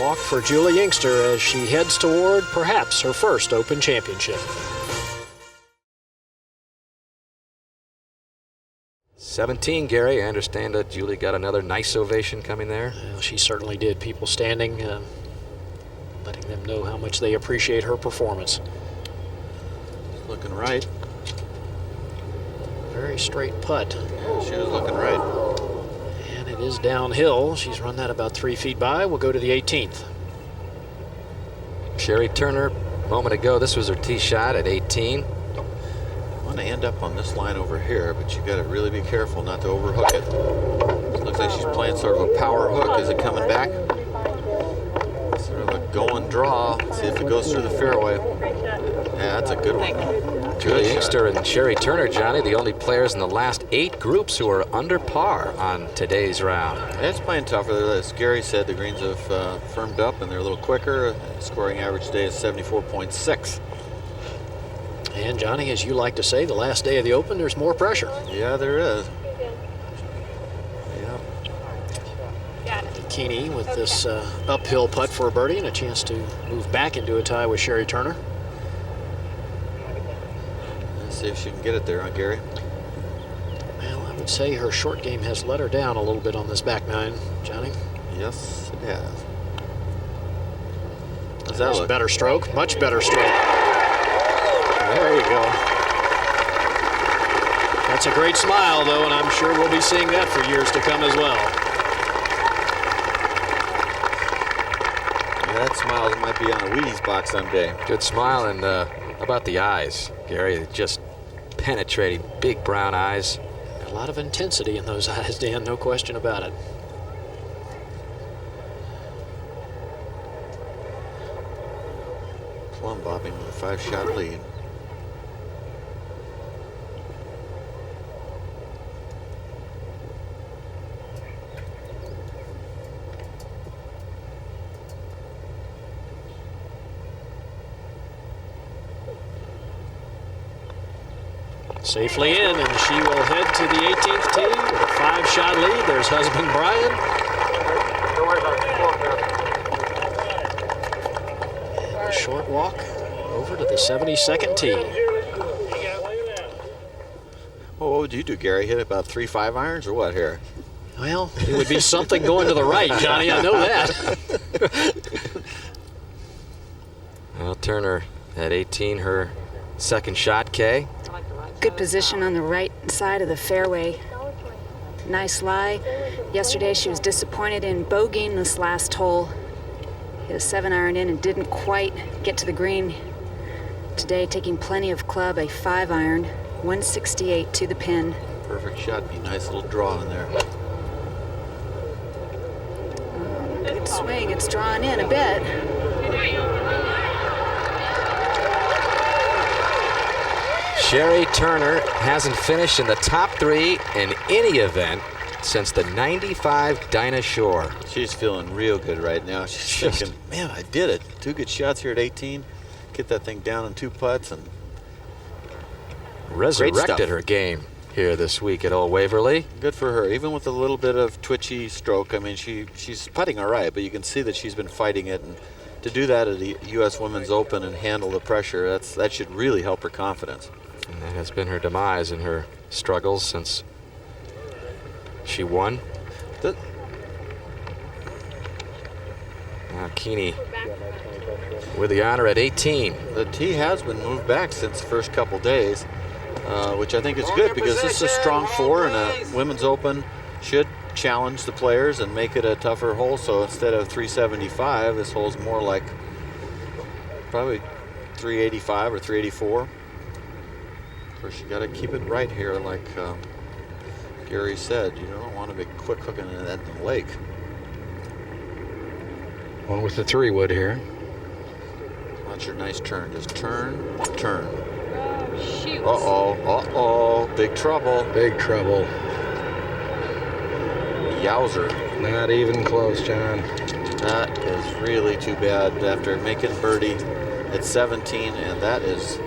walk for Julie Inkster as she heads toward perhaps her first Open championship. 17, Gary. I understand that Julie got another nice ovation coming there. Well, she certainly did. People standing, letting them know how much they appreciate her performance. Looking right. Very straight putt. Yeah, she was looking right. And it is downhill. She's run that about 3 feet by. We'll go to the 18th. Sherry Turner, a moment ago, this was her tee shot at 18. I want to end up on this line over here, but you got to really be careful not to overhook it. It looks like she's playing sort of a power hook. Is it coming back? Sort of a go and draw. See if it goes through the fairway. Yeah, that's a good one. Julie Inkster and Sherry Turner, Johnny, the only players in the last 8 groups who are under par on today's round. Yeah, it's playing tougher. As Gary said, the greens have firmed up and they're a little quicker. Scoring average today is 74.6. And Johnny, as you like to say, the last day of the Open, there's more pressure. Yeah, there is. Yeah. Keeney with this uphill putt for a birdie and a chance to move back into a tie with Sherry Turner. Let's see if she can get it there, huh, Gary? Well, I would say her short game has let her down a little bit on this back nine, Johnny. Yes, it has. How's that look? Better stroke, much better stroke. There you go. That's a great smile, though, and I'm sure we'll be seeing that for years to come as well. Yeah, that smile might be on a Wheaties box someday. Good smile, and about the eyes, Gary, just penetrating, big brown eyes. A lot of intensity in those eyes, Dan, no question about it. Plum bobbing with a 5-shot lead. Safely in, and she will head to the 18th tee with a 5-shot lead. There's husband Brian. And a short walk over to the 72nd tee. Well, what would you do, Gary? Hit about 3 5-irons or what here? Well, it would be something going to the right, Johnny. I know that. Well, Turner at 18, her second shot, Kay. Good position on the right side of the fairway. Nice lie. Yesterday she was disappointed in bogeying this last hole. Hit a 7-iron in and didn't quite get to the green. Today taking plenty of club, a 5-iron, 168 to the pin. Perfect shot. Be a nice little draw in there. Good swing. It's drawn in a bit. Sherry Turner hasn't finished in the top 3 in any event since the 95 Dinah Shore. She's feeling real good right now. She's thinking, man, I did it. 2 good shots here at 18. Get that thing down in 2 putts and resurrected her game here this week at Old Waverly. Good for her. Even with a little bit of twitchy stroke, I mean, she's putting all right, but you can see that she's been fighting it. And to do that at the U.S. Women's Open and handle the pressure, that should really help her confidence. And that has been her demise in her struggles since she won. Keeney with the honor at 18. The tee has been moved back since the first couple days, which I think is good because this is a strong 4 and a Women's Open should challenge the players and make it a tougher hole. So instead of 375, this hole's more like probably 385 or 384. Of course, you got to keep it right here, like Gary said. You don't want to be quick hooking it at the lake. One with the 3-wood here. Watch your nice turn. Just turn, turn. Uh-oh, big trouble. Big trouble. Yowzer. Not even close, John. That is really too bad after making birdie at 17, and that is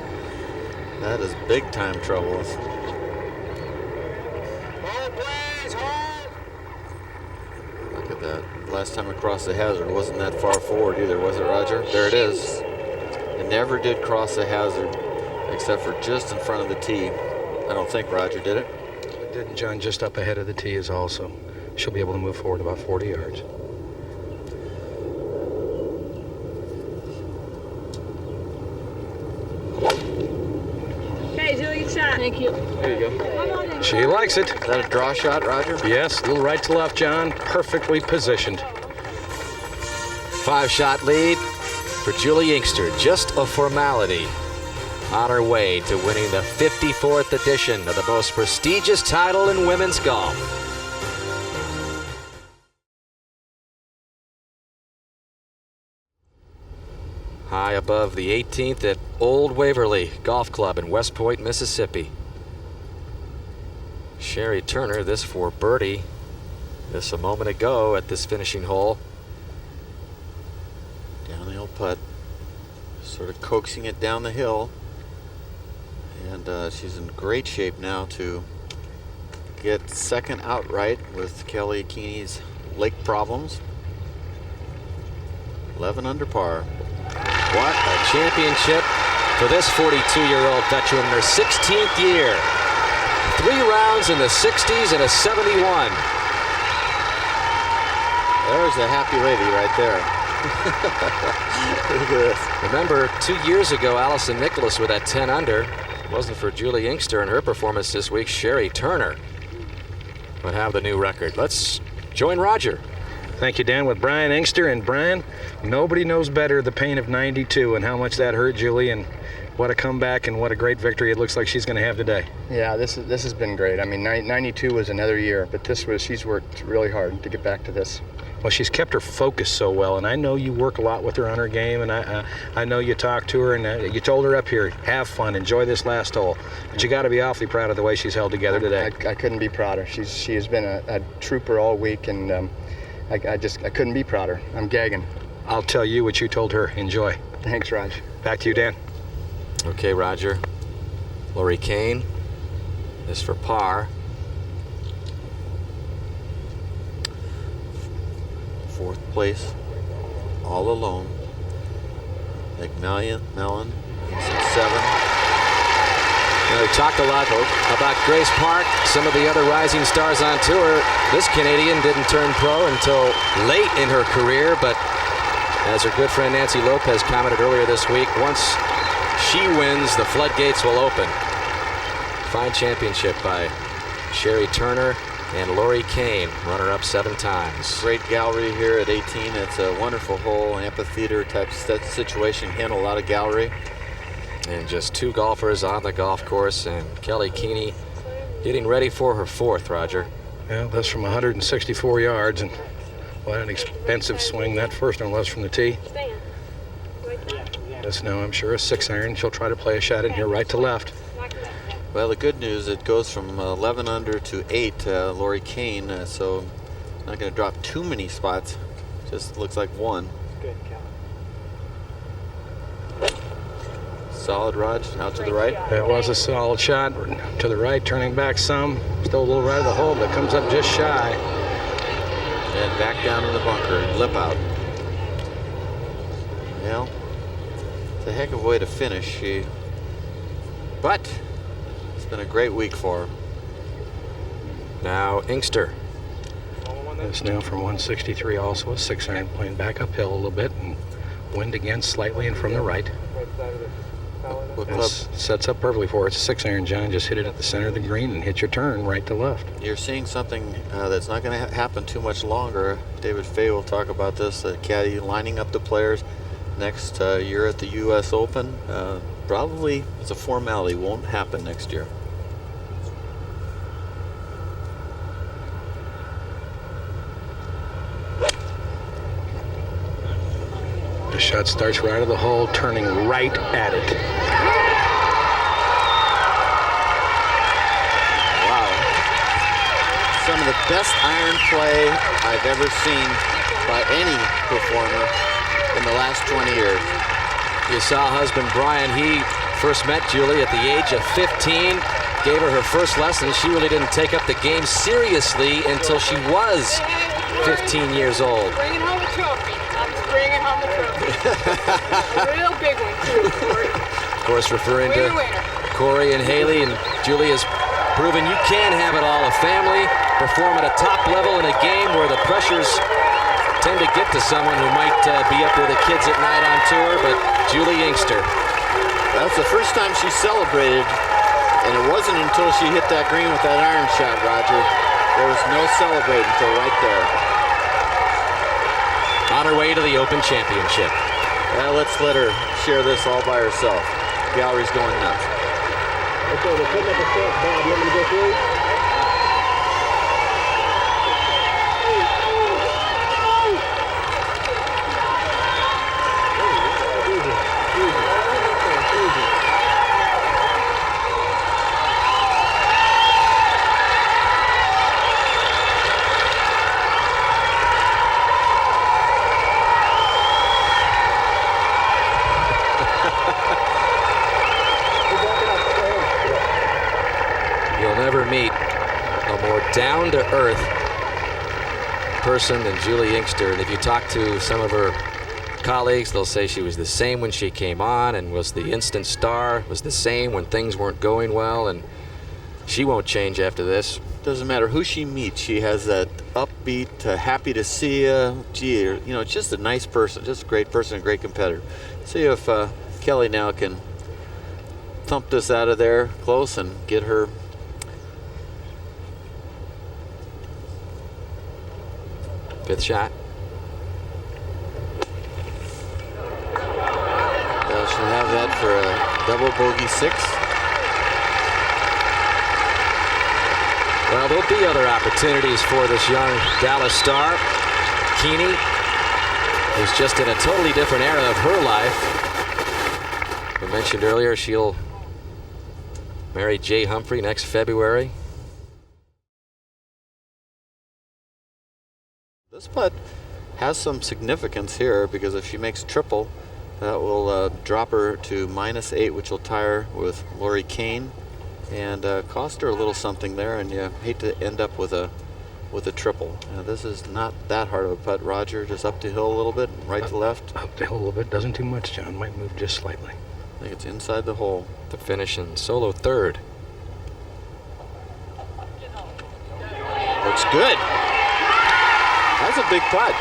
big time trouble. Look at that. Last time across the hazard wasn't that far forward either, was it, Roger? There it is. It never did cross the hazard except for just in front of the tee. I don't think Roger did it. John, just up ahead of the tee is also. She'll be able to move forward about 40 yards. Okay, Julie, shot. Thank you. There you go. She likes it. Is that a draw shot, Roger? Yes, a little right to left, John. Perfectly positioned. 5-shot lead for Julie Inkster. Just a formality on her way to winning the 54th edition of the most prestigious title in women's golf. High above the 18th at Old Waverly Golf Club in West Point, Mississippi. Sherry Turner, this for birdie. This a moment ago at this finishing hole. Downhill putt. Sort of coaxing it down the hill. And she's in great shape now to get second outright with Kelly Keeney's lake problems. 11 under par. What a championship for this 42-year-old veteran in her 16th year. 3 rounds in the 60s and a 71. There's a happy lady right there. Look at this. Remember, 2 years ago, Allison Nicholas with that 10 under. It wasn't for Julie Inkster and her performance this week. Sherry Turner would have the new record. Let's join Roger. Thank you, Dan, with Brian Inkster. And Brian, nobody knows better the pain of 92 and how much that hurt Julie, and what a comeback and what a great victory it looks like she's going to have today. Yeah, this has been great. I mean, 92 was another year, but she's worked really hard to get back to this. Well, she's kept her focus so well, and I know you work a lot with her on her game, and I know you talked to her, and you told her up here, have fun, enjoy this last hole. But you got to be awfully proud of the way she's held together today. I couldn't be prouder. She has been a trooper all week, and I couldn't be prouder. I'm gagging. I'll tell you what you told her. Enjoy. Thanks, Raj. Back to you, Dan. Okay, Roger. Lori Kane is for par. 4th place, all alone. McMillan, Mellon, he's at 7. We talked a lot about Grace Park, some of the other rising stars on tour. This Canadian didn't turn pro until late in her career, but as her good friend Nancy Lopez commented earlier this week, once she wins, the floodgates will open. Fine championship by Sherry Turner and Lori Kane, runner-up 7 times. Great gallery here at 18. It's a wonderful hole, amphitheater type situation. Handle a lot of gallery. And just 2 golfers on the golf course, and Kelly Keeney getting ready for her 4th, Roger. Well, that's from 164 yards, and what an expensive swing that first one was from the tee. This now, I'm sure, a 6-iron. She'll try to play a shot in here right to left. Well, the good news, it goes from 11 under to 8, Lori Kane, so not going to drop too many spots. Just looks like 1. Solid, Raj, out to the right. That was a solid shot to the right, turning back some. Still a little right of the hole, but comes up just shy. And back down in the bunker, lip out. Well, it's a heck of a way to finish. But it's been a great week for her. Now Inkster. It's now from 163, also a 6-iron, playing back uphill a little bit, and wind again slightly and from the right. This sets up perfectly for it. It's a 6-iron, John. Just hit it at the center of the green and hit your turn right to left. You're seeing something that's not going to happen too much longer. David Fay will talk about this. Caddy lining up the players next year at the U.S. Open. Probably as a formality, won't happen next year. The shot starts right of the hole, turning right at it. Wow. Some of the best iron play I've ever seen by any performer in the last 20 years. You saw husband Brian, he first met Julie at the age of 15, gave her her first lesson. She really didn't take up the game seriously until she was 15 years old. Bringing home a trophy. I'm bringing home a trophy. A real big one, too, Corey. Of course, referring to Corey and Haley, and Julie has proving you can have it all. A family, perform at a top level in a game where the pressures tend to get to someone who might be up with the kids at night on tour, but Juli Inkster. That's the first time she celebrated, and it wasn't until she hit that green with that iron shot, Roger. There was no celebrating until right there. On her way to the Open Championship. Well, let's let her share this all by herself. Gallery's going nuts. Okay, we're putting up a set. Bob, you want me to go through? You'll never meet a more down-to-earth person than Juli Inkster. And if you talk to some of her colleagues, they'll say she was the same when she came on and was the instant star, was the same when things weren't going well, and she won't change after this. Doesn't matter who she meets, she has that upbeat, happy to see you. Gee, you know, just a nice person, just a great person, a great competitor. See if Kelly now can thump this out of there close and get her. Fifth shot. Well, she'll have that for a double bogey 6. Well, there'll be other opportunities for this young Dallas star. Keeney, who's just in a totally different era of her life. I mentioned earlier she'll marry Jay Humphrey next February. This putt has some significance here because if she makes triple, that will drop her to -8, which will tie her with Lori Kane and cost her a little something there. And you hate to end up with a triple. Now, this is not that hard of a putt, Roger. Just up the hill a little bit, right to left. Up the hill a little bit, doesn't do much, John. Might move just slightly. I think it's inside the hole. To finish in solo third. Looks good. That's a big putt.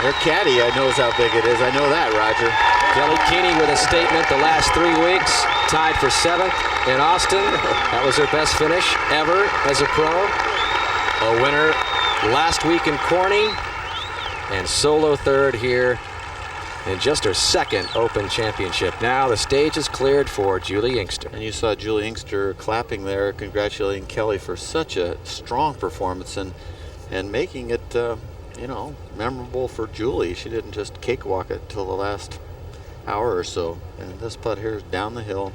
Her caddy, knows how big it is. I know that, Roger. Kelly Keeney with a statement the last 3 weeks. Tied for 7th in Austin. That was her best finish ever as a pro. A winner last week in Corning. And solo third here in just her 2nd Open Championship. Now the stage is cleared for Juli Inkster. And you saw Juli Inkster clapping there, congratulating Kelly for such a strong performance and making it, you know, memorable for Juli. She didn't just cakewalk it till the last hour or so. And this putt here is down the hill.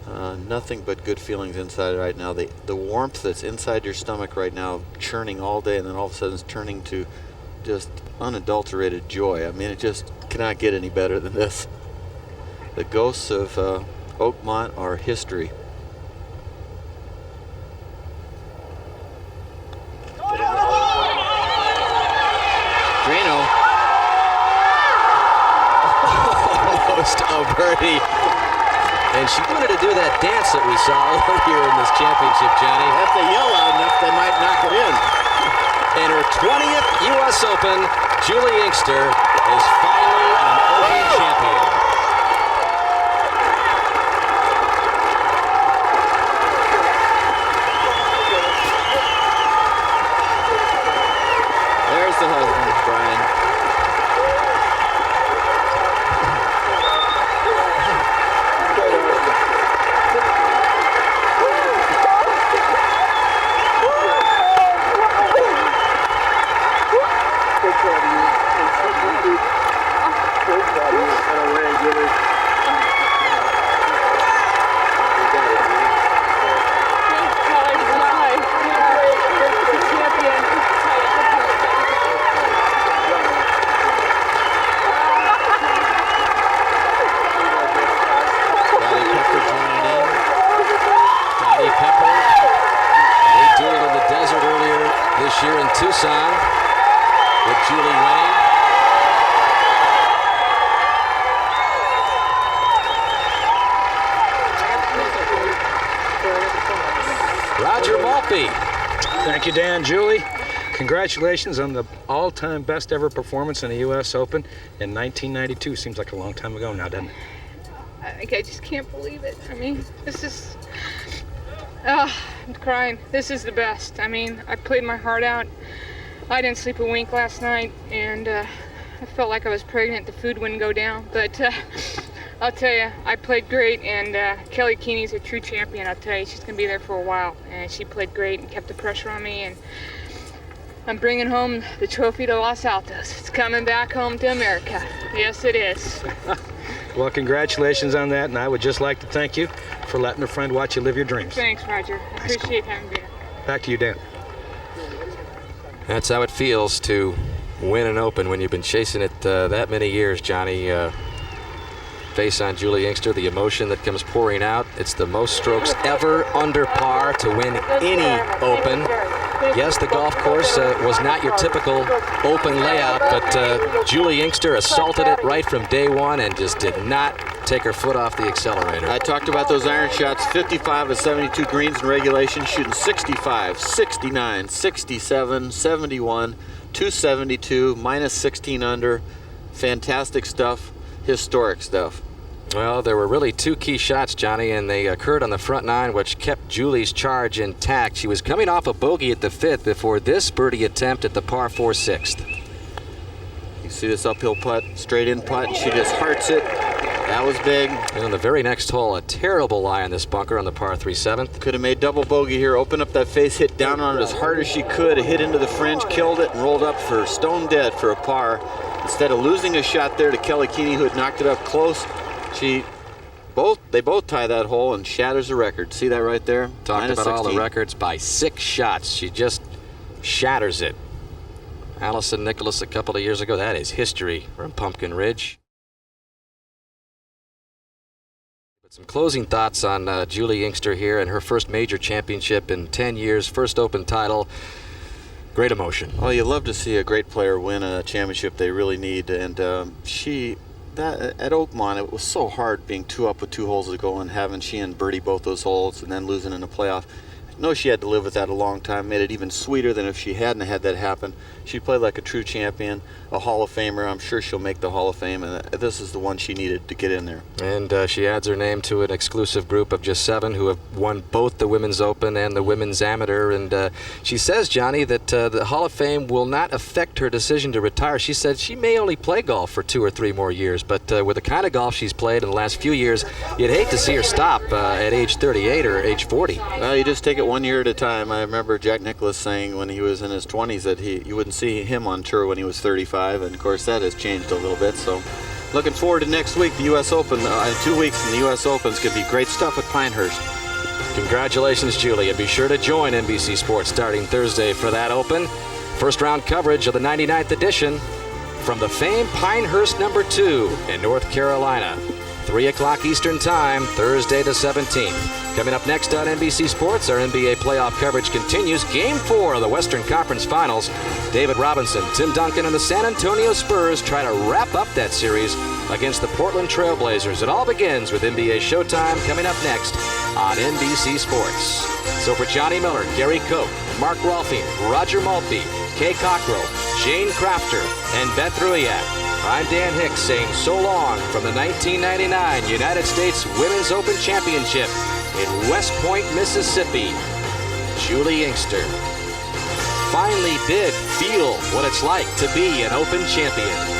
Nothing but good feelings inside right now. The warmth that's inside your stomach right now, churning all day, and then all of a sudden it's turning to just unadulterated joy. I mean, it just cannot get any better than this. The ghosts of Oakmont are history. Drano. Almost a birdie. And she wanted to do that dance that we saw earlier in this championship, Johnny. If they yell loud enough, they might knock it in. In her 20th U.S. Open, Juli Inkster is finally an Open champion. There's the husband, Brian. This year in Tucson with Juli winning. Thank you, Dan. Julie, congratulations on the all-time best ever performance in the U.S. Open in 1992. Seems like a long time ago now, doesn't it? I just can't believe it. I mean, this is... I'm crying. This is the best. I mean, I played my heart out. I didn't sleep a wink last night, and I felt like I was pregnant. The food wouldn't go down. But I'll tell you, I played great, and Kelly Keeney's a true champion. I'll tell you, she's going to be there for a while. And she played great and kept the pressure on me. And I'm bringing home the trophy to Los Altos. It's coming back home to America. Yes, it is. Well, congratulations on that, and I would just like to thank you for letting a friend watch you live your dreams. Thanks, Roger. I appreciate having me. Back to you, Dan. That's how it feels to win an Open when you've been chasing it that many years, Johnny. Face on Julie Inkster, the emotion that comes pouring out. It's the most strokes ever under par to win any Open. Yes, the golf course was not your typical Open layout, but Julie Inkster assaulted it right from day one and just did not take her foot off the accelerator. I talked about those iron shots, 55 of 72 greens in regulation, shooting 65, 69, 67, 71, 272, minus 16 under. Fantastic stuff, historic stuff. Well, there were really two key shots, Johnny, and they occurred on the front nine, which kept Julie's charge intact. She was coming off a bogey at the fifth before this birdie attempt at the par 4 sixth. You see this uphill putt, straight in putt, she just hearts it. That was big. And on the very next hole, a terrible lie on this bunker on the par 3 seventh. Could have made double bogey here, opened up that face, hit down on it as hard as she could, hit into the fringe, killed it, and rolled up for stone dead for a par. Instead of losing a shot there to Kelly Keeney, who had knocked it up close, they both tie that hole and shatters the record. See that right there? Talked about 16. All the records by 6 shots. She just shatters it. Allison Nicholas a couple of years ago. That is history from Pumpkin Ridge. But some closing thoughts on Julie Inkster here and her first major championship in 10 years, first Open title. Great emotion. Well, you love to see a great player win a championship they really need, and at Oakmont, it was so hard being 2 up with 2 holes to go and having she and birdie both those holes and then losing in the playoff. I know she had to live with that a long time, made it even sweeter than if she hadn't had that happen. She played like a true champion, a Hall of Famer. I'm sure she'll make the Hall of Fame, and this is the one she needed to get in there. And she adds her name to an exclusive group of just 7 who have won both the Women's Open and the Women's Amateur. And she says, Johnny, that the Hall of Fame will not affect her decision to retire. She said she may only play golf for 2 or 3 more years, but with the kind of golf she's played in the last few years, you'd hate to see her stop at age 38 or age 40. Well, you just take it 1 year at a time. I remember Jack Nicklaus saying when he was in his 20s that you wouldn't see him on tour when he was 35, and of course that has changed a little bit. So looking forward to next week, the U.S. Open. 2 weeks in the U.S. Open's going to be great stuff at Pinehurst. Congratulations, Julie, and be sure to join NBC Sports starting Thursday for that Open. First round coverage of the 99th edition from the famed Pinehurst No. 2 in North Carolina. 3 o'clock Eastern Time, Thursday the 17th. Coming up next on NBC Sports, our NBA playoff coverage continues. Game 4 of the Western Conference Finals. David Robinson, Tim Duncan, and the San Antonio Spurs try to wrap up that series against the Portland Trail Blazers. It all begins with NBA Showtime coming up next on NBC Sports. So for Johnny Miller, Gary Koch, Mark Rolfing, Roger Maltby, Kay Cockrell, Jane Crafter, and Beth Ruiak, I'm Dan Hicks saying so long from the 1999 United States Women's Open Championship in West Point, Mississippi. Julie Inkster finally did feel what it's like to be an Open champion.